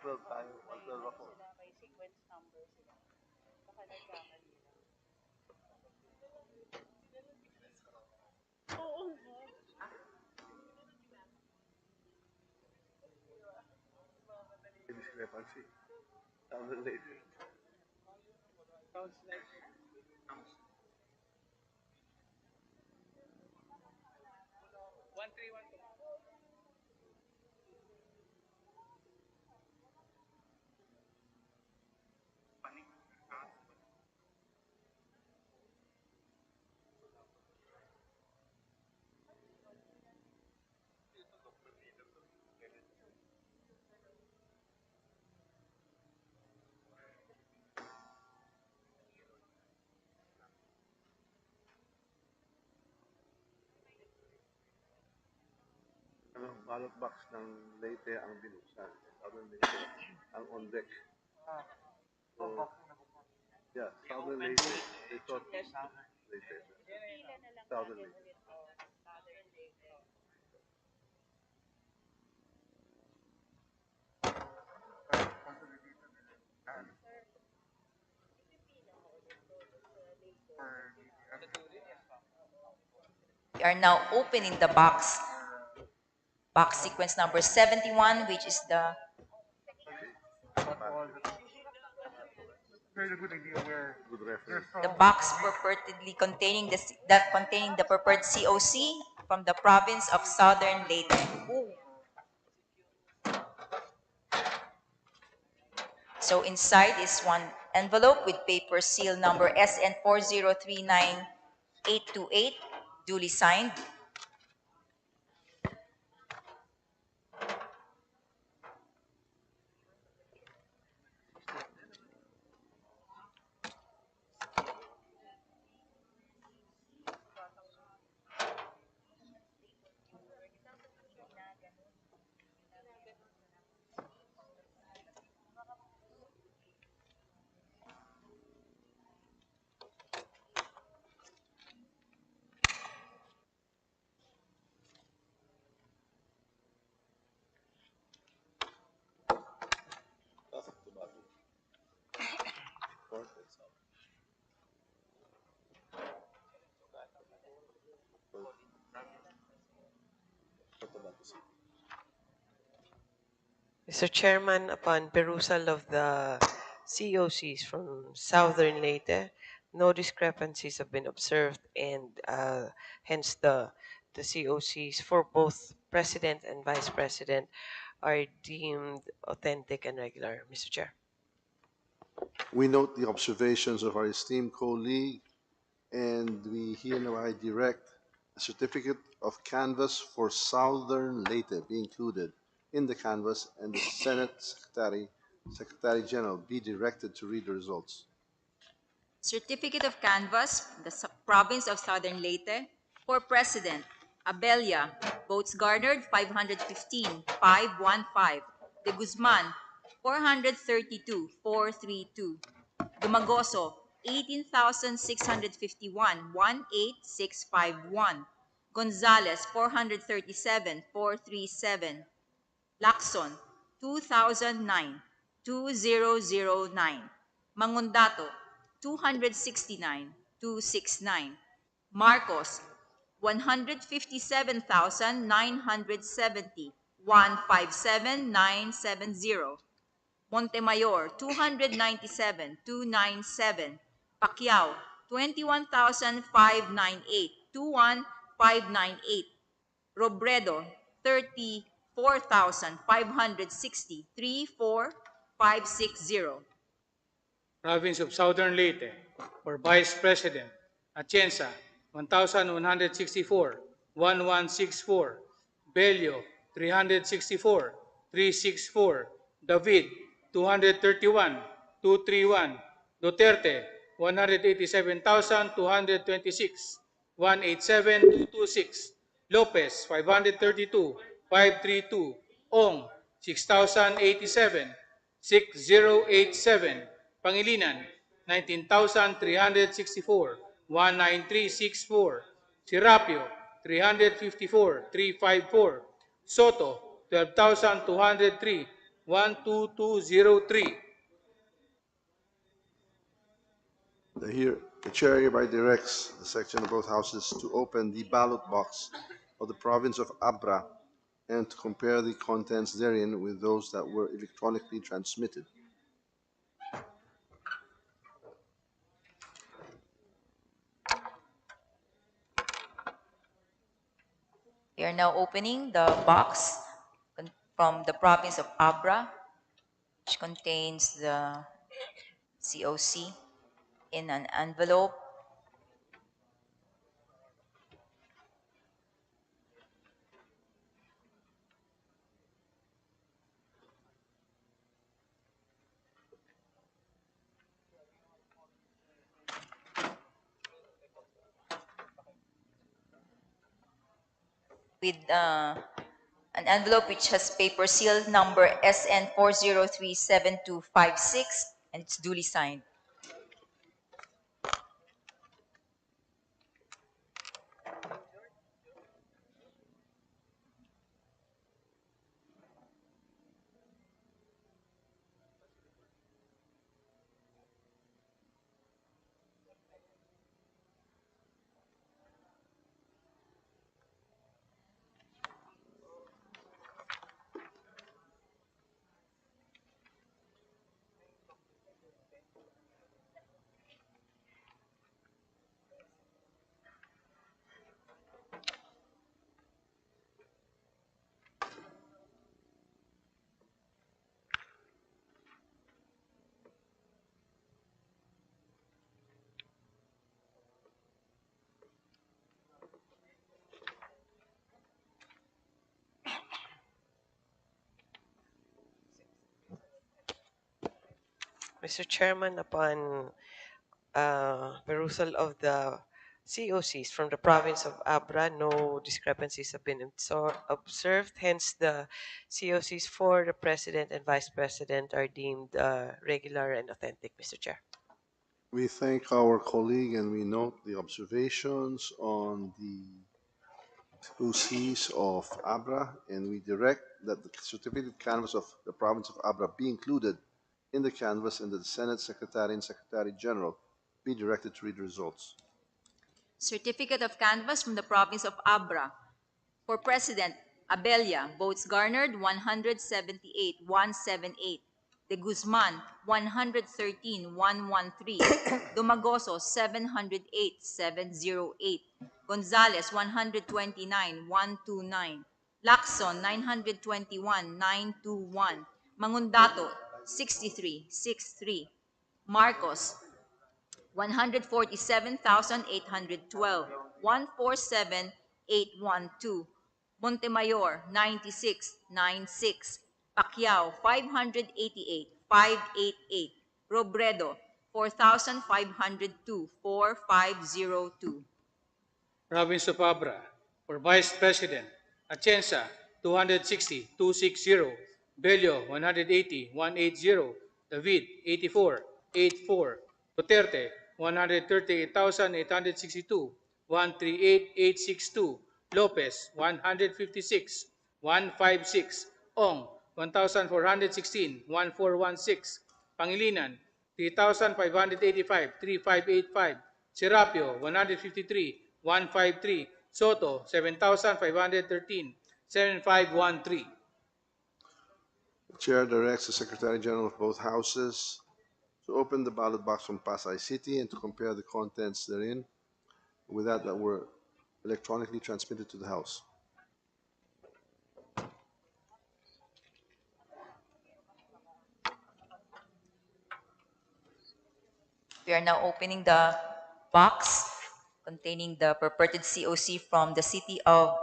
Speaker 5: 112 tayo. 112 ako.
Speaker 15: May sequence number sila. Baka nagkamali lang. Oo.
Speaker 5: Ano, ballot box ng Leyte ang binuksan. Southern Leyte ang on deck. So, yeah, Southern Leyte. They thought Leyte. Southern Leyte.
Speaker 7: We are now opening the box sequence number 71, which is the
Speaker 5: Good reference.
Speaker 7: box purportedly containing the purported COC from the province of Southern Leyte. So inside is one envelope with paper seal number SN4039828, duly signed.
Speaker 14: Mr. Chairman, upon perusal of the COCs from Southern Leyte, no discrepancies have been observed, and hence the COCs for both President and Vice President are deemed authentic and regular, Mr. Chair.
Speaker 5: We note the observations of our esteemed colleague, and we hereby direct a certificate of canvass for Southern Leyte be included in the canvass, and the Senate Secretary General be directed to read the results.
Speaker 3: Certificate of Canvass, the Province of Southern Leyte. For President, Abella, votes garnered 515, 515. De Guzman, 432, 432. Dumagoso, 18,651, 18651. Gonzales, 437, 437. Lacson, 2009, 2009. Mangundato, 269, 269. Marcos, 157,970, 157,970. Montemayor, 297, 297. Pacquiao, 21,598, 21,598. Robredo, 34,560, 34,560.
Speaker 4: Province of Southern Leyte, for Vice President, Atienza, 1,164, 1,164. Bello, 364, 364. David, 231, 231. Duterte, 187,226, 187,226. Lopez, 532, 532. Ong, 6,087, 6087. Pangilinan, 19,364, 19364. Serapio, 354, 354. Soto, 12,203, 12203.
Speaker 5: The chair hereby directs the section of both houses to open the ballot box of the province of Abra and to compare the contents therein with those that were electronically transmitted.
Speaker 7: We are now opening the box from the province of Abra, which contains the COC in an envelope. With an envelope which has paper seal number SN4037256, and it's duly signed.
Speaker 14: Mr. Chairman, upon perusal of the COCs from the province of Abra, no discrepancies have been observed. Hence, the COCs for the President and Vice President are deemed regular and authentic, Mr. Chair.
Speaker 5: We thank our colleague and we note the observations on the OCs of Abra, and we direct that the certificate canvas of the province of Abra be included in the canvas and that the Senate Secretary and Secretary General be directed to read the results.
Speaker 3: Certificate of canvass from the province of Abra. For President, Abella, votes garnered 178,178. De Guzman, 113,113. Dumagoso, 708,708. Gonzales, 129,129. Lacson, 921,921. Mangundato, 63,63. Marcos, 147,812, 147,812. Montemayor, 96,96. Pacquiao, 588, 588. Robredo, 4,502, 4,502.
Speaker 4: Province of Abra. For Vice President, Atienza, 260, 260. Bello, 180, 180. David, 84, 84. Duterte, 138,862, 138,862. Lopez, 156, 156. Ong, 1,416, 1,416. Pangilinan, 3,585, 3,585. Serapio, 153, 153. Soto, 7,513, 7,513.
Speaker 5: The Chair directs the Secretary General of both Houses to open the ballot box from Pasay City and to compare the contents therein with that were electronically transmitted to the House.
Speaker 7: We are now opening the box containing the purported COC from the city of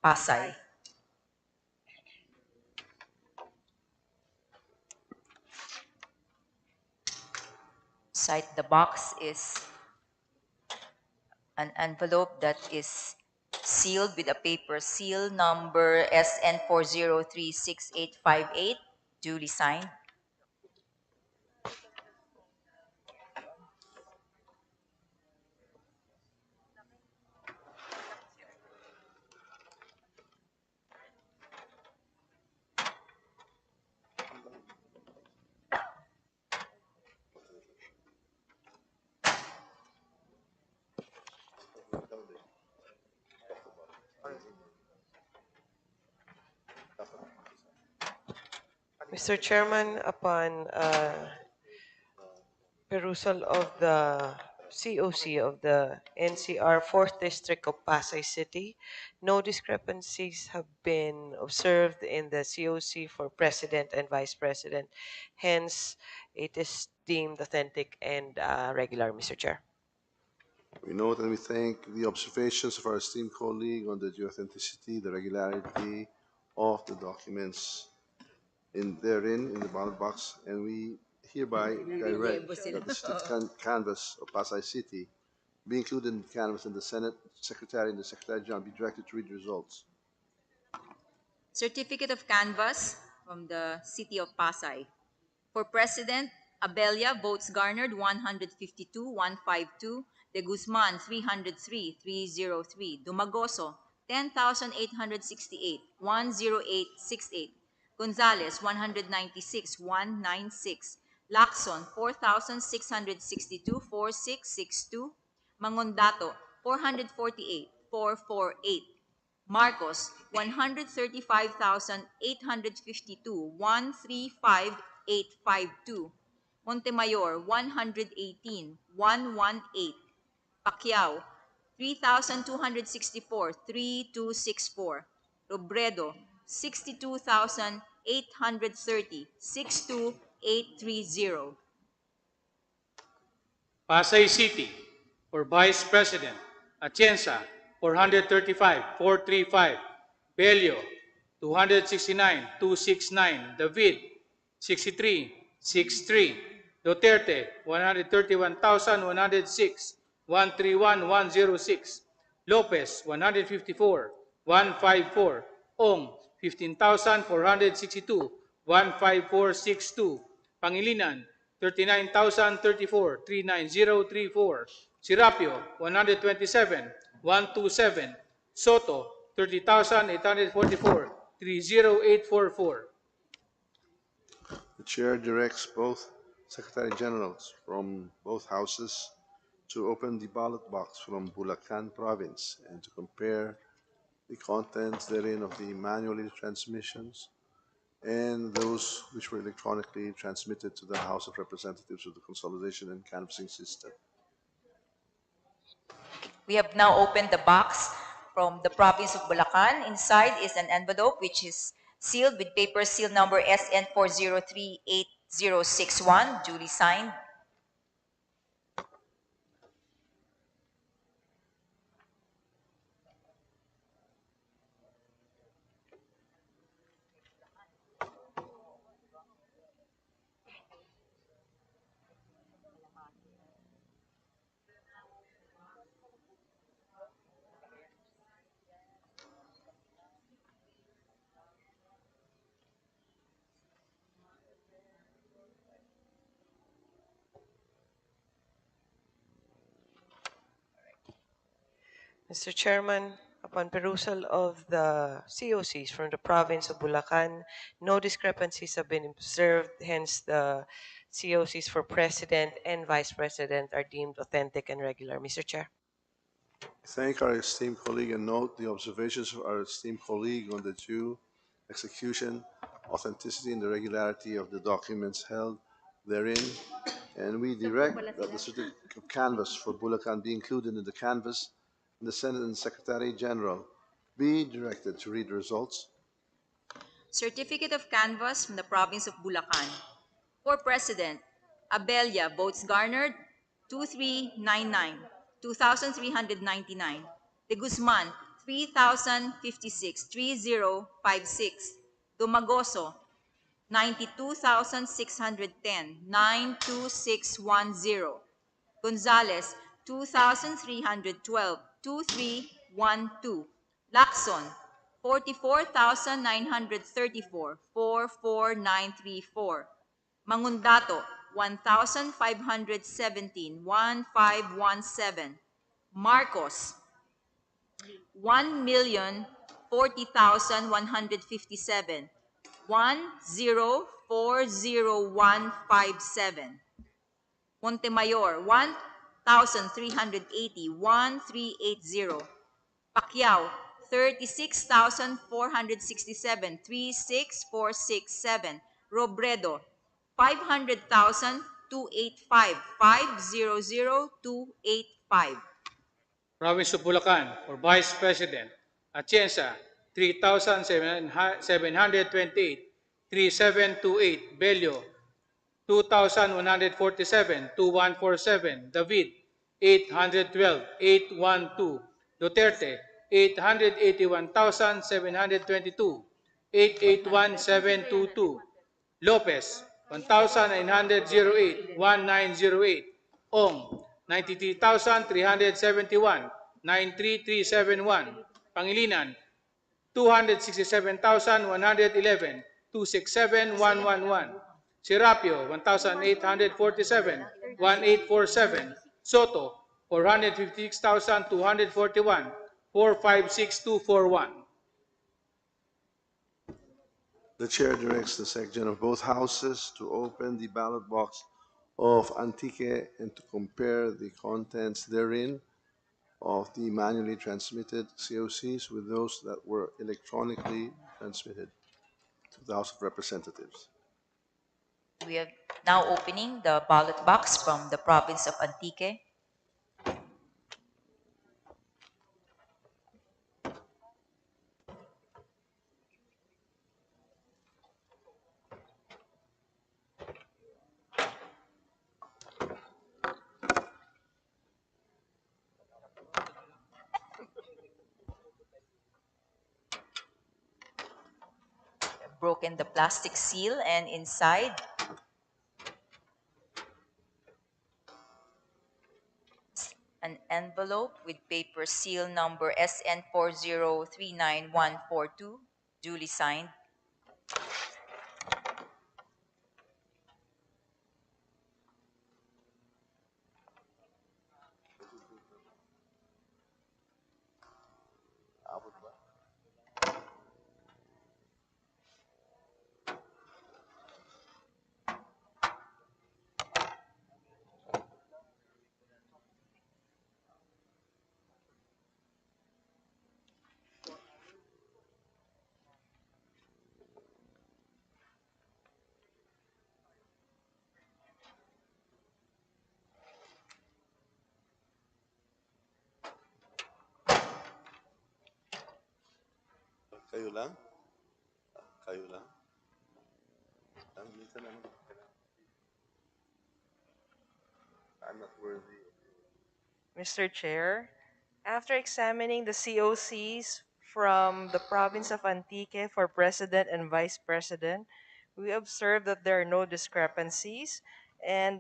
Speaker 7: Pasay. Inside the box is an envelope that is sealed with a paper seal number SN4036858, duly signed.
Speaker 14: Mr. Chairman, upon perusal of the COC of the NCR 4th District of Pasay City, no discrepancies have been observed in the COC for President and Vice President. Hence, it is deemed authentic and regular, Mr. Chair.
Speaker 5: We note and we thank the observations of our esteemed colleague on the authenticity, the regularity of the documents therein in the ballot box, and we hereby direct that the city canvass of Pasay City be included in the canvass, and the Senate Secretary and the Secretary General be directed to read the results.
Speaker 3: Certificate of canvass from the City of Pasay. For President, Abella, votes garnered 152,152. De Guzman, 303,303. Dumagoso, 10,868, 10868. Gonzales, 196,196. Lacson, 4,662, 4662. Mangondato, 448, 448. Marcos, 135,852, 135,852. Montemayor, 118, 118. Pacquiao, 3,264, 3,264. Robredo, 62,830, 62,830.
Speaker 4: Pasay City, for Vice President, Atienza, 435, 435. Bello, 269, 269. David, 63, 63. Duterte, 131,106, 131, 106. Lopez, 154, 154. Ong, 15,462, 15462. Pangilinan, 39,034, 39034. Serapio, 127, 127. Soto, 30,844, 30844.
Speaker 5: The Chair directs both Secretary Generals from both houses to open the ballot box from Bulacan Province and to compare the contents therein of the manually transmissions and those which were electronically transmitted to the House of Representatives of the Consolidation and Canvassing System.
Speaker 7: We have now opened the box from the province of Bulacan. Inside is an envelope which is sealed with paper seal number SN4038061, duly signed.
Speaker 14: Mr. Chairman, upon perusal of the COCs from the province of Bulacan, no discrepancies have been observed. Hence, the COCs for President and Vice President are deemed authentic and regular. Mr. Chair.
Speaker 5: Thank our esteemed colleague and note the observations of our esteemed colleague on the due execution, authenticity, and the regularity of the documents held therein. And we direct that the certificate of canvass for Bulacan be included in the canvass, and the Senate and Secretary General be directed to read the results.
Speaker 3: Certificate of canvass from the province of Bulacan. For President, Abella, votes garnered 2399, 2,399. De Guzman, 3,056, 3056. Dumagoso, 92,610, 92610. Gonzales, 2,312, 2312. Lacson, 44,934, 44934. Mangundato, 1,517, 1517. Marcos, 1,040,157, 1040157. Montemayor, 1,380, 1380. Pacquiao, 36,467, 36467. Robredo, 500,000 285 500,285.
Speaker 4: Province of Bulacan, for Vice President, Atienza, 3,728, 3728, Bello, 2,147, 2147, David, 812, 812, Duterte, 881,722, 881,722, Lopez, 1,908, 1908, Ong, 93,371, 93371, Pangilinan, 267,111, 267,111, Serapio, 1,847, 1847, Soto, 456,241, 456241.
Speaker 5: The chair directs the secretary of both houses to open the ballot box of Antique and to compare the contents therein of the manually transmitted COCs with those that were electronically transmitted to the House of Representatives.
Speaker 7: We are now opening the ballot box from the province of Antique. Broken the plastic seal, and inside an envelope with paper seal number SN4039142, duly signed.
Speaker 5: Kayo lang? Kayo lang? Minsan naman, I'm not worthy.
Speaker 14: Mr. Chair, after examining the COCs from the province of Antique for President and Vice President, we observe that there are no discrepancies, and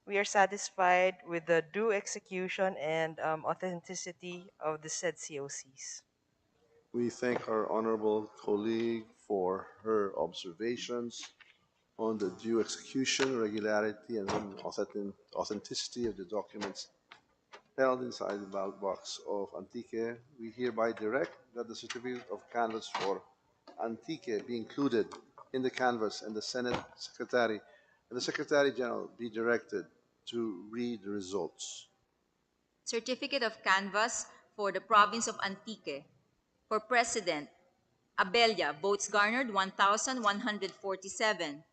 Speaker 14: we are satisfied with the due execution and authenticity of the said COCs.
Speaker 5: We thank our honorable colleague for her observations on the due execution, regularity, and authenticity of the documents held inside the ballot box of Antique. We hereby direct that the certificate of canvass for Antique be included in the canvass, and the Senate Secretary and the Secretary General be directed to read the results.
Speaker 3: Certificate of Canvass for the province of Antique. For President, Abella, votes garnered 1,147.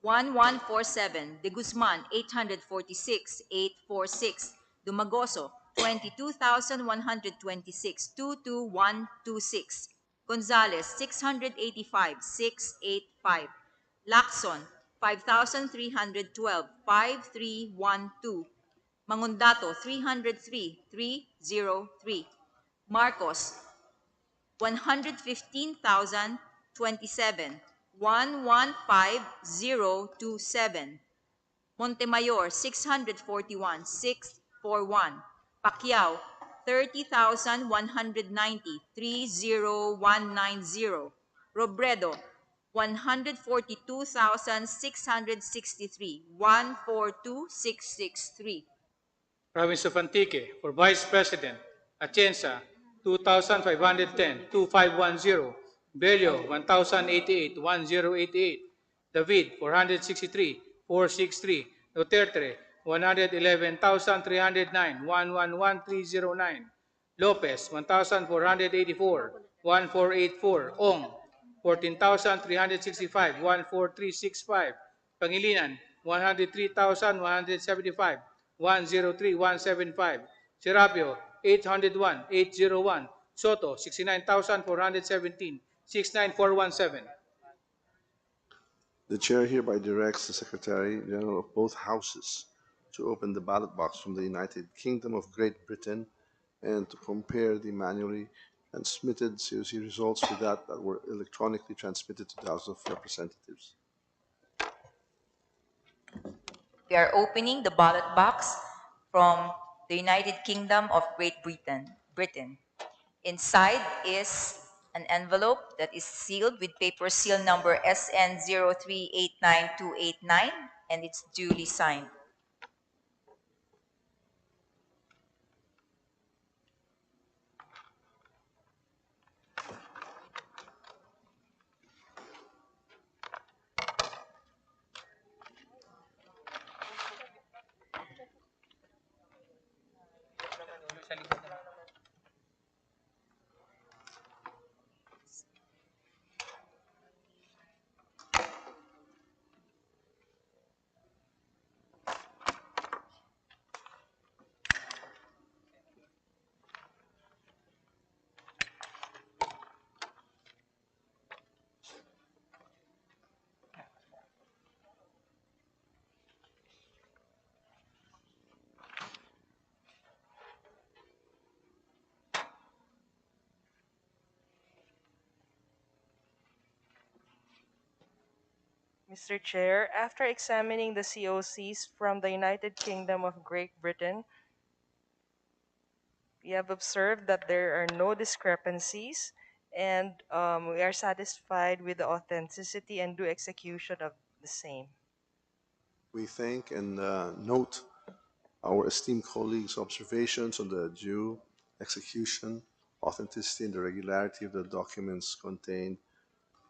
Speaker 3: 1147, De Guzman, 846, 846. Dumagoso, 22,126, 22126. Gonzales, 685, 685. Lacson, 5,312, 5312. Mangundato, 303, 303. Marcos, 115,027, 115027. Montemayor, 641, 641. Pacquiao, 30,190, 30190. Robredo, 142,663, 142663.
Speaker 4: Province of Antique, for Vice President, Atienza, 2,510, 2510, Bello, 1,088, 1088, David, 463, 463, Duterte, 111,309, 111309, Lopez, 1,484, 1484, Ong, 14,365, 14365. Pangilinan, 103,175, 103,175. Serapio, 801, 801. Soto, 69,417, 69417.
Speaker 5: The chair hereby directs the Secretary General of both houses to open the ballot box from the United Kingdom of Great Britain and to compare the manually transmitted COC results with that were electronically transmitted to the House of Representatives.
Speaker 7: We are opening the ballot box from the United Kingdom of Great Britain. Inside is an envelope that is sealed with paper seal number SN0389289 and it's duly signed.
Speaker 14: Mr. Chair, after examining the COCs from the United Kingdom of Great Britain, we have observed that there are no discrepancies and we are satisfied with the authenticity and due execution of the same.
Speaker 5: We thank and note our esteemed colleagues' observations on the due execution, authenticity, and the regularity of the documents contained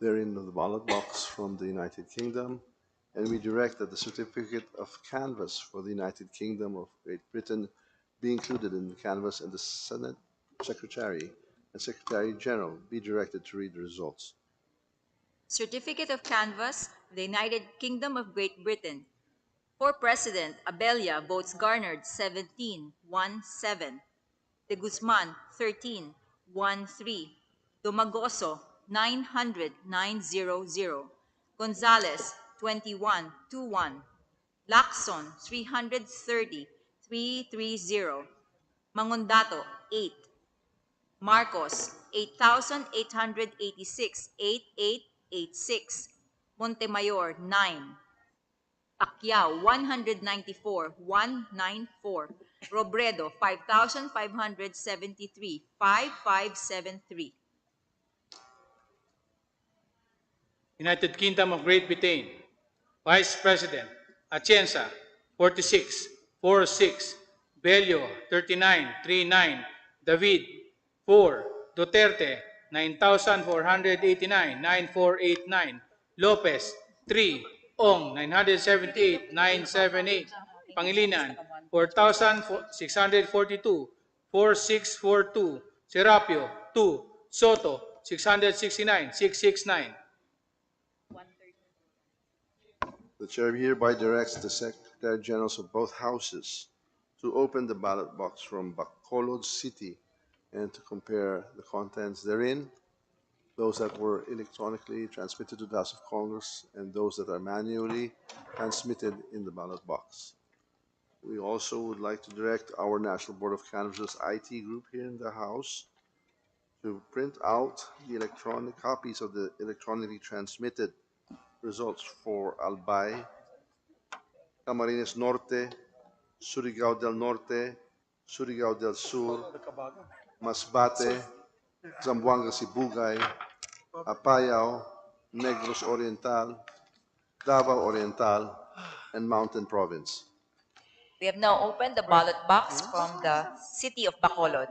Speaker 5: therein of the ballot box from the United Kingdom, and we direct that the certificate of canvass for the United Kingdom of Great Britain be included in the canvass, and the Senate Secretary and Secretary General be directed to read the results.
Speaker 3: Certificate of Canvass, the United Kingdom of Great Britain. For President, Abella, votes garnered 17,17. De Guzman, 13,13. Domagoso, 900,900. Gonzales, 21,21. Lacson, 330,330. Mangondato, 8. Marcos, 8,886, 8886. Montemayor, 9. Pacquiao, 194, 194. Robredo, 5,573, 5573.
Speaker 4: United Kingdom of Great Britain. Vice President, Atienza, 46, 46. Bello, 39, 39. David, 4. Duterte, 9,489, 9489. Lopez, 3. Ong, 978, 978. Pangilinan, 4,642, 4642. Serapio, 2. Soto, 669, 669.
Speaker 5: The chair hereby directs the Secretary Generals of both houses to open the ballot box from Bacolod City and to compare the contents therein, those that were electronically transmitted to the House of Congress and those that are manually transmitted in the ballot box. We also would like to direct our National Board of Canvassers IT group here in the House to print out the electronic copies of the electronically transmitted results for Albay, Camarines Norte, Surigao del Norte, Surigao del Sur, Masbate, Zamboanga City, Apayao, Negros Oriental, Davao Oriental, and Mountain Province.
Speaker 7: We have now opened the ballot box from the city of Bacolod.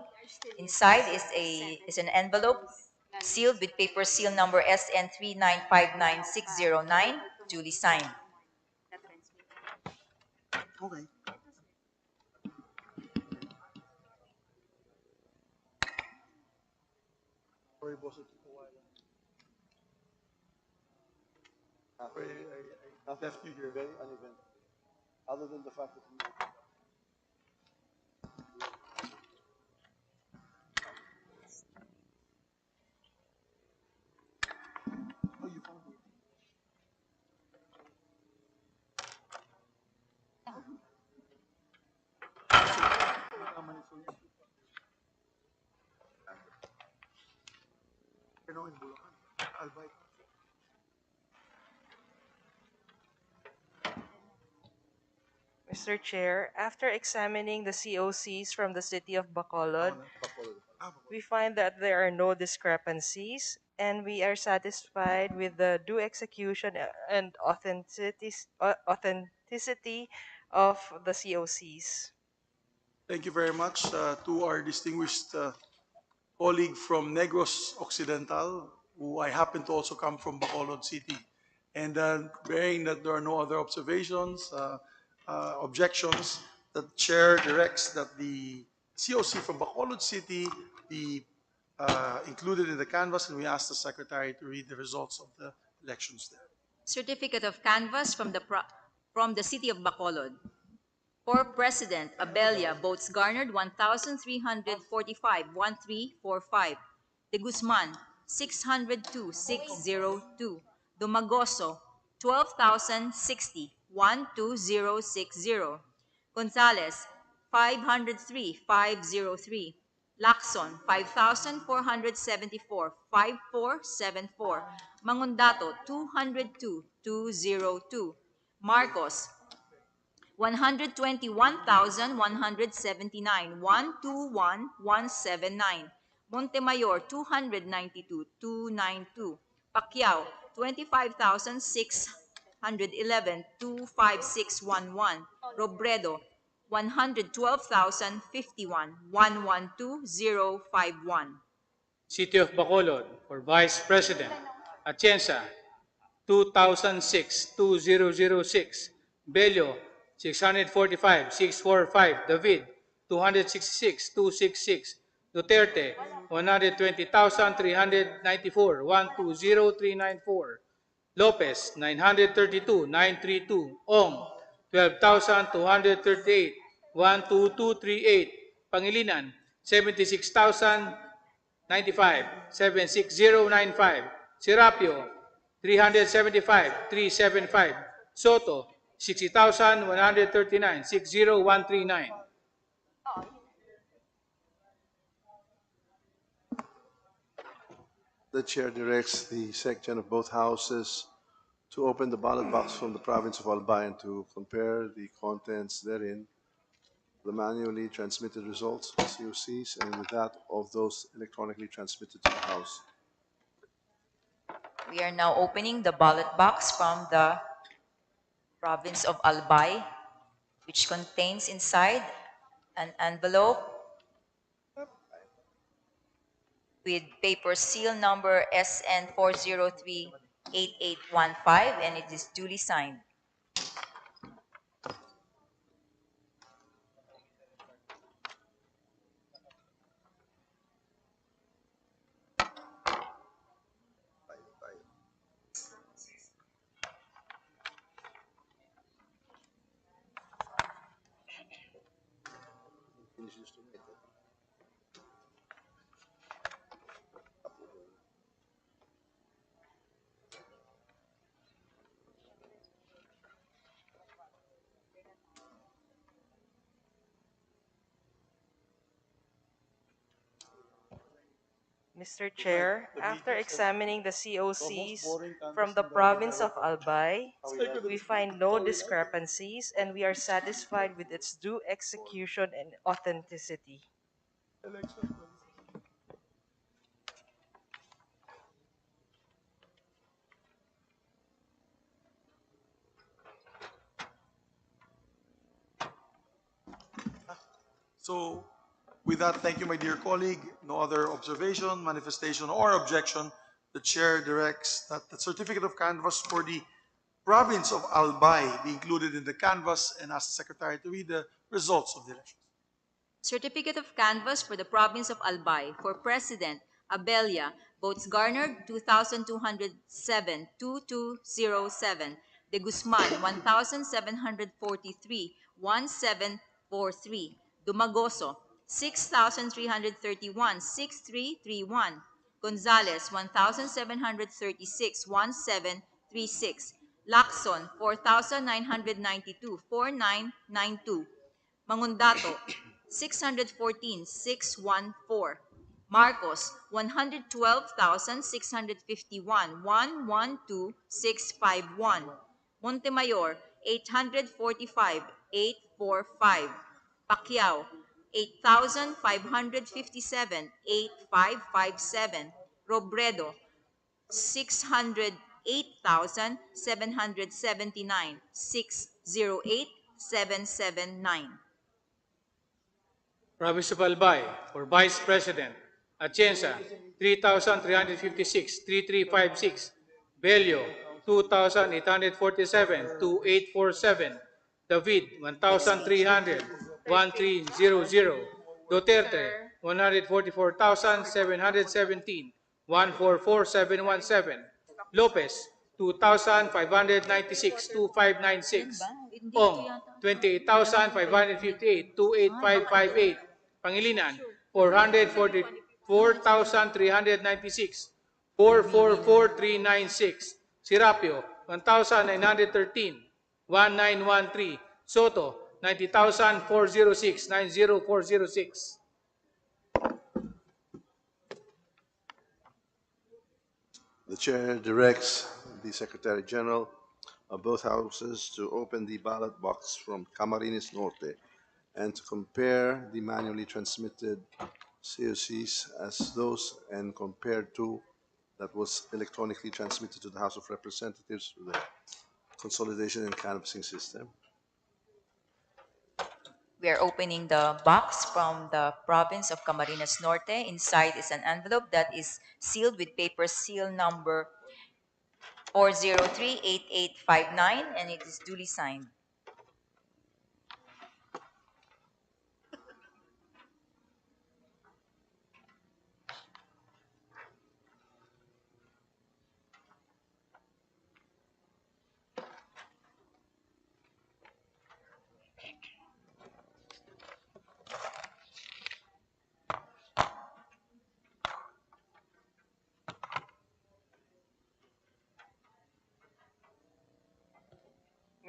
Speaker 7: Inside is an envelope sealed with paper seal number SN3959609, duly signed.
Speaker 2: Okay. I left you here.
Speaker 5: Very uneventful. Other than the fact that
Speaker 2: Oh, you found it. Pero in Bulacan, Albay.
Speaker 14: Mr. Chair, after examining the COCs from the city of Bacolod, we find that there are no discrepancies and we are satisfied with the due execution and authenticity of the COCs.
Speaker 2: Thank you very much to our distinguished colleague from Negros Occidental, who I happen to also come from Bacolod City. And bearing that there are no other observations, objections, the chair directs that the COC from Bacolod City be included in the canvas, and we ask the secretary to read the results of the elections there.
Speaker 3: Certificate of canvass from the city of Bacolod. For President, Abella, votes garnered 1,345, 1345. De Guzman, 602,602. Dumagoso, 12,060, 12060. Gonzales, 503, 503. Lacson, 5,474, 5474. Mangundato, 202, 202. Marcos, 121,179, 121,179. Montemayor, 292, 292. Pacquiao, 25,611, 25611. Robredo, 112,051, 112051.
Speaker 4: City of Bacolod for Vice President, Atienza, 2006, 2006. Bello, 645, 645. David, 266, 266. Duterte, 120,394, 120394. Lopez, 932, 932. Ong, 12,238, 12238. Pangilinan, 76,095, 76095. Serapio, 375, 375. Soto, 60,139, 60139.
Speaker 5: the chair directs the section of both houses to open the ballot box from the province of Albay and to compare the contents therein, the manually transmitted results, COCs, and with that of those electronically transmitted to the House.
Speaker 7: We are now opening the ballot box from the province of Albay, which contains inside an envelope with paper seal number SN4038815, and it is duly signed.
Speaker 14: Mr. Chair, after examining the COCs from the province of Albay, we find no discrepancies and we are satisfied with its due execution and authenticity.
Speaker 2: So, with that, thank you, my dear colleague. No other observation, manifestation, or objection. The chair directs that the certificate of canvass for the province of Albay be included in the canvass and asks the secretary to read the results of the elections.
Speaker 3: Certificate of canvass for the province of Albay. For President, Abella, Votes garnered 2,207, 2207. De Guzman 1,743, 1743. Dumagoso 6,331, 6331. Gonzales 1,736, 1736. Lacson 4,992, 4992. Mangundato 614, 614. Marcos 112,651, 112651. Montemayor 845, 845. Pacquiao 8,557, 8557. Robredo 608,779, 608, 779.
Speaker 4: Province of Albay, for Vice President, Atienza, 3,356, 3356. Bello, 2,847, 2847. David, 1,300, 1300. Duterte, 144,717, 144717. Lopez, 2,596, 2596. Ong, 28,558, 28558. Pangilinan, 444,396, 444396. Sirapio, 1,913, 1913. Soto, 90,406, 90406.
Speaker 5: The chair directs the Secretary General of both houses to open the ballot box from Camarines Norte and to compare the manually transmitted COCs as those and compared to that was electronically transmitted to the House of Representatives through the consolidation and canvassing system.
Speaker 7: We are opening the box from the province of Camarines Norte. Inside is an envelope that is sealed with paper seal number 4038859 and it is duly signed.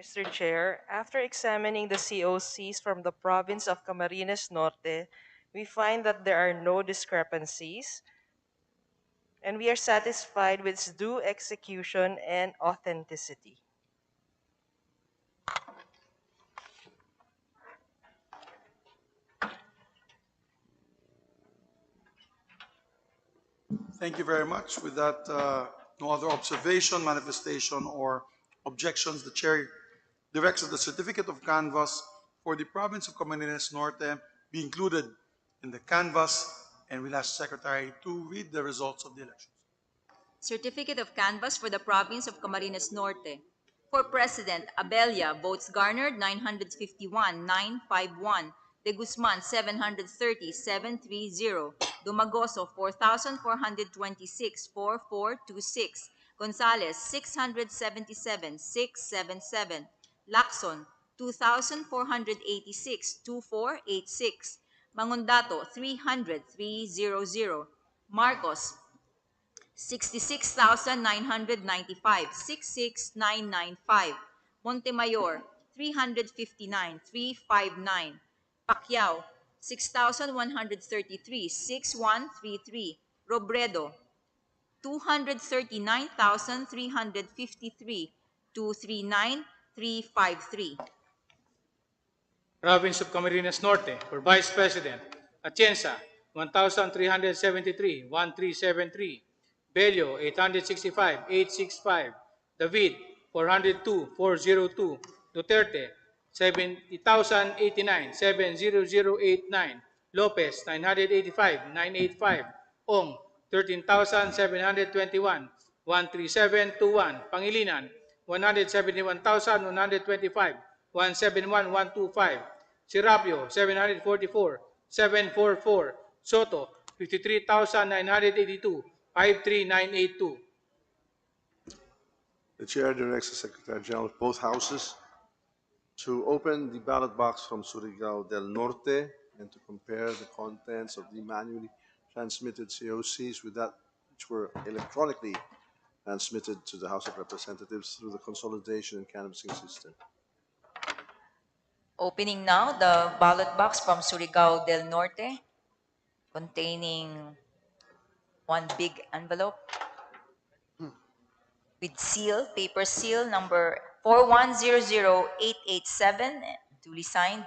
Speaker 14: Mr. Chair, after examining the COCs from the province of Camarines Norte, we find that there are no discrepancies and we are satisfied with its due execution and authenticity.
Speaker 2: Thank you very much. With that, no other observation, manifestation, or objections, the chair directs that the certificate of canvass for the province of Camarines Norte be included in the canvass, and we'll ask the secretary to read the results of the elections.
Speaker 3: Certificate of canvass for the province of Camarines Norte. For President, Abella, votes garnered 951, 951. De Guzman, 730, 730. Dumagoso, 4,426, 4426. Gonzales, 677, 677. Lacson, 2,486, 2486. Mangundato, 300, 300. Marcos, 66,995, 66995. Montemayor, 359, 359. Pacquiao, 6,133, 6133. Robredo, 239,353, 239, 353.
Speaker 4: Province of Camarines Norte, for Vice President, Atienza, 1,373, 1373. Bello, 865, 865. David, 402, 402. Duterte, 70,089, 70089. Lopez, 985, 985. Ong, 13,721, 13721. Pangilinan, 171,125, 171,125. Sirapio, 744, 744. Soto, 53,982, 53982.
Speaker 5: The Chair directs the Secretary General of both Houses to open the ballot box from Surigao del Norte and to compare the contents of the manually transmitted COCs with that which were electronically transmitted to the House of Representatives through the consolidation and canvassing system.
Speaker 7: Opening now the ballot box from Surigao del Norte containing one big envelope with seal, paper seal number 4100887, duly signed.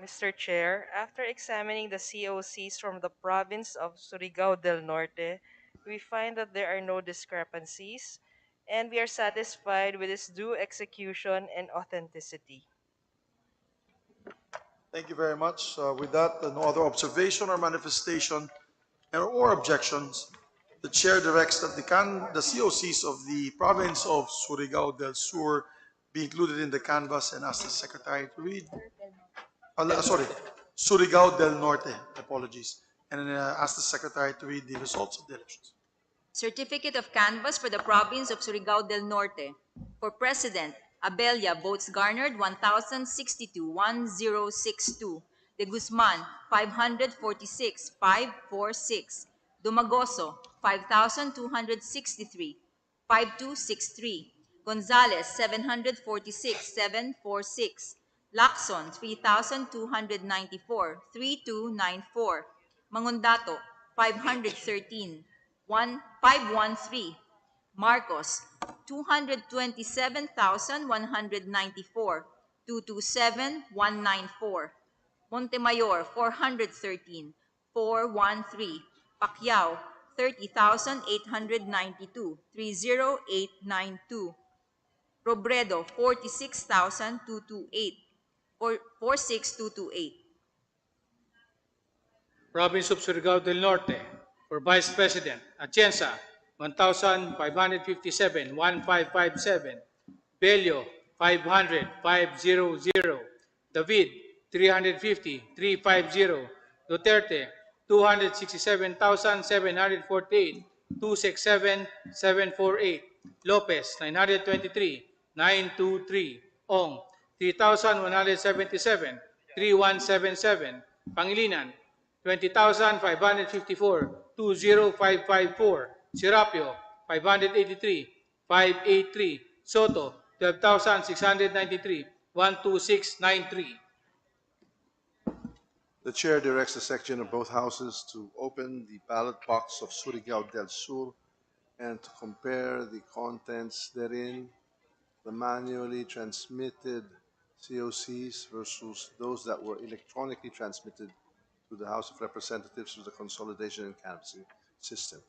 Speaker 14: Mr. Chair, after examining the COCs from the province of Surigao del Norte, we find that there are no discrepancies, and we are satisfied with its due execution and authenticity.
Speaker 2: Thank you very much. With that, no other observation or manifestation or objections. The chair directs that the COCs of the province of Surigao del Sur be included in the canvas and ask the secretary to read. Sorry, Surigao del Norte. Apologies. And ask the secretary to read the results of the elections.
Speaker 3: Certificate of canvass for the province of Surigao del Norte. For President, Abella, votes garnered 1,062,1062. De Guzman, 546,546. Dumagoso, 5,263, 5,263. Gonzales, 746,746. Lacson, 3,294, 3,294. Mangundato, 513, 513. Marcos, 227,194, 227,194. Montemayor, 413, 413. Pacquiao, 30,892, 30892. Robredo, 46,228, 46228.
Speaker 4: Province of Surigao del Norte. For Vice President, Atienza, 1,557, 1,557. Bello, 500, 500. David, 350, 350. Duterte, 267,748, 267, 748. Lopez, 923, 923. Ong, 3,177, 3177. Pangilinan, 20,554, 20554. Serapio, 583, 583. Soto, 12,693, 12693.
Speaker 5: The Chair directs the Secretary of both Houses to open the ballot box of Surigao del Sur and to compare the contents therein, the manually transmitted COCs versus those that were electronically transmitted to the House of Representatives through the consolidation and canvassing system.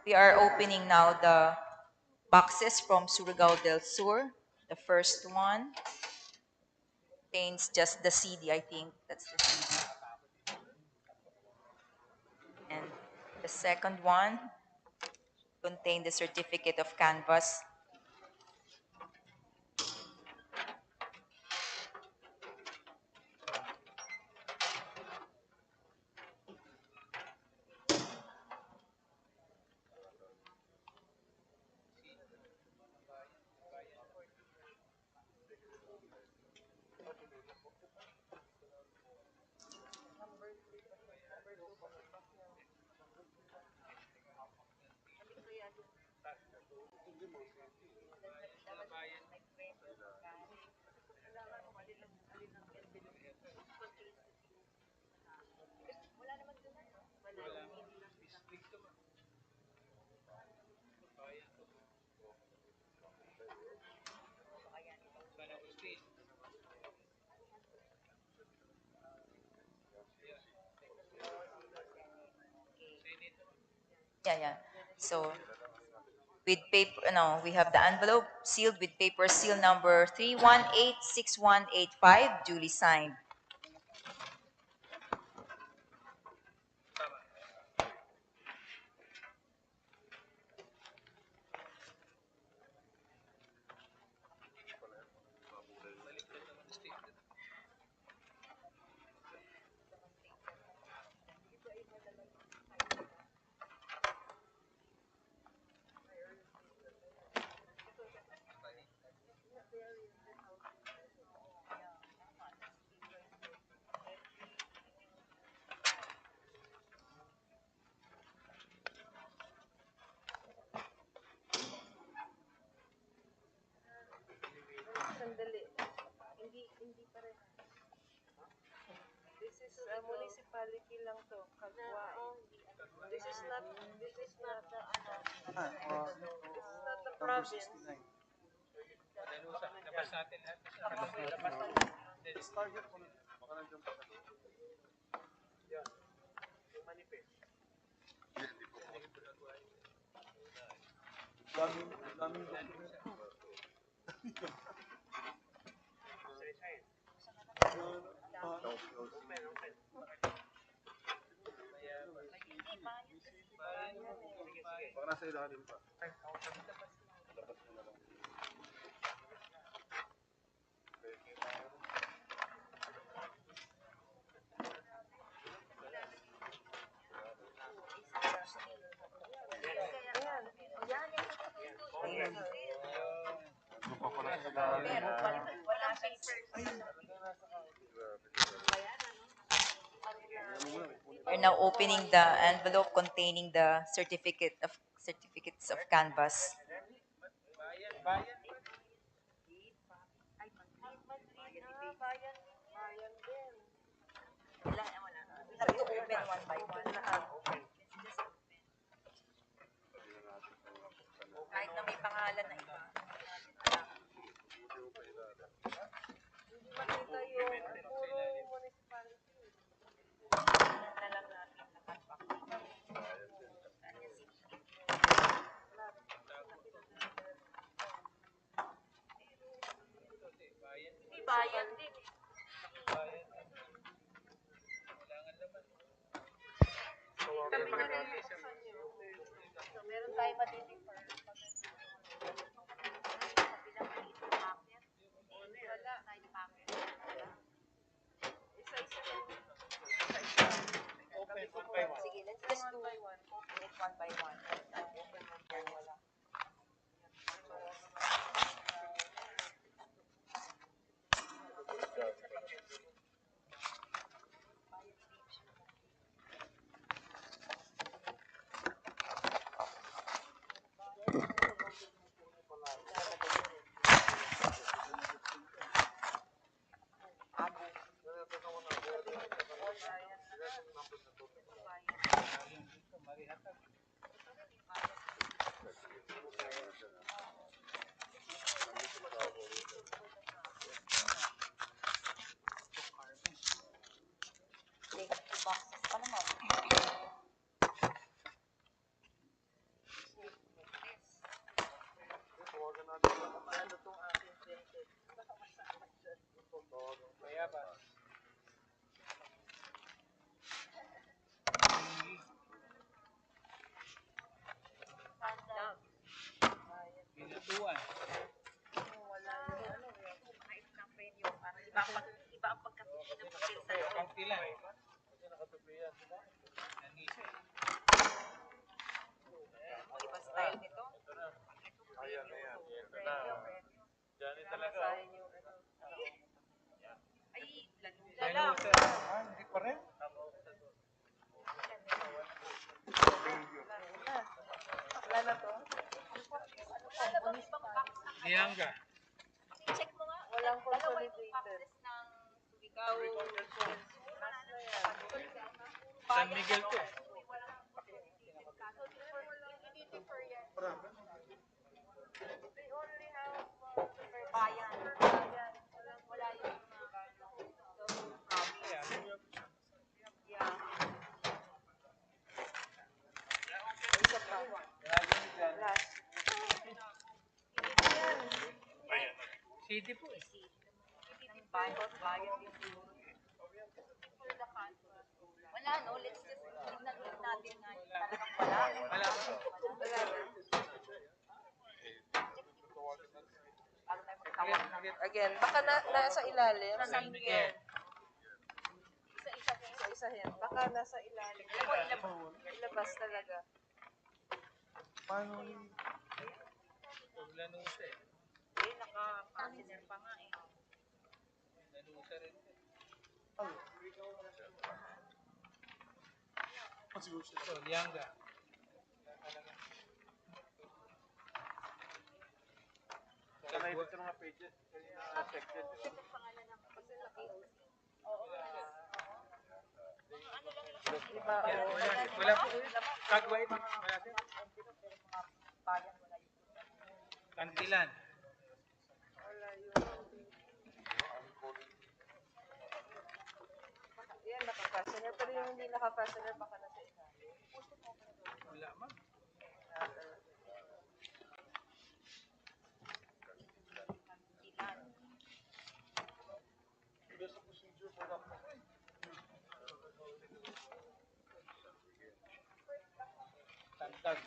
Speaker 7: We are opening now the boxes from Surigao del Sur. The first one contains just the CD, I think. That's the CD. And the second one contains the certificate of canvass. Yeah. So with paper, no, we have the envelope sealed with paper seal number 3186185, duly signed.
Speaker 15: Sandali. Hindi parehas. This is municipality lang to, Kagwa. This is not the this is not the province.
Speaker 4: Labas natin lahat.
Speaker 7: We're now opening the envelope containing the certificates of canvas. We have to open one by one. Kahit na may pangalan na iba.
Speaker 15: Hindi makita yung puro municipality.
Speaker 7: Na lang natin nakapak.
Speaker 15: Hindi bayan din. So, meron tayong matinding for
Speaker 7: Sige, let's do open it one by one. Take 2 boxes pa naman.
Speaker 15: ano tong aking printed.
Speaker 4: Kaya ba? Pinatuan.
Speaker 15: Wala yung ano.
Speaker 7: Iba ang pagkapili ng papel sa loob.
Speaker 4: Pangpilan. Nanisa eh.
Speaker 7: Iba style nito.
Speaker 8: Ayan.
Speaker 4: Diyan talaga.
Speaker 7: Ay,
Speaker 15: Dalaw.
Speaker 8: Hindi pa rin.
Speaker 15: Wala na to.
Speaker 4: Lianga.
Speaker 7: check mo nga.
Speaker 15: Walang consolidated.
Speaker 7: Ng Surigao.
Speaker 4: San Miguel to eh.
Speaker 15: They only have
Speaker 7: Bayan.
Speaker 15: wala yung
Speaker 7: Yeah.
Speaker 4: City po eh.
Speaker 3: Wala, no? Let's just tignan ulit natin na talagang wala.
Speaker 4: Wala.
Speaker 14: Again, baka nasa ilalim.
Speaker 4: San Miguel.
Speaker 14: Isa-isahin. Baka nasa ilalim. Ilabas talaga.
Speaker 4: Lanusa eh.
Speaker 3: Naka-consider pa nga eh.
Speaker 4: Lanusa rin. So, Lianga.
Speaker 12: Ito mga pages. Section.
Speaker 4: Wala po. Kagway. Wala din. Kantilan.
Speaker 14: Yan, naka-fastener. Pero yung hindi naka-fastener, baka nasa ilalim.
Speaker 4: Wala man. Tantag.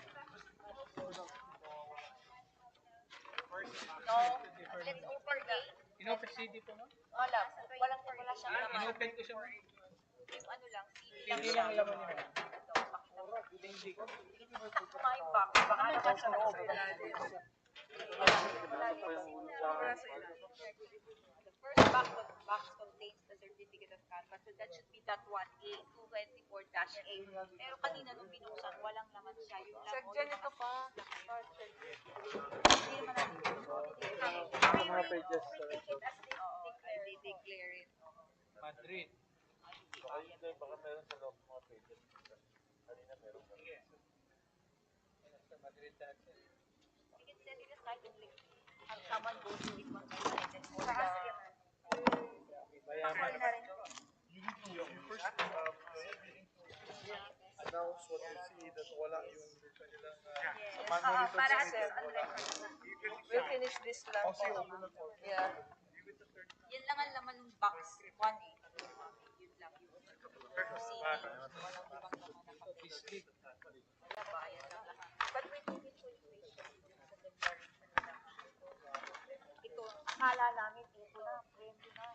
Speaker 3: No, let's open gate.
Speaker 4: Inopen City po no?
Speaker 3: Wala siyang laman.
Speaker 4: Inopen ko siya.
Speaker 3: Yung ano lang, CD lang
Speaker 4: Hindi
Speaker 3: siya.
Speaker 4: lang laman niya.
Speaker 3: Hindi ko. My box. Baka naman sa loob. The first box contains the certificate of canvas. So that should be that 1A, 224-A. Pero kanina nung binuksan, walang laman siya. Yung lang,
Speaker 14: Dyan ito pa.
Speaker 3: hindi naman natin
Speaker 12: Mga pages.
Speaker 3: they declare it.
Speaker 4: Madrid.
Speaker 12: Baka meron sa loob mga pages. Kanina meron.
Speaker 4: Sige. Sa Madrid dati.
Speaker 3: You can set it aside and like, have someone go through it one by one and then hold the...
Speaker 4: Bayaman.
Speaker 12: Announce what you see that wala yung kanilang
Speaker 3: Para
Speaker 14: We'll finish this lang. Yeah.
Speaker 3: yan lang ang laman ng box 1A. Yun lang yun. CD. Walang ibang laman na kapit. Wala ba? Yan lang lahat. But we think it will be sa declaration nila. Ito, akala namin ito na, premyo na.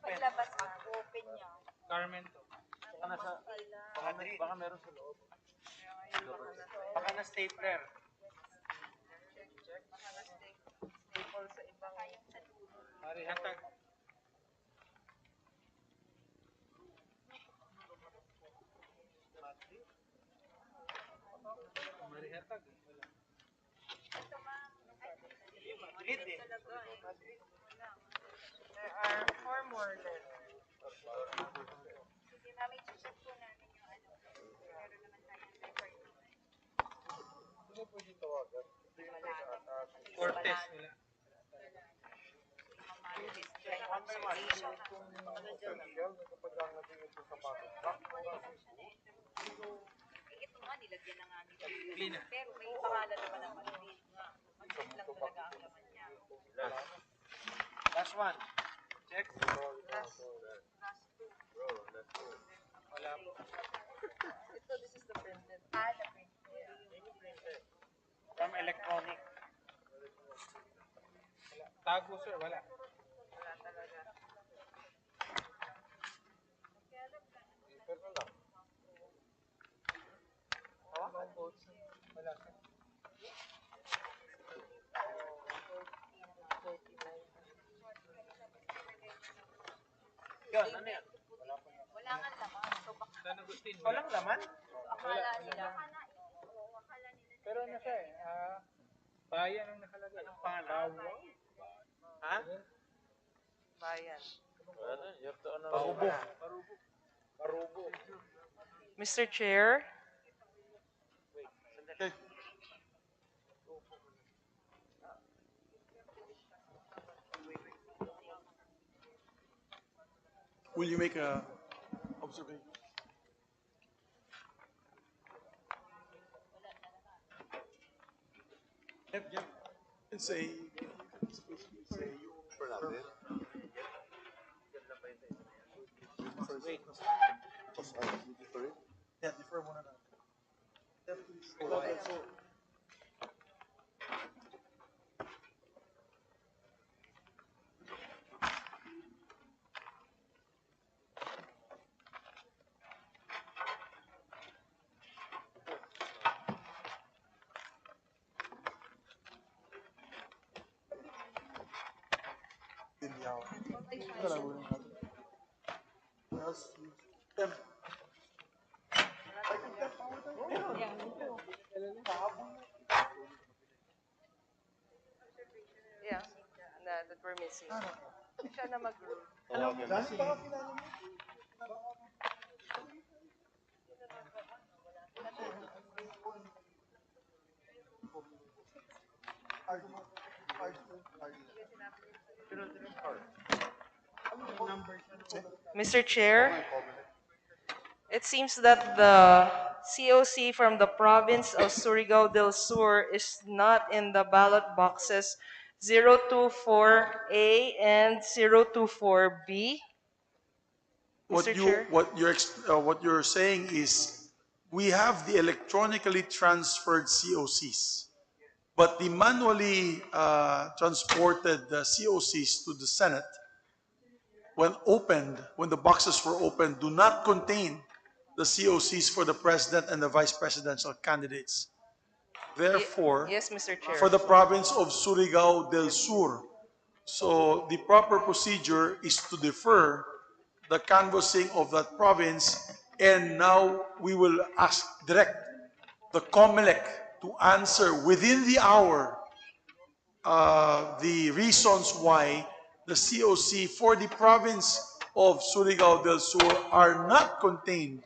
Speaker 3: Paglabas ang open niya.
Speaker 4: Carmen to.
Speaker 12: Baka meron sa loob.
Speaker 4: Baka na stapler.
Speaker 14: Check. Baka na-staple sa ibang...
Speaker 4: Marihatag. Marihatag. Madrid eh.
Speaker 14: There are 4 more left.
Speaker 3: Sige, mami, check po namin yung ano. Meron naman tayong record naman.
Speaker 12: Sino pwede tawagan?
Speaker 4: Cortez. Wala.
Speaker 3: Reconciliation. Ito nga, nilagyan na nga nila. Pero may pangalan naman ng Madrid nga. Madrid lang talaga ang laman niya.
Speaker 4: Last one. Check.
Speaker 14: Last 2.
Speaker 4: Wala po.
Speaker 14: Ito, this is the printed.
Speaker 3: The print.
Speaker 4: From electronic. Wala. Tago sir, wala.
Speaker 14: Wala talaga.
Speaker 4: Wala sir. Yan, ano yan?
Speaker 3: Wala nga laman. So, baka
Speaker 4: San Agustin.
Speaker 12: Walang laman?
Speaker 3: akala nila.
Speaker 4: Pero ano siya eh, bayan ang nakalagay. Anong pangalan?
Speaker 12: Ha?
Speaker 14: Bayan.
Speaker 12: You have to ano. Parubo.
Speaker 14: Mr. Chair,
Speaker 2: Will you make a observation? Yep. And say,
Speaker 14: Yeah, that we're missing. Siya na mag-rule. Mr. Chair, it seems that the COC from the province of Surigao del Sur is not in the ballot boxes 024A and 024B. Mr. Chair?
Speaker 2: What you're saying is we have the electronically transferred COCs, but the manually transported COCs to the Senate, when opened, when the boxes were opened, do not contain the COCs for the president and the vice presidential candidates. Therefore,
Speaker 14: Yes, Mr. Chair.
Speaker 2: for the province of Surigao del Sur, so the proper procedure is to defer the canvassing of that province, and now we will direct the COMELEC to answer within the hour the reasons why the COC for the province of Surigao del Sur are not contained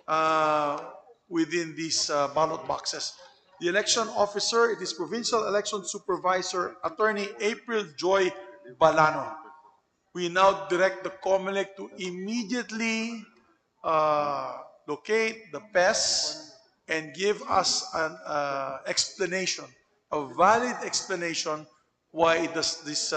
Speaker 2: uh, within these ballot boxes. The election officer, it is Provincial Election Supervisor, Attorney April Joy Balano. We now direct the COMELEC to immediately locate the PES and give us an explanation, a valid explanation why these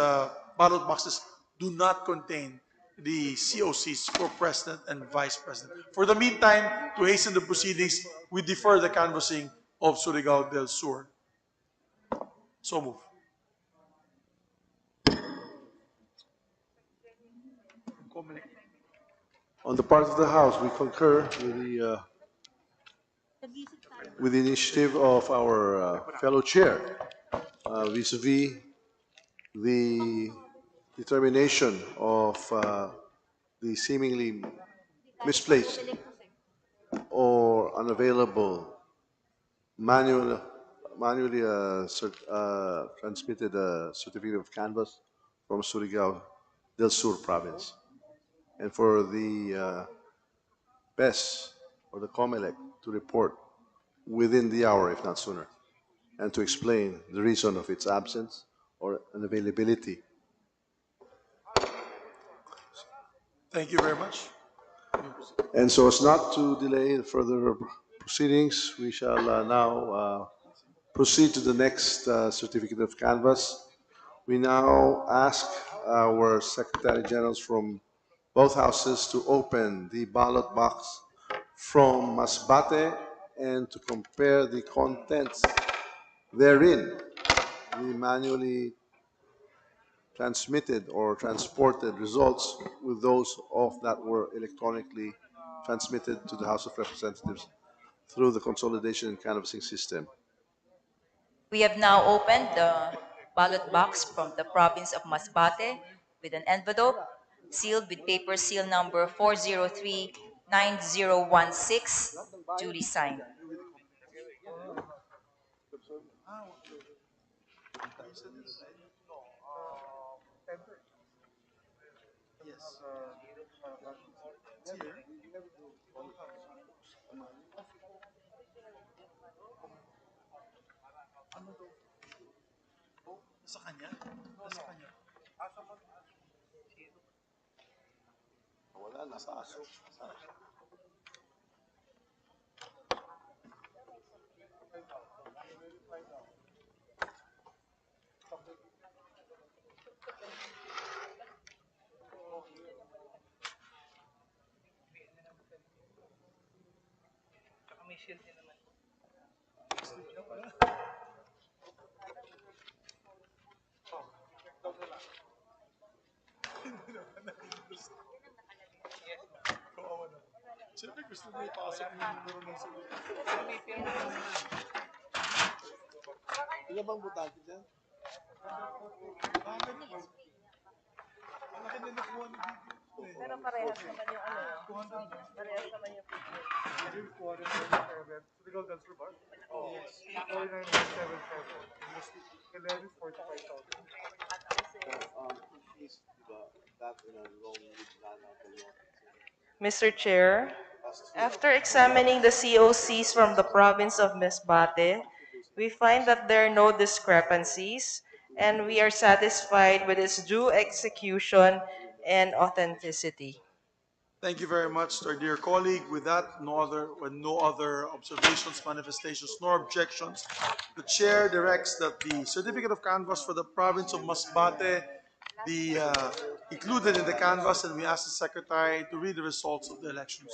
Speaker 2: ballot boxes do not contain the COCs for President and Vice President. For the meantime, to hasten the proceedings, we defer the canvassing of Surigao del Sur. So move.
Speaker 5: On the part of the House, we concur with the initiative of our fellow chair vis-a-vis the determination of the seemingly misplaced or unavailable manually transmitted certificate of canvass from Surigao del Sur province. And for the PES or the COMELEC to report within the hour, if not sooner, and to explain the reason of its absence or unavailability.
Speaker 2: Thank you very much.
Speaker 5: And so as not to delay further proceedings, we shall now proceed to the next certificate of canvass. We now ask our Secretary Generals from both houses to open the ballot box from Masbate and to compare the contents therein, the manually transmitted or transported results with those of that were electronically transmitted to the House of Representatives through the consolidation and canvassing system.
Speaker 7: We have now opened the ballot box from the province of Masbate with an envelope sealed with paper seal number 4039016, duly signed.
Speaker 2: Sa kanya? Sa kanya.
Speaker 5: Wala, nasa aso.
Speaker 2: Siyempre gusto niya ipasok yung numero ng sulit. Ilan bang butante dyan? Ganun. Malaki na nakuha ni Dito.
Speaker 15: Pero parehas naman yung parehas naman yung picture.
Speaker 2: Surigao del Sur bar? Yes. 49,977. 11 45,000.
Speaker 5: Is, diba, that in a wrong with Lanao del Norte.
Speaker 14: Mr. Chair, after examining the COCs from the province of Masbate, we find that there are no discrepancies and we are satisfied with its due execution and authenticity.
Speaker 2: Thank you very much to our dear colleague. With that, no other observations, manifestations, nor objections, the chair directs that the certificate of canvass for the province of Masbate be included in the canvass, and we ask the secretary to read the results of the elections.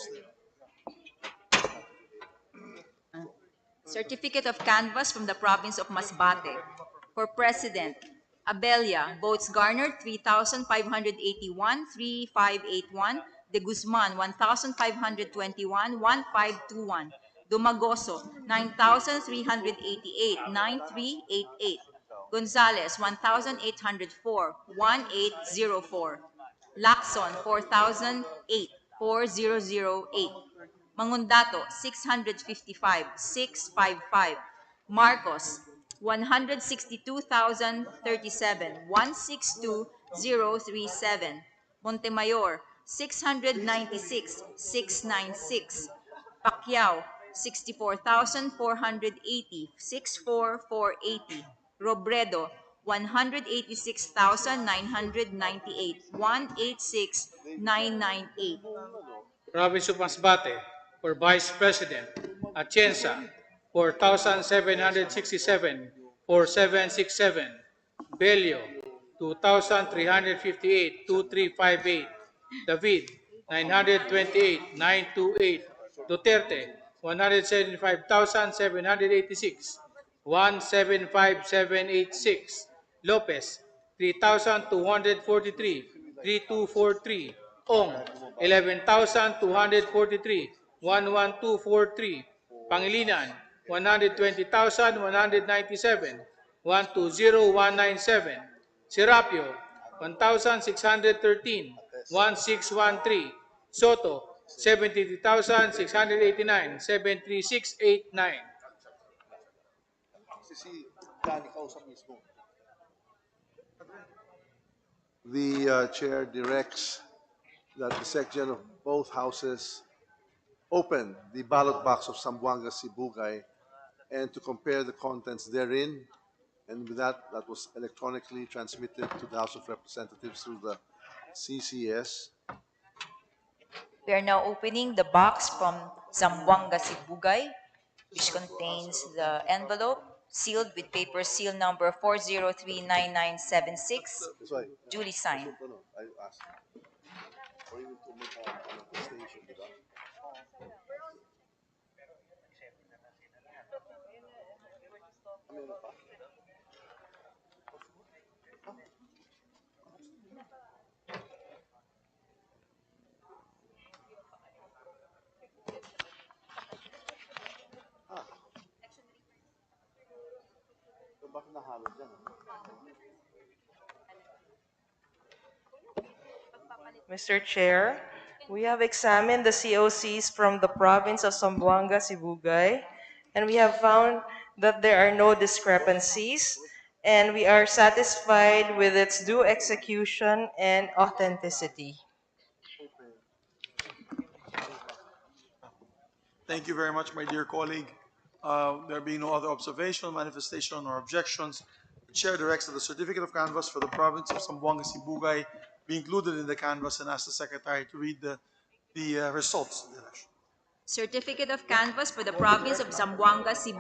Speaker 7: Certificate of canvass from the province of Masbate. For President, Abella, votes garnered 3,581, 3,581. De Guzman, 1,521, 1,521. Dumagoso, 9,388, 9,388. Gonzales, 1,804, 1,804. Lacson, 4,008, 4,008. Mangundato, 655, 655. Marcos, 162,037, 162,037. Montemayor, 696, 696. Pacquiao, 64,480, 64,480. Robredo, 186,998, 186,998.
Speaker 4: Province of Masbate, for Vice President, Atienza, 4,767, 4,767. Bello, 2,358, 2,358. David, 928, 928. Duterte, 175,786, 175,786. Lopez, 3,243, 3,243. Ong, 11,243, 11243. Pangilinan, 120,197, 120,197. Serapio, 1,613, 1,613. Soto, 73,689, 73689.
Speaker 5: The chair directs that the section of both houses open the ballot box of Zamboanga City and to compare the contents therein. And with that, that was electronically transmitted to the House of Representatives through the CCS.
Speaker 7: We are now opening the box from Zamboanga City, which contains the envelope sealed with paper seal number 4039976, duly signed.
Speaker 5: I asked. Or even to make a manifestation, di ba? Meron pa? So bakit nahalo dyan?
Speaker 14: Mr. Chair, we have examined the COCs from the province of Zamboanga City, and we have found that there are no discrepancies, and we are satisfied with its due execution and authenticity.
Speaker 2: Thank you very much, my dear colleague. There being no other observation, manifestation, or objections, the chair directs that the certificate of canvass for the province of Zamboanga City be included in the canvass and ask the secretary to read the results of the election.
Speaker 7: Certificate of canvass for the province of Zamboanga City.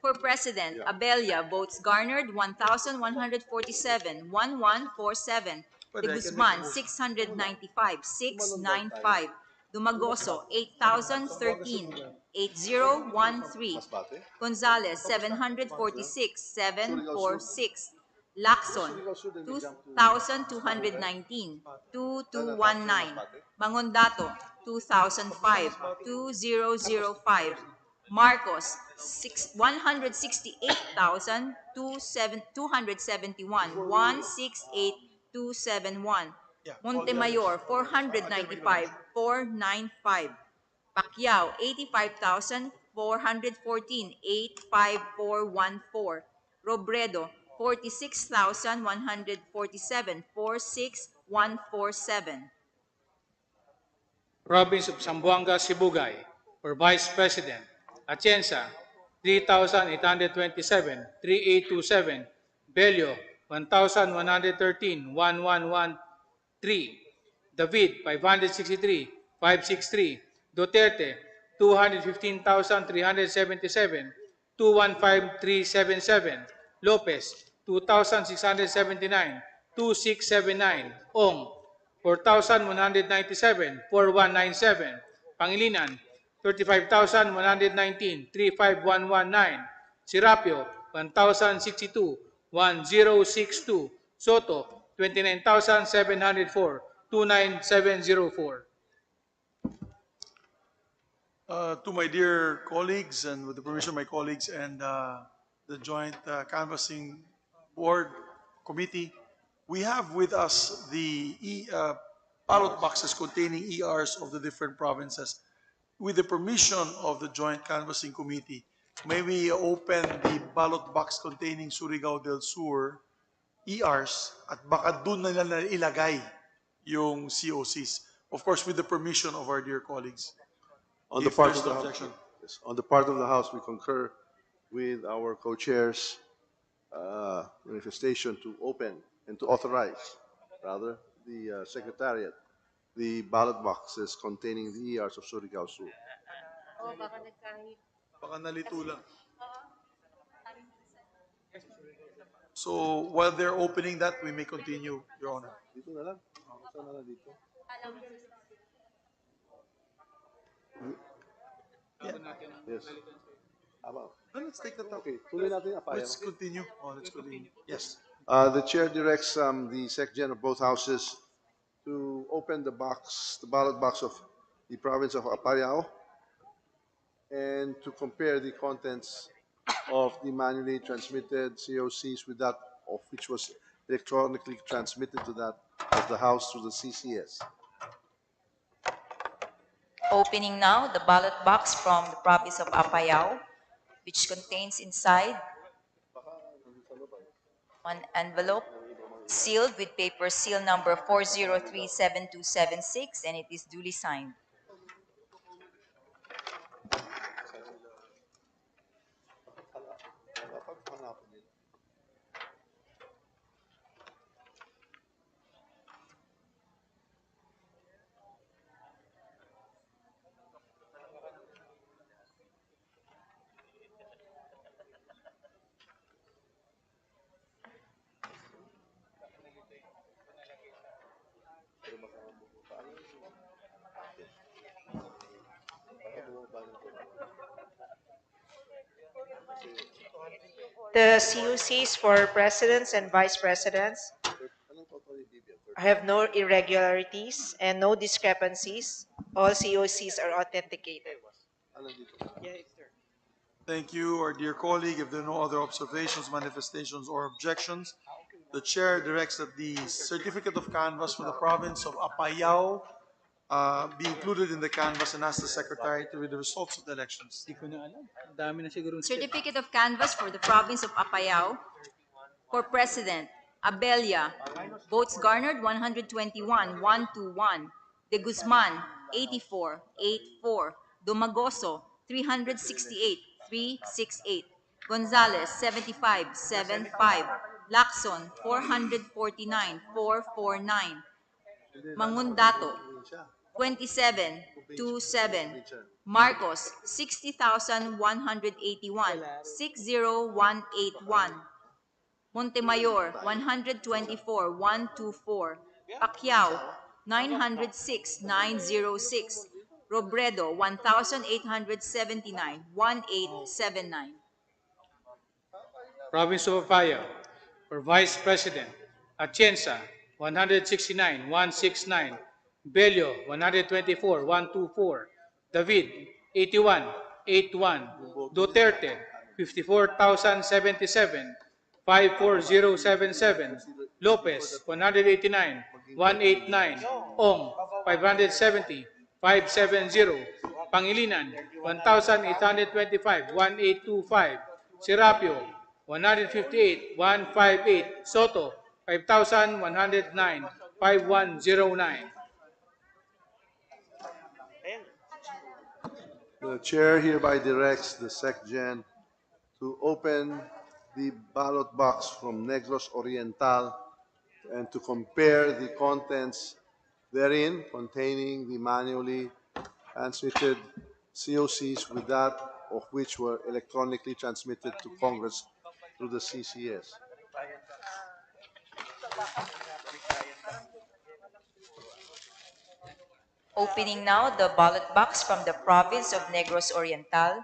Speaker 7: For President, Abella, votes garnered 1,147, 1,147. De Guzman, 695, 695. Dumagoso, 8,013, 8013.
Speaker 5: Masbate?
Speaker 7: Gonzales, 746,
Speaker 5: Surigao Sur.
Speaker 7: 746.
Speaker 5: Yung
Speaker 7: Lacson,
Speaker 5: Surigao Sur, then we jump to
Speaker 7: 2,219,
Speaker 5: Then at after
Speaker 7: 2219.
Speaker 5: Masbate?
Speaker 7: Mangondato, 2005, 2005. Marcos, 168,271, 168,271. Montemayor, 495, 495. Pacquiao, 85,414, 85414. Robredo, 46,147, 46147.
Speaker 4: Province of Zamboanga Sibugay for Vice President. Atienza, 3,827, 3,827. Bello, 1,113, 1,113. David, 563, 563. Duterte, 215,377, 215,377. Lopez, 2,679, 2,679. Ong, 4,197, 4,197. Pangilinan, 35,119, 35,119. Sirapio, 1,062, 1,062. Soto, 29,704, 29704.
Speaker 2: To my dear colleagues, and with the permission of my colleagues and the Joint Canvassing Board Committee, we have with us the ballot boxes containing ERs of the different provinces. With the permission of the Joint Canvassing Committee, may we open the ballot box containing Surigao del Sur ERs at baka doon na nila ilagay yung COCs. Of course, with the permission of our dear colleagues.
Speaker 5: On the
Speaker 2: If
Speaker 5: part
Speaker 2: there's
Speaker 5: of the
Speaker 2: no
Speaker 5: House,
Speaker 2: objection.
Speaker 5: yes, on the part of the House, we concur with our co-chairs' manifestation to open and to authorize, rather, the Secretariat, the ballot boxes containing the ERs of Surigao Sur.
Speaker 15: Oo, baka nagkahit.
Speaker 2: Baka nalito lang. So while they're opening that, we may continue, Your Honor.
Speaker 5: Dito na lang. Saan na lang dito? Yes. Aba.
Speaker 2: Let's take that up.
Speaker 5: Okay, tuloy natin yung apaya.
Speaker 2: Let's continue. Oh, let's continue. Yes.
Speaker 5: The chair directs the Secretary of both houses to open the box, the ballot box of the province of Apayao, and to compare the contents of the manually transmitted COCs with that of which was electronically transmitted to that of the House through the CCS.
Speaker 7: Opening now the ballot box from the province of Apayao, which contains inside one envelope sealed with paper seal number 4037276, and it is duly signed.
Speaker 14: The CUCs for presidents and vice presidents have no irregularities and no discrepancies. All COCs are authenticated.
Speaker 2: Thank you, our dear colleague. If there are no other observations, manifestations, or objections, the chair directs that the certificate of canvass for the province of Apayao be included in the canvass and ask the secretary to read the results of the elections.
Speaker 4: Hindi ko na alam. Ang dami na siguro.
Speaker 7: Certificate of canvass for the province of Apayao. For President, Abelia, votes garnered 121, 121. De Guzman, 84, 84. Domagoso, 368, 368. Gonzales, 75, 75. Lacson, 449, 449. Mangundato, 27, 27. Marcos, 60,181, 60181. Montemayor, 124, 124. Pacquiao, 906, 906. Robredo, 1,879, 1879.
Speaker 4: Province of Apayao, for Vice President, Atienza, 169, 169. Bello, 124, 124. David, 81, 81. Duterte, 54,077, 54077. Lopez, 189, 189. Ong, 570, 570. Pangilinan, 1,825, 1825. Serapio, 158, 158. Soto, 5,109, 5109.
Speaker 5: The chair hereby directs the SecGen to open the ballot box from Negros Oriental and to compare the contents therein containing the manually transmitted COCs with that of which were electronically transmitted to Congress through the CCS.
Speaker 7: Opening now the ballot box from the province of Negros Oriental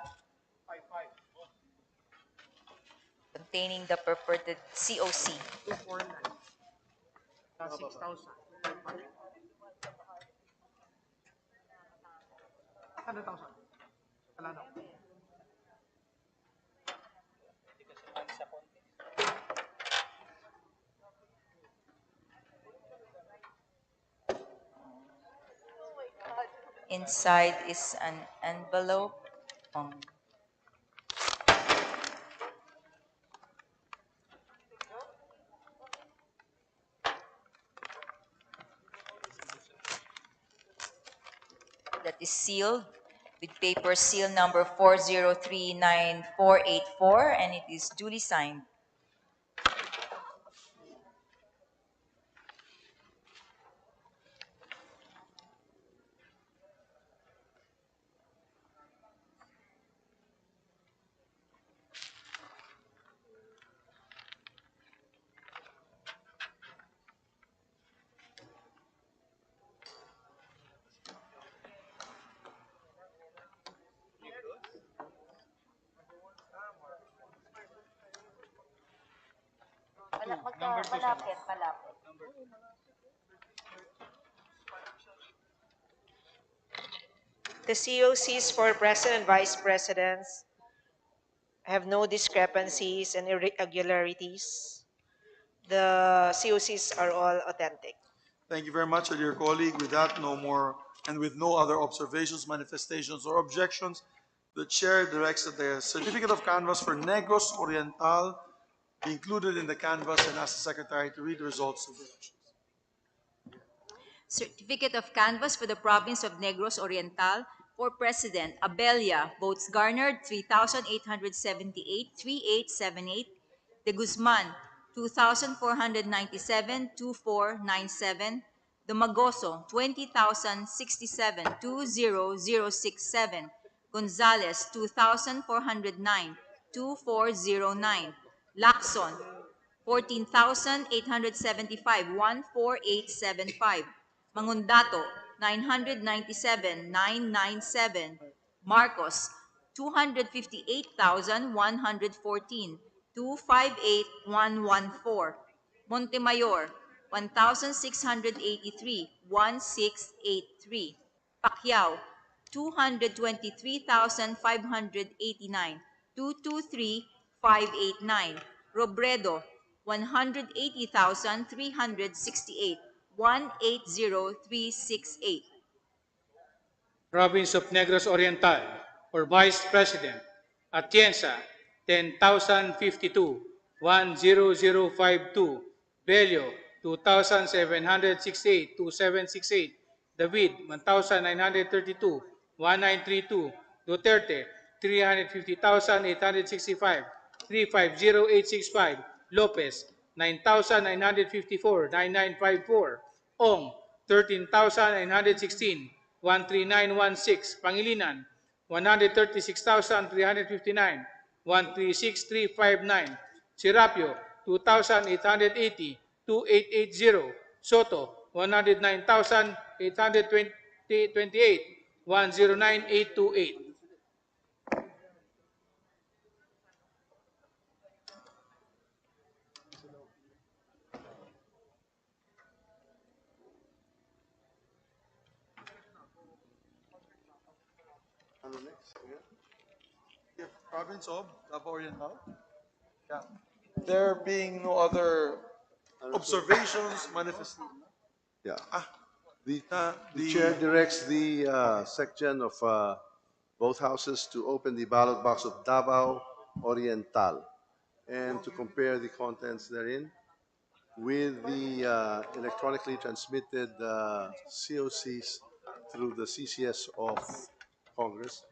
Speaker 7: containing the purported COC. Inside is an envelope. That is sealed with paper seal number 4039484 and it is duly signed. Malapit.
Speaker 14: The COCs for President and Vice Presidents have no discrepancies and irregularities. The COCs are all authentic.
Speaker 2: Thank you very much, dear colleague. With that, no more, and with no other observations, manifestations, or objections, the chair directs that the certificate of canvass for Negros Oriental be included in the canvass and asks the secretary to read the results of the elections.
Speaker 7: Certificate of canvass for the province of Negros Oriental. For President, Abella, votes garnered 3,878, 3878. De Guzman, 2,497, 2497. Domagoso, 20,067, 20067. Gonzales, 2,409, 2409. Lacson, 14,875, 14875. Mangundato, 997, 997. Marcos, 258,114, 258114. Montemayor, 1,683, 1683. Pacquiao, 223,589, 223,589. Robredo, 180,368, 180,368.
Speaker 4: Province of Negros Oriental, for Vice President, Atienza, 10,052, 10052. Bello, 2,768, 2768. David, 1,932, 1932. Duterte, 350,865, 350865. Lopez, 9,954, 9954. Ong, 13,916, 13916. Pangilinan, 136,359, 136359. Serapio, 2,880, 2880. Soto, 109,828, 109828.
Speaker 2: Ano next? Yeah, province of Davao Oriental. Yeah. There being no other observations, manifestations.
Speaker 5: Yeah.
Speaker 2: Ah,
Speaker 5: The,
Speaker 2: the,
Speaker 5: the chair directs the section of both houses to open the ballot box of Davao Oriental and to compare the contents therein with the electronically transmitted COCs through the CCS of Congress.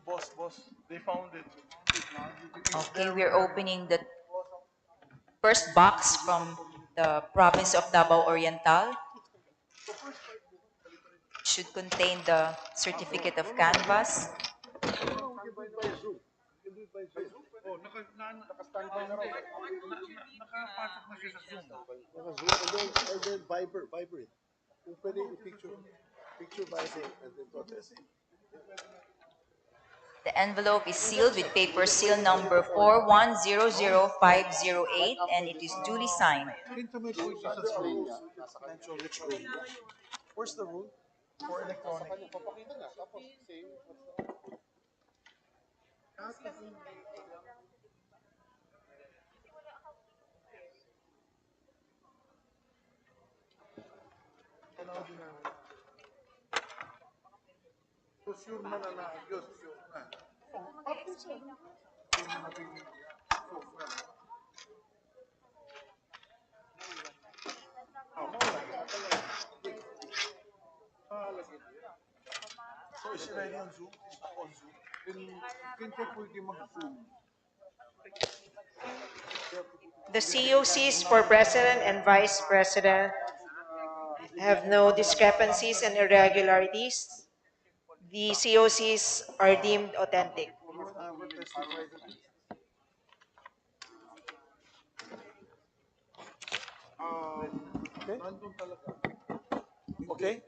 Speaker 2: boss, they found it.
Speaker 7: Okay, we're opening the first box from the province of Davao Oriental. Should contain the certificate of canvas.
Speaker 5: And then Viber. Kung pwede picture by and then protest.
Speaker 7: The envelope is sealed with paper seal number 4100508 and it is duly signed.
Speaker 2: Where's the rule for electronic? So is it ready on Zoom? On Zoom.
Speaker 14: The COCs for President and Vice President have no discrepancies and irregularities. The COCs are deemed authentic.
Speaker 2: Okay. Okay.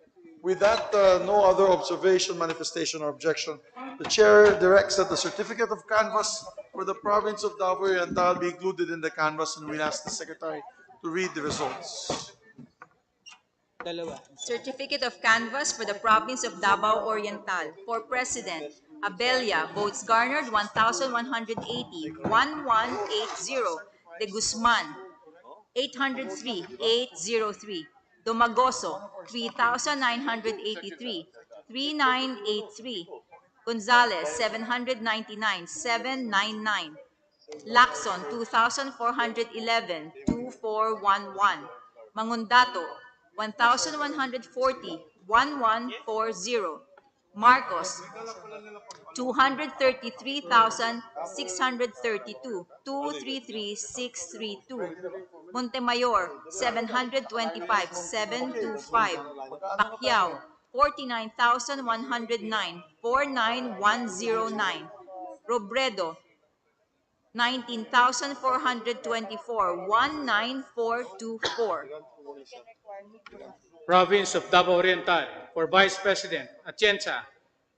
Speaker 2: With that, no other observation, manifestation, or objection. The chair directs that the certificate of canvass for the province of Davao Oriental be included in the canvass, and we'll ask the secretary to read the results.
Speaker 7: Certificate of canvas for the province of Davao Oriental. For President, Abelia, votes garnered 1,180, 1180. De Guzman, 803, 803. Domagoso, 3,983, 3983. Gonzales, 799, 799. Lacson, 2,411, 2411. Mangundato, 1,140, 1140. Marcos, 233,632, 233632. Montemayor, 725, 725. Pacquiao, 49,109, 49109. Robredo, 19,424, 19424.
Speaker 4: Province of Davao Oriental. For Vice President, Atienza,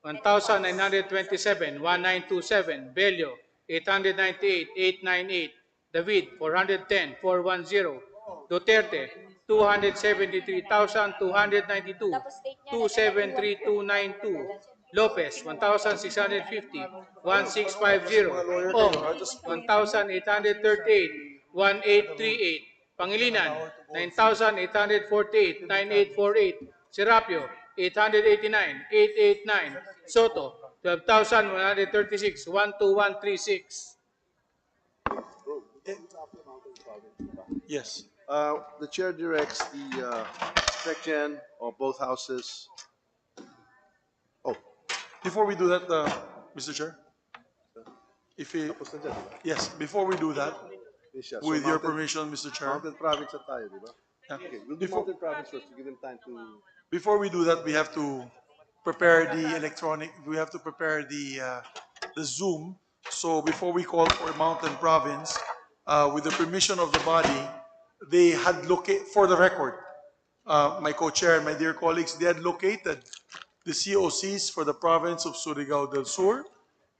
Speaker 4: 1,927, 1927. Bello, 898, 898. David, 410, 410. Duterte, 273,292, 273292. Lopez, 1,650, 1650. Ong, 1,838, 1838. Pangilinan, 9,848, 9848. Serapio, 889, 889. Soto, 12,136, 12136.
Speaker 2: Yes.
Speaker 5: The chair directs the section of both houses. Oh,
Speaker 2: Before we do that, Mr. Chair, if he, yes, before we do that,
Speaker 5: siya. So
Speaker 2: with your
Speaker 5: mountain-
Speaker 2: permission, Mr. Chair,
Speaker 5: Mountain province na tayo, di ba?
Speaker 2: yeah.
Speaker 5: Okay, we'll do mountain province first to give them time to.
Speaker 2: Before we do that, we have to prepare the electronic. We have to prepare the Zoom. So before we call for Mountain Province, with the permission of the body, they had locate for the record. my co-chair and my dear colleagues, they had located the COCs for the province of Surigao del Sur.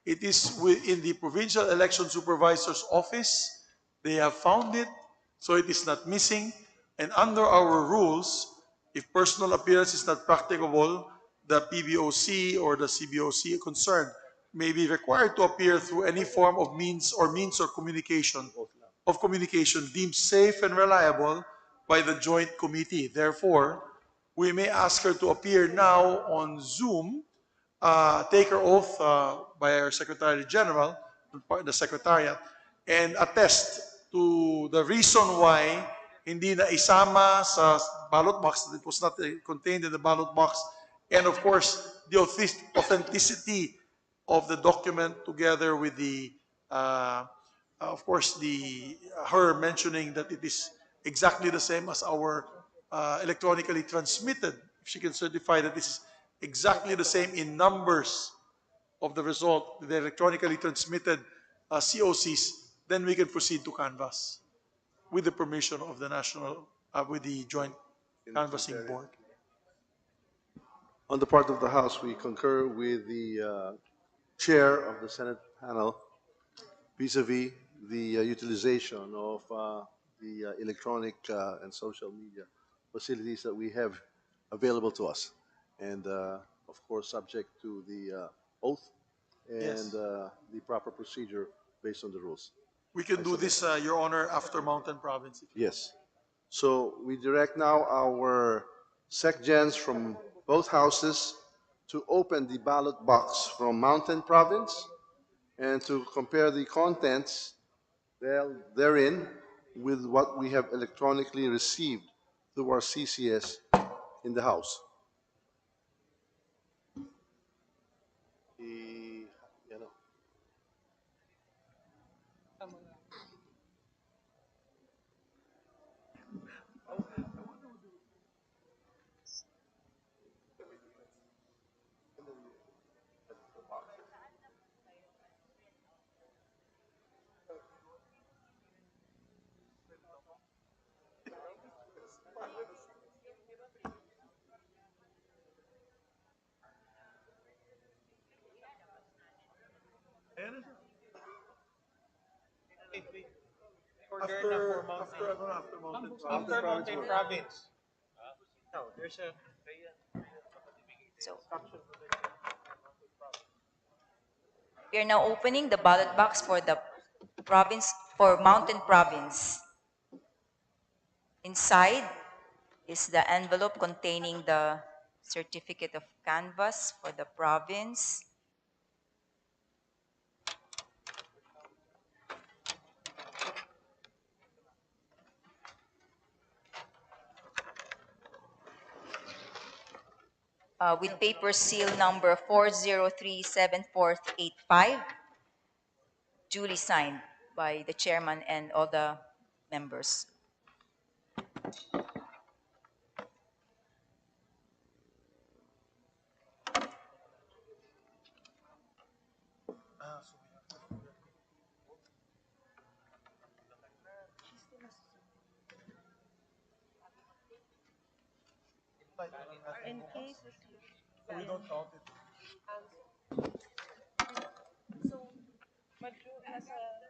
Speaker 2: It is in the Provincial Election Supervisor's office. They have found it, so it is not missing. And under our rules, if personal appearance is not practicable, the PBOC or the CBOC concerned may be required to appear through any form of means or communication deemed safe and reliable by the joint committee. Therefore, we may ask her to appear now on Zoom, take her oath by our Secretary General, the Secretariat, and attest to the reason why hindi na isama sa ballot box, that it was not contained in the ballot box, and of course, the authenticity of the document together with the, of course, her mentioning that it is exactly the same as our electronically transmitted. If she can certify that this is exactly the same in numbers of the result, the electronically transmitted COCs, then we can proceed to canvass with the permission of the with the Joint Canvassing Board.
Speaker 5: On the part of the House, we concur with the chair of the Senate panel vis-a-vis the utilization of the electronic and social media facilities that we have available to us. And of course, subject to the oath and
Speaker 2: Yes.
Speaker 5: the proper procedure based on the rules.
Speaker 2: We can do this, Your Honor, after Mountain Province.
Speaker 5: Yes. So we direct now our SecGens from both houses to open the ballot box from Mountain Province and to compare the contents therein with what we have electronically received through our CCS in the House.
Speaker 2: After
Speaker 4: Mountain Province.
Speaker 1: No, there's a
Speaker 7: So we are now opening the ballot box for the province, for Mountain Province. Inside is the envelope containing the certificate of canvass for the province. With paper seal number 4037485, duly signed by the chairman and all the members.
Speaker 15: In case
Speaker 2: we don't count it.
Speaker 15: so Madju has a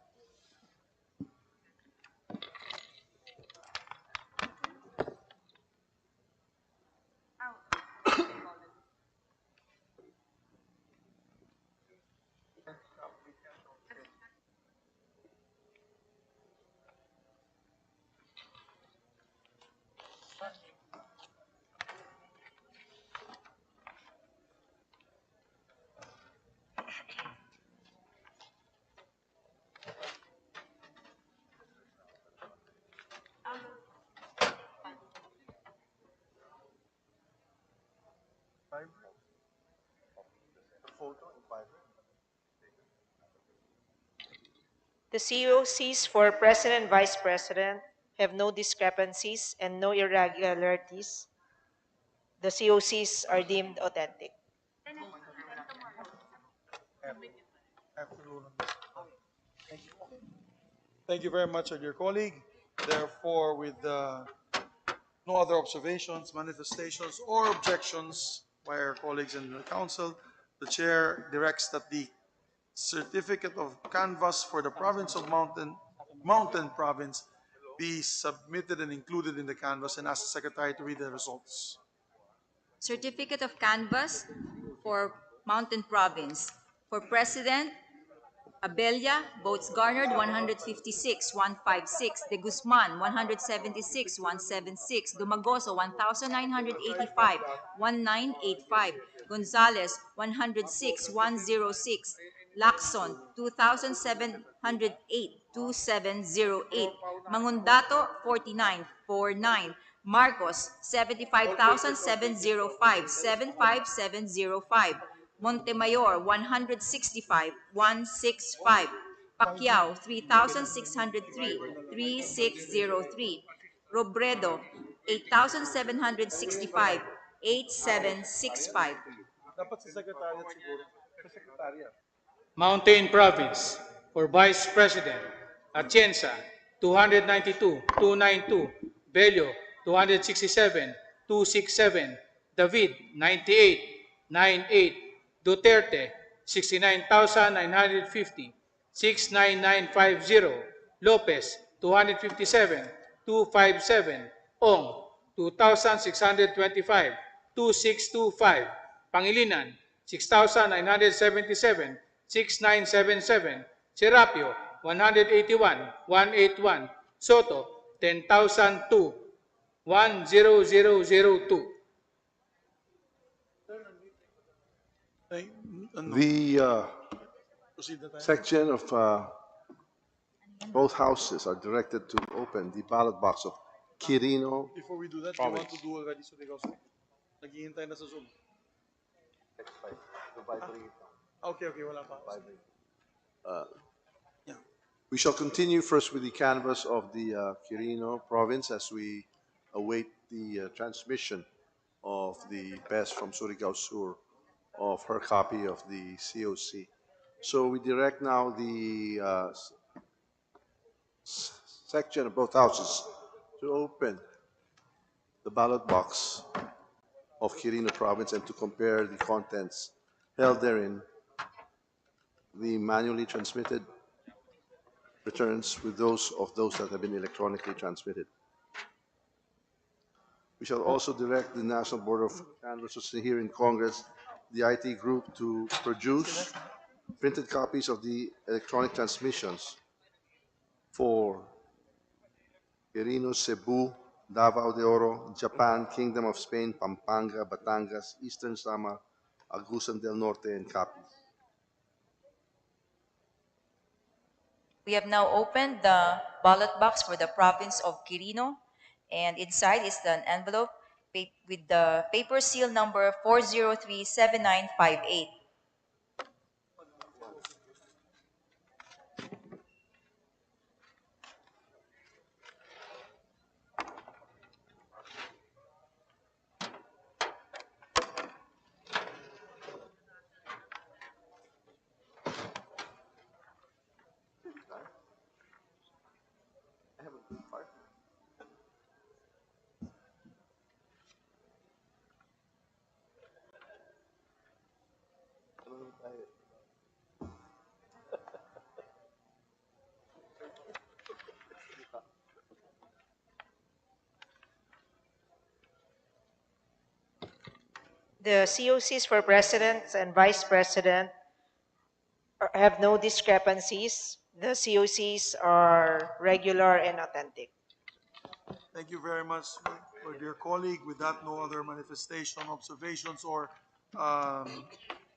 Speaker 14: The COCs for President and Vice President have no discrepancies and no irregularities. The COCs are deemed authentic.
Speaker 2: Thank you very much, our dear colleague. Therefore, with no other observations, manifestations, or objections by our colleagues in the council, the chair directs that the certificate of canvass for the province of Mountain Province be submitted and included in the canvass and ask the secretary to read the results.
Speaker 7: Certificate of canvass for Mountain Province. For President, Abella, votes garnered 156, 156. De Guzman, 176, 176. Dumagoso, 1,985, 1985. Gonzales, 106, 106. Lacson, 2,708, 2708. Mangundato, 49, 49. Marcos, 75,705, 75705. Montemayor, 165, 165. Pacquiao, 3,603, 3603. Robredo, 8,765, 8765.
Speaker 2: Dapat sa secretariat siguro. Sa secretariat.
Speaker 4: Mountain Province. For Vice President, Atienza, 292, 292. Bello, 267, 267. David, 98, 98. Duterte, 69,950, 69950. Lopez, 257, 257. Ong, 2,625, 2625. Pangilinan, 6,977, 6977. Serapio, 181, 181. Soto, 10,002, 10002.
Speaker 5: The section of both houses are directed to open the ballot box of Quirino
Speaker 2: Before we do that,
Speaker 5: Province.
Speaker 2: you want to do already Surigao City? Naghihintay na sa Zoom. Okay, wala pa.
Speaker 5: We shall continue first with the canvass of the Quirino province as we await the transmission of the best from Surigao Sur of her copy of the COC. So we direct now the section of both houses to open the ballot box of Quirino province and to compare the contents held therein, the manually transmitted returns with those that have been electronically transmitted. We shall also direct the National Board of Canvassers here in Congress, the IT group, to produce printed copies of the electronic transmissions for Quirino, Cebu, Davao de Oro, Japan, Kingdom of Spain, Pampanga, Batangas, Eastern Samar, Agusan del Norte, and Capi.
Speaker 7: We have now opened the ballot box for the province of Quirino, and inside is an envelope with the paper seal number 4037958.
Speaker 14: The COCs for president and vice president have no discrepancies. The COCs are regular and authentic.
Speaker 2: Thank you very much, my dear colleague. With that, no other manifestation, observations, or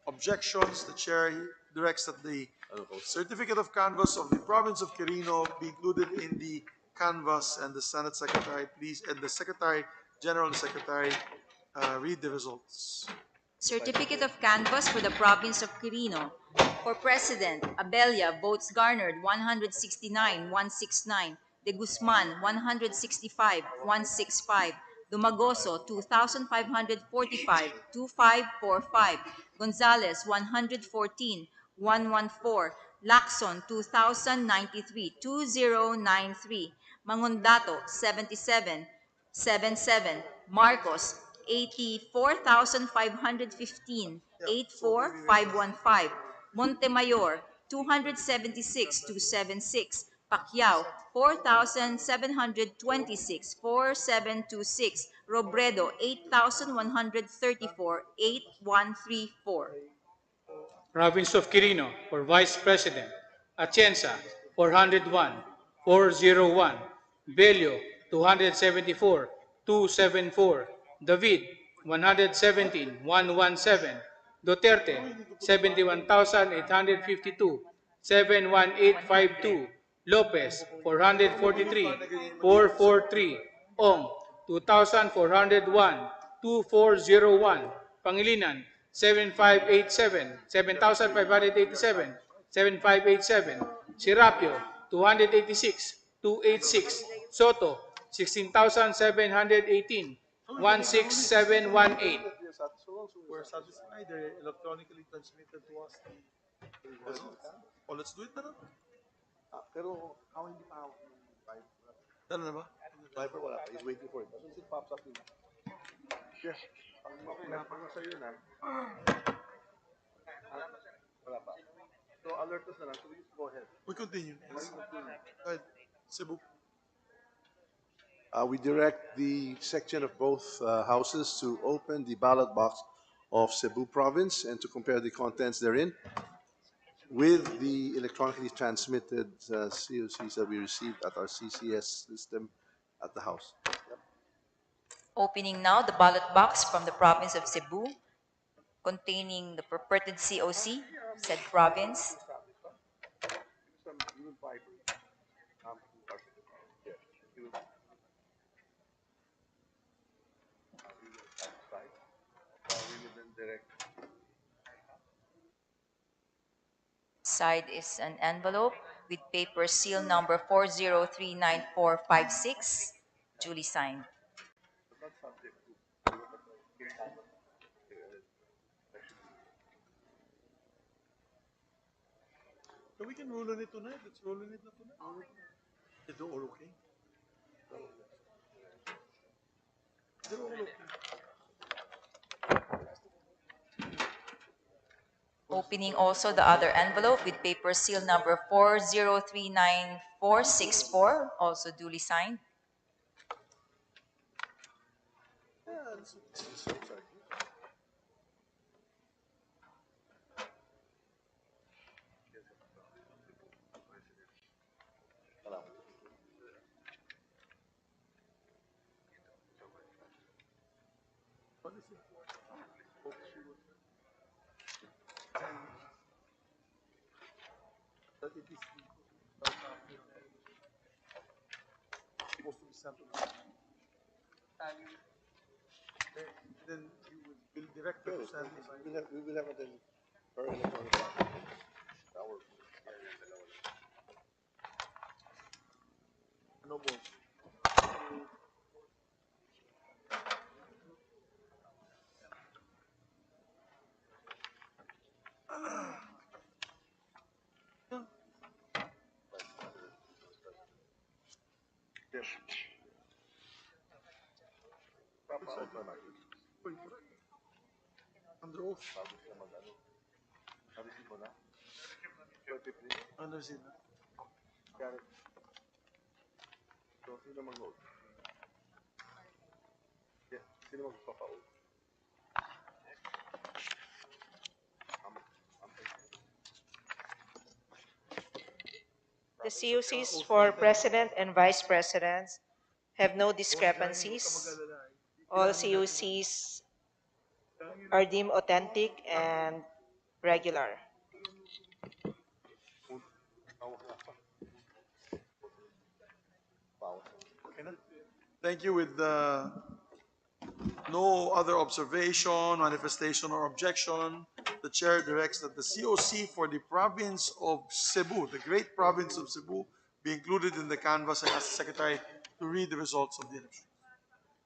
Speaker 2: objections. The chair directs that the certificate of canvass of the province of Quirino be included in the canvass, and the Senate Secretary, please, and the Secretary General and Secretary read the results.
Speaker 7: Certificate of canvass for the province of Quirino. For President, Abella, votes garnered 169, 169. De Guzman, 165, 165. Dumagoso, 2,545, 2545. Gonzales, 114, 114. Lacson, 2,093, 2093. Mangundato, 77, 77. Marcos, 84,515, 84,515. Montemayor, 276,276. Pacquiao, 4,726, 4,726. Robredo, 8,134, 8,134.
Speaker 4: Province of Quirino for Vice President, Atienza 401, 401, Bello 274, 274, David 117, 117, Duterte 71,852, 71852, Lopez 443, 443, Ong 2,401, 2401, Pangilinan 7587, 7,587, 7587, Sirapio 286, 286, Soto 16,718, 16718.
Speaker 2: We're satisfied. They electronically transmitted to us the results. Oh, let's do it na lang.
Speaker 5: Pero how hindi pa hawak ng driver?
Speaker 2: Dala na ba?
Speaker 5: Driver wala pa. He's waiting for it. As soon as it pops up, yeah. Pag sa'yo na, wala pa. So alert us na lang. So we just go ahead.
Speaker 2: We continue. Yes. Go ahead. Cebu.
Speaker 5: We direct the section of both houses to open the ballot box of Cebu province and to compare the contents therein with the electronically transmitted COCs that we received at our CCS system at the house.
Speaker 7: Opening now the ballot box from the province of Cebu containing the purported COC, said province. Side is an envelope with paper seal number 4039456, duly signed.
Speaker 2: So we can roll on it tonight. Let's roll on it na tonight. Is it all okay? They're all okay.
Speaker 7: Opening also the other envelope with paper seal number 4039464, also duly signed.
Speaker 2: That it is supposed to be sent to the and then you will direct her to send this.
Speaker 5: We will have it in our electronic box.
Speaker 2: No more. Under oath. Under sin.
Speaker 5: So, sino mag-vote? Yeah, sino magpapa-vote?
Speaker 14: The COCs for President and Vice Presidents have no discrepancies. All COCs are deemed authentic and regular.
Speaker 2: Thank you. With no other observation, manifestation, or objection, the chair directs that the COC for the province of Cebu, the great province of Cebu, be included in the canvass and ask the secretary to read the results of the election.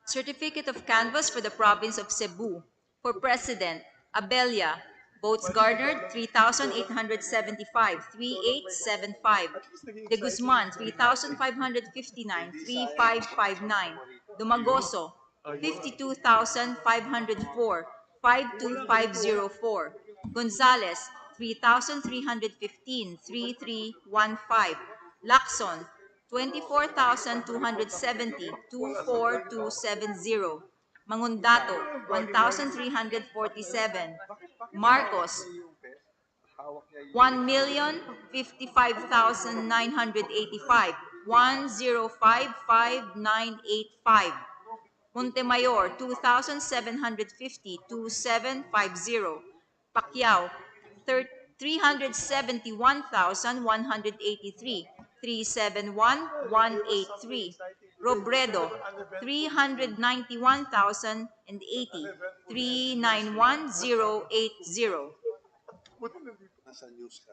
Speaker 7: Certificate of canvass for the province of Cebu. For President, Abella. Votes garnered, 3,875, 3,875. De Guzman, 3,559, 3,559. Dumagoso, 52,504, 52504. Gonzales, 3,315, 3315. Lacson, 24,270, 24270. Mangundato, 1,347. Marcos, 1,055,985, 1055985. Montemayor, 2,750, 2750. Pacquiao, 371,183, 371,183. Robredo, 391,080, 391,080.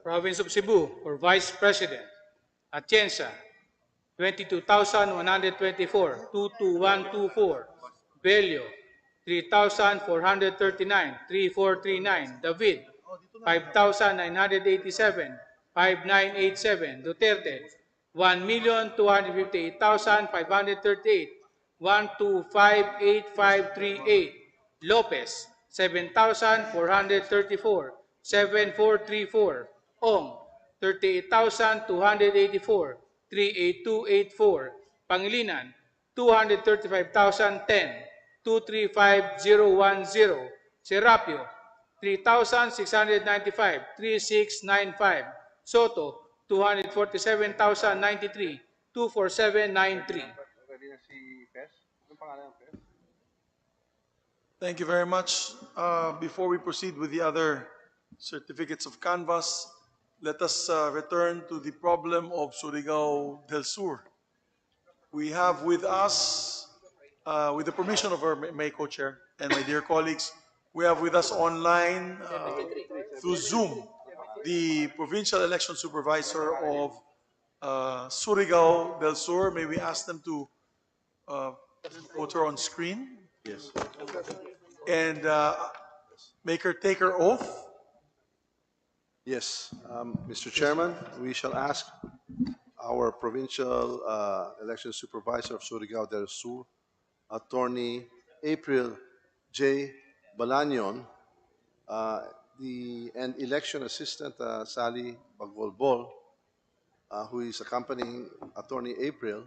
Speaker 4: Province of Cebu for Vice President. Atienza, 22,124, 22124. Bello, 3,439, 3439. David, 5,987, 5987. Duterte, 1,258,538, 1258538. Lopez, 7,434, 7434. Ong, 38,284, 38284. Pangilinan, 235,010, 235010. Serapio, 3,695, 3695. Soto, 247,093, 24793.
Speaker 2: Thank you very much. Before we proceed with the other certificates of canvas, let us return to the problem of Surigao del Sur. We have with us, with the permission of our May co-chair and my dear colleagues, we have with us online through Zoom the provincial election supervisor of Surigao del Sur. May we ask them to put her on screen?
Speaker 5: Yes.
Speaker 2: And make her take her oath.
Speaker 5: Yes, Mr. Chairman, we shall ask our provincial election supervisor of Surigao del Sur, Attorney April J. Balañon, and election assistant Sally Bagbolbol, who is accompanying Attorney April,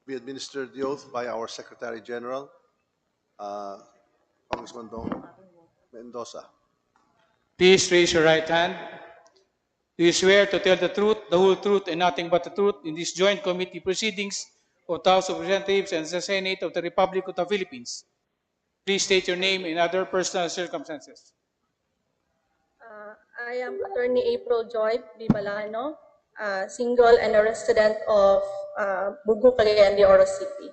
Speaker 5: be administered the oath by our Secretary General, Congressman Dong Mendoza.
Speaker 4: Please raise your right hand. Do you swear to tell the truth, the whole truth, and nothing but the truth in these joint committee proceedings of the House of Representatives and the Senate of the Republic of the Philippines? Please state your name and other personal circumstances.
Speaker 16: I am Attorney April Joy Bibalano, single and a resident of Bugu, Cagayan de Oro City,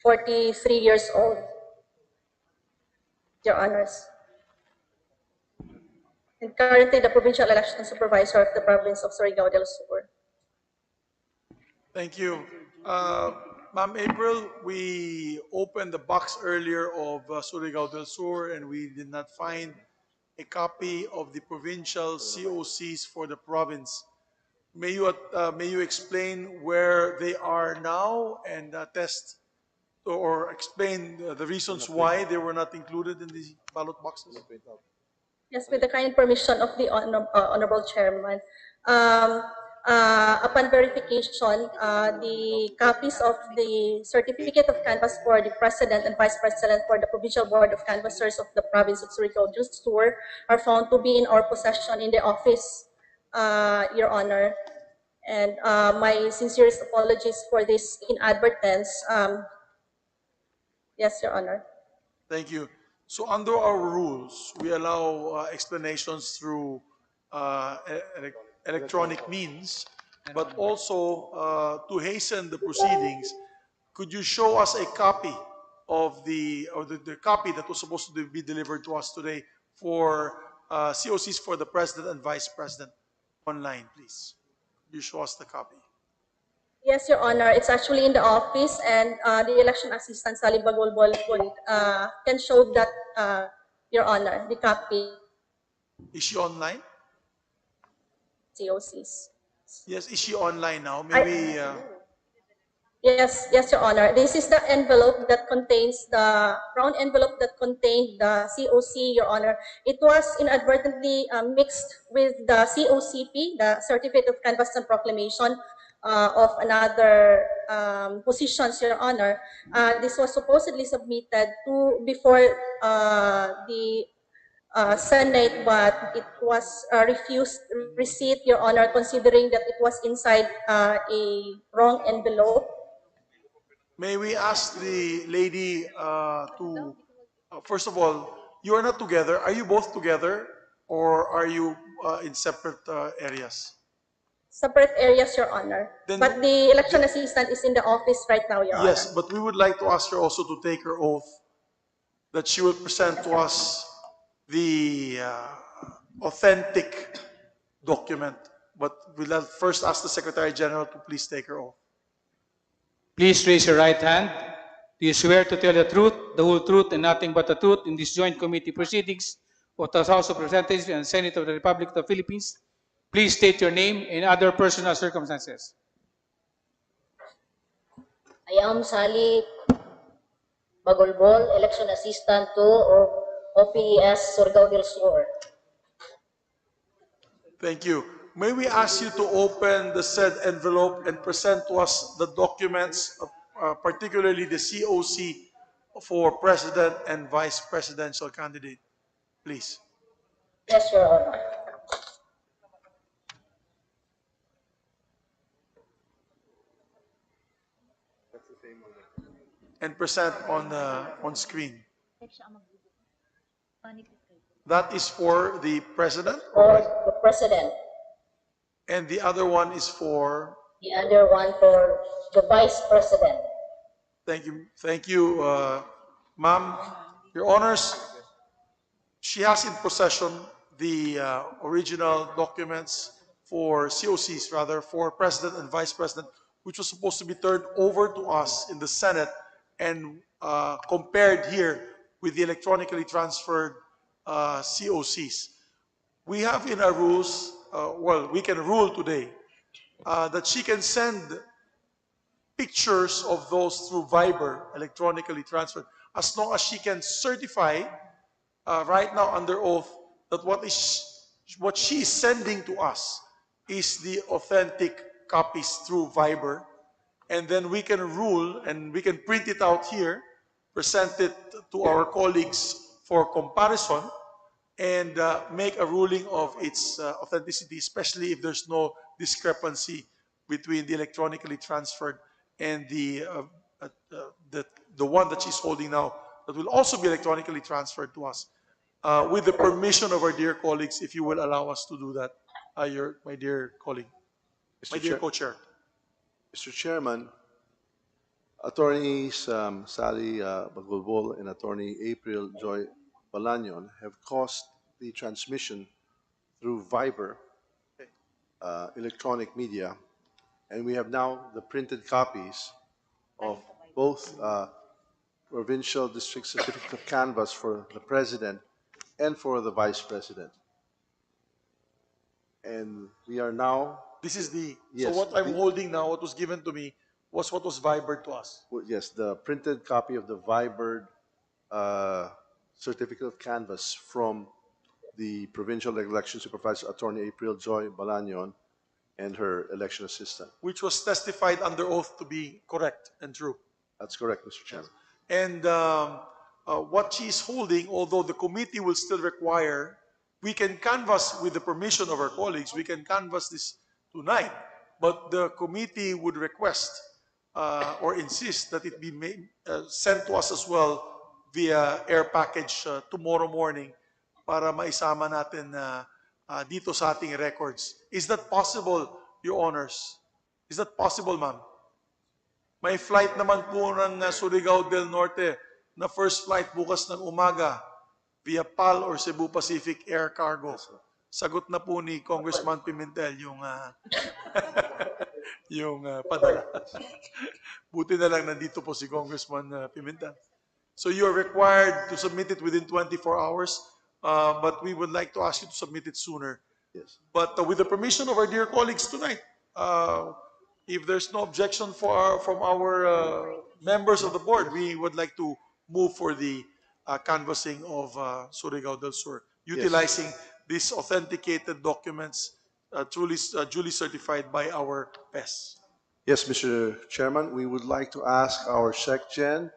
Speaker 16: 43 years old, Your Honors. And currently the Provincial Election Supervisor of the Province of Surigao del Sur.
Speaker 2: Thank you. Ma'am April, we opened the box earlier of Surigao del Sur and we did not find a copy of the provincial COCs for the province. May you explain where they are now and attest or explain the reasons why they were not included in the ballot boxes?
Speaker 16: Yes, with the kind permission of the Honorable Chairman. Upon verification, the copies of the certificate of canvass for the President and Vice President for the Provincial Board of Canvassers of the Province of Surigao del Sur are found to be in our possession in the office, Your Honor. And my sincerest apologies for this inadvertence. Yes, Your Honor.
Speaker 2: Thank you. So under our rules, we allow explanations through electronic means, but also to hasten the proceedings, could you show us a copy of the copy that was supposed to be delivered to us today for COCs for the President and Vice President online, please? Could you show us the copy?
Speaker 16: Yes, Your Honor. It's actually in the office, and the election assistant, Sally Bagolbol, can show that, Your Honor, the copy.
Speaker 2: Is she online?
Speaker 16: COCs.
Speaker 2: Yes, is she online now? Maybe.
Speaker 16: Yes, Your Honor. This is the envelope that contains the brown envelope that contained the COC, Your Honor. It was inadvertently mixed with the COCP, the Certificate of Canvass and Proclamation of another positions, Your Honor. This was supposedly submitted to before the Senate, but it was refused receipt, Your Honor, considering that it was inside a wrong envelope.
Speaker 2: May we ask the lady to, first of all, you are not together. Are you both together or are you in separate areas?
Speaker 16: Separate areas, Your Honor.
Speaker 2: Then
Speaker 16: But the election assistant is in the office right now, Your
Speaker 2: yes,
Speaker 16: Honor.
Speaker 2: but we would like to ask her also to take her oath that she will present to us the authentic document. But we'll first ask the Secretary General to please take her oath.
Speaker 4: Please raise your right hand. Do you swear to tell the truth, the whole truth, and nothing but the truth in this joint committee proceedings of the House of Representatives and Senate of the Republic of the Philippines? Please state your name and other personal circumstances.
Speaker 17: I am Sally Bagolbol, Election Assistant to OPES Surigao del Sur.
Speaker 2: Thank you. May we ask you to open the said envelope and present to us the documents, particularly the COC for President and Vice Presidential candidate, please.
Speaker 17: Yes, Your Honor.
Speaker 2: And present on screen. That is for the President?
Speaker 17: For the President.
Speaker 2: And the other one is for?
Speaker 17: The other one for the Vice President.
Speaker 2: Thank you, ma'am. Your Honors, she has in possession the original documents for COCs, rather, for President and Vice President, which was supposed to be turned over to us in the Senate and compared here with the electronically transferred COCs. We have in our rules, well, we can rule today that she can send pictures of those through Viber, electronically transferred, as long as she can certify right now under oath that what she is sending to us is the authentic copies through Viber. And then we can rule and we can print it out here, present it to our colleagues for comparison, and make a ruling of its authenticity, especially if there's no discrepancy between the electronically transferred and the one that she's holding now that will also be electronically transferred to us. With the permission of our dear colleagues, if you will allow us to do that, my dear colleague, my dear co-chair.
Speaker 5: Mr. Chairman, Attorneys Sally Bagulbol and Attorney April Joy Balañon have caused the transmission through Viber, electronic media, and we have now the printed copies of both provincial district certificate of canvass for the President and for the Vice President. And we are now...
Speaker 2: This is the...
Speaker 5: Yes,
Speaker 2: so what I'm holding now, what was given to me, was what was Vibered to us.
Speaker 5: Yes, the printed copy of the Vibered certificate of canvass from the Provincial Election Supervisor, Attorney April Joy Balañon, and her election assistant.
Speaker 2: Which was testified under oath to be correct and true.
Speaker 5: That's correct, Mr. Chairman.
Speaker 2: And what she's holding, although the committee will still require, we can canvass with the permission of our colleagues, we can canvass this tonight, but the committee would request or insist that it be sent to us as well via air package tomorrow morning para maisama natin dito sa ating records. Is that possible, Your Honors? Is that possible, ma'am? May flight naman po ng Surigao del Norte na first flight bukas ng umaga via PAL or Cebu Pacific Air Cargo. Sagot na po ni Congressman Pimentel yung yung padala. Buti na lang nandito po si Congressman Pimentel. So you are required to submit it within 24 hours, but we would like to ask you to submit it sooner.
Speaker 5: Yes.
Speaker 2: But with the permission of our dear colleagues tonight, if there's no objection from our members of the board, we would like to move for the canvassing of Surigao del Sur, utilizing these authenticated documents duly certified by our PES.
Speaker 5: Yes, Mr. Chairman, we would like to ask our SecGen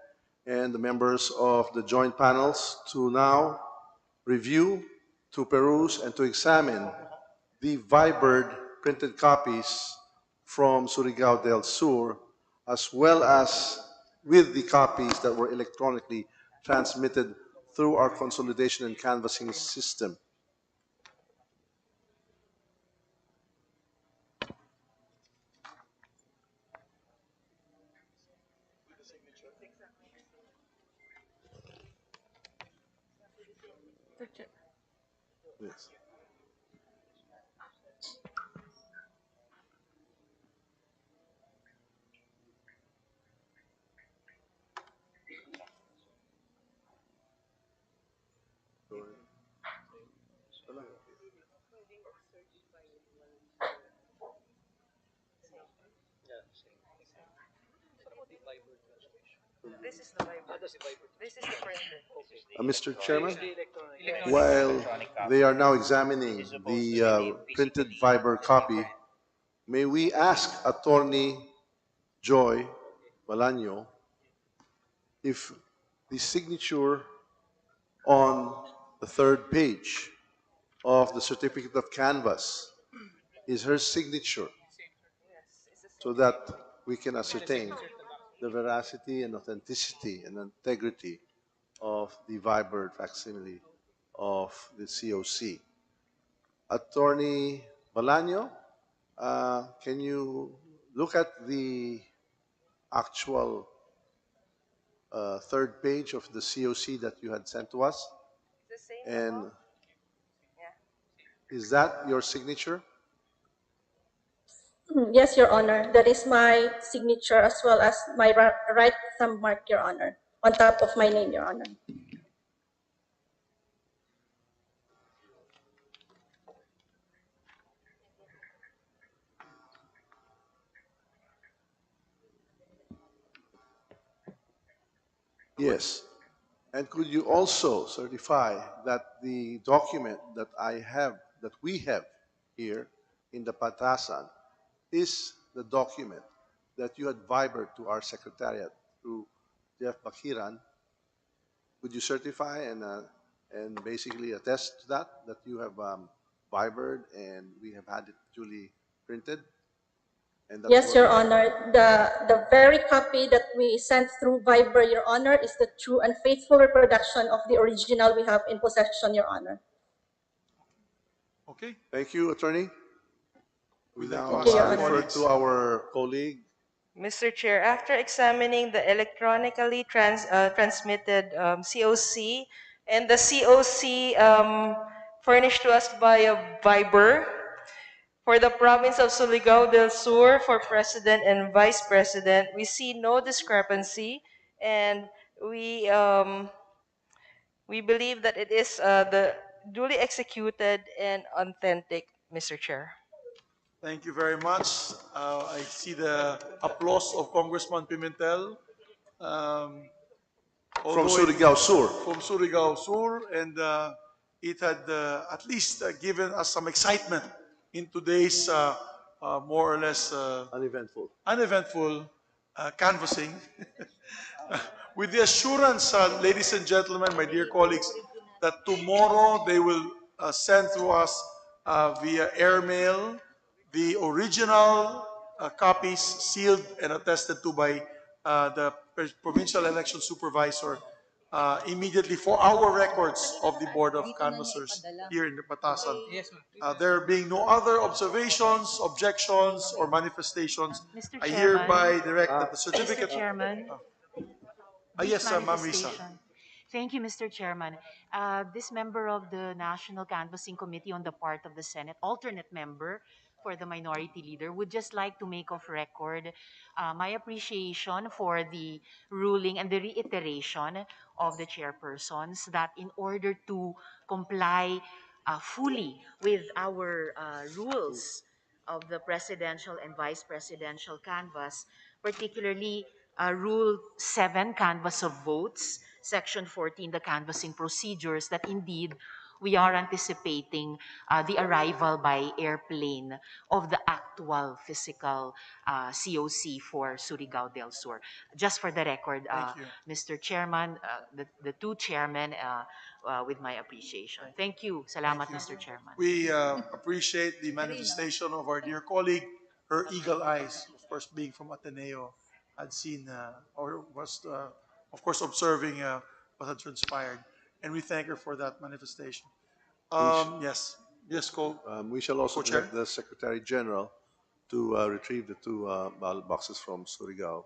Speaker 5: and the members of the joint panels to now review, to peruse, and to examine the Vibered printed copies from Surigao del Sur, as well as with the copies that were electronically transmitted through our consolidation and canvassing system. Yes.
Speaker 14: This is the Bible. This is the printed.
Speaker 5: Mr. Chairman,
Speaker 1: Electronic
Speaker 5: while
Speaker 1: copy.
Speaker 5: they are now examining
Speaker 1: This is supposed to
Speaker 5: the
Speaker 1: be the
Speaker 5: printed
Speaker 1: physically
Speaker 5: Viber copy,
Speaker 1: printed.
Speaker 5: may we ask Attorney Joy Balaño if the signature on the third page of the certificate of canvass is her signature, so that we can ascertain the veracity and authenticity and integrity of the Viber facsimile of the COC. Attorney Balaño, can you look at the actual third page of the COC that you had sent to us?
Speaker 14: It's the same
Speaker 5: And
Speaker 14: amount. Yeah.
Speaker 5: is that your signature?
Speaker 16: Yes, Your Honor. That is my signature as well as my right thumb mark, Your Honor, on top of my name, Your Honor.
Speaker 5: Yes. And could you also certify that the document that that we have here in the Patasan, is the document that you had vibered to our secretariat through Jeff Bakiran? Would you certify and basically attest to that you have vibered and we have had it duly printed? And that's
Speaker 16: Yes, Your
Speaker 5: working?
Speaker 16: Honor. The very copy that we sent through Viber, Your Honor, is the true and faithful reproduction of the original we have in possession, Your Honor.
Speaker 2: Okay.
Speaker 5: Thank you, Attorney. We
Speaker 2: We'd like
Speaker 5: now
Speaker 2: to
Speaker 16: Thank you,
Speaker 2: ask
Speaker 16: Your
Speaker 2: our
Speaker 16: Honor.
Speaker 5: refer
Speaker 2: colleagues.
Speaker 5: to our colleague.
Speaker 14: Mr. Chair, after examining the electronically transmitted COC and the COC furnished to us by a Viber for the province of Surigao del Sur for President and Vice President, we see no discrepancy, and we believe that it is the duly executed and authentic, Mr. Chair.
Speaker 2: Thank you very much. I see the applause of Congressman Pimentel. Um,
Speaker 5: From
Speaker 2: although
Speaker 5: Surigao Sur.
Speaker 2: from Surigao Sur, and it had at least given us some excitement in today's more or less uneventful canvassing. With the assurance, ladies and gentlemen, my dear colleagues, that tomorrow they will send to us via airmail the original copies sealed and attested to by the provincial election supervisor immediately for our records of the Board of Canvassers here in the Patasan. There being no other observations, objections, or manifestations,
Speaker 18: Mr.
Speaker 2: I
Speaker 18: Chairman,
Speaker 2: hereby direct that the
Speaker 18: Mr.
Speaker 2: certificate.
Speaker 18: Chairman,
Speaker 2: Yes,
Speaker 18: brief
Speaker 2: Ma'am Risa.
Speaker 18: manifestation. Thank you, Mr. Chairman. This member of the National Canvassing Committee on the part of the Senate, alternate member for the Minority Leader, would just like to make of record my appreciation for the ruling and the reiteration of the chairpersons that in order to comply fully with our rules of the presidential and vice presidential canvass, particularly Rule 7, Canvass of Votes, Section 14, the canvassing procedures, that indeed we are anticipating the arrival by airplane of the actual physical COC for Surigao del Sur. Just for the record,
Speaker 2: Thank you.
Speaker 18: Mr. Chairman, the two chairmen, with my appreciation. Thank you.
Speaker 2: Thank
Speaker 18: Salamat,
Speaker 2: you.
Speaker 18: Mr. Chairman.
Speaker 2: We appreciate the manifestation of our dear colleague. Her eagle eyes, of course, being from Ateneo, had seen or was, of course, observing what had transpired. And we thank her for that manifestation. Yes. Yes,
Speaker 5: We shall also
Speaker 2: Co-chair.
Speaker 5: direct the Secretary General to retrieve the two ballot boxes from Surigao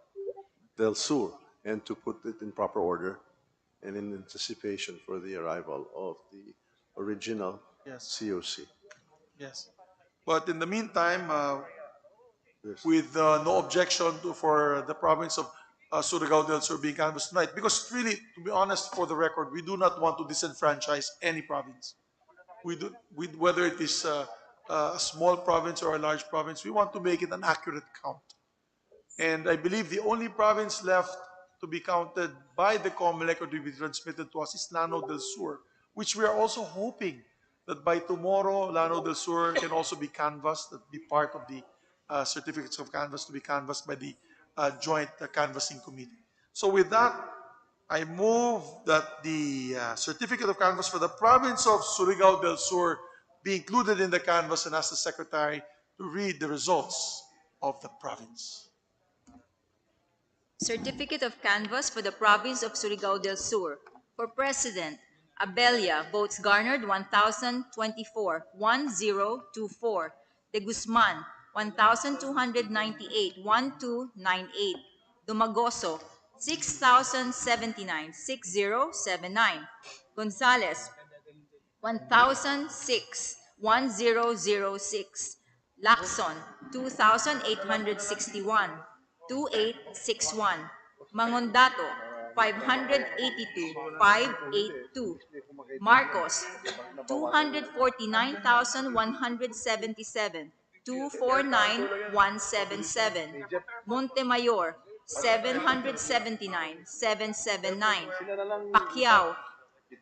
Speaker 5: del Sur and to put it in proper order and in anticipation for the arrival of the original
Speaker 2: Yes.
Speaker 5: COC.
Speaker 2: Yes. But in the meantime,
Speaker 5: Yes.
Speaker 2: with no objection for the province of Surigao del Sur being canvassed tonight, because really, to be honest, for the record, we do not want to disenfranchise any province. Whether it is a small province or a large province, we want to make it an accurate count. And I believe the only province left to be counted by the COMELEC or to be transmitted to us is Lanao del Sur, which we are also hoping that by tomorrow, Lanao del Sur can also be canvassed, that be part of the certificates of canvass to be canvassed by the joint canvassing committee. So with that, I move that the certificate of canvass for the province of Surigao del Sur be included in the canvass and ask the secretary to read the results of the province.
Speaker 7: Certificate of Canvass for the Province of Surigao del Sur. For President, Abelia, votes garnered 1,024, 1024. De Guzman, 1,298, 1298. Dumagoso, 6,079, 6079. Gonzales, 1006, 1006. Lacson, 2,861, 2861. Mangondato, 582, 582. Marcos, 249,177, 249,177. Montemayor, 779, 779. Pacquiao,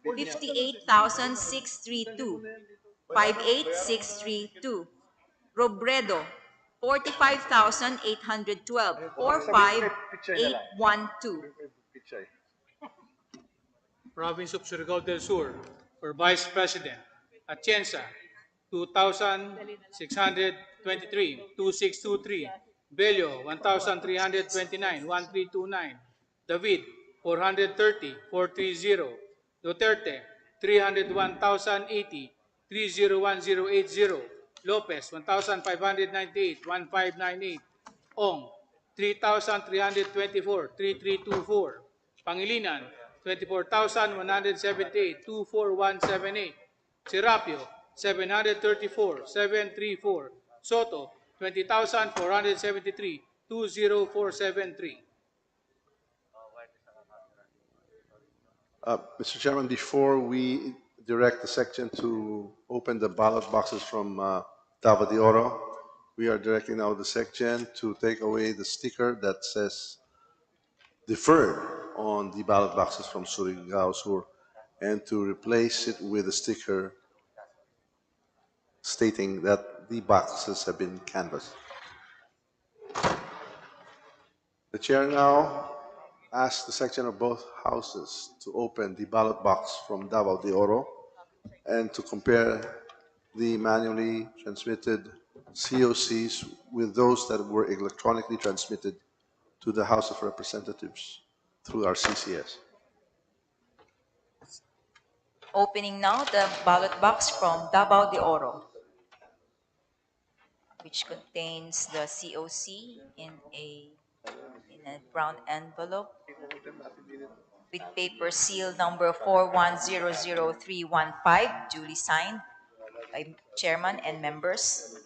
Speaker 7: 58,632, 58,632. Robredo, 45,812, 45,812.
Speaker 4: Province of Surigao del Sur, for Vice President, Atienza, 2,623, 2623. Bello, 1,329, 1329. David, 430, 430. Duterte, 301,080, 301080. Lopez, 1,598, 1598. Ong, 3,324, 3324. Pangilinan, 24,178, 24178. Serapio, 734, 734. Soto, 20,473, 20473.
Speaker 5: Mr. Chairman, before we direct the section to open the ballot boxes from Davao de Oro, we are directing now the section to take away the sticker that says deferred on the ballot boxes from Surigao Sur and to replace it with a sticker stating that the boxes have been canvassed. The chair now asks the section of both houses to open the ballot box from Davao de Oro and to compare the manually transmitted COCs with those that were electronically transmitted to the House of Representatives through our CCS.
Speaker 7: Opening now the ballot box from Davao de Oro, which contains the COC in a brown envelope with paper seal number 4100315, duly signed by chairman and members.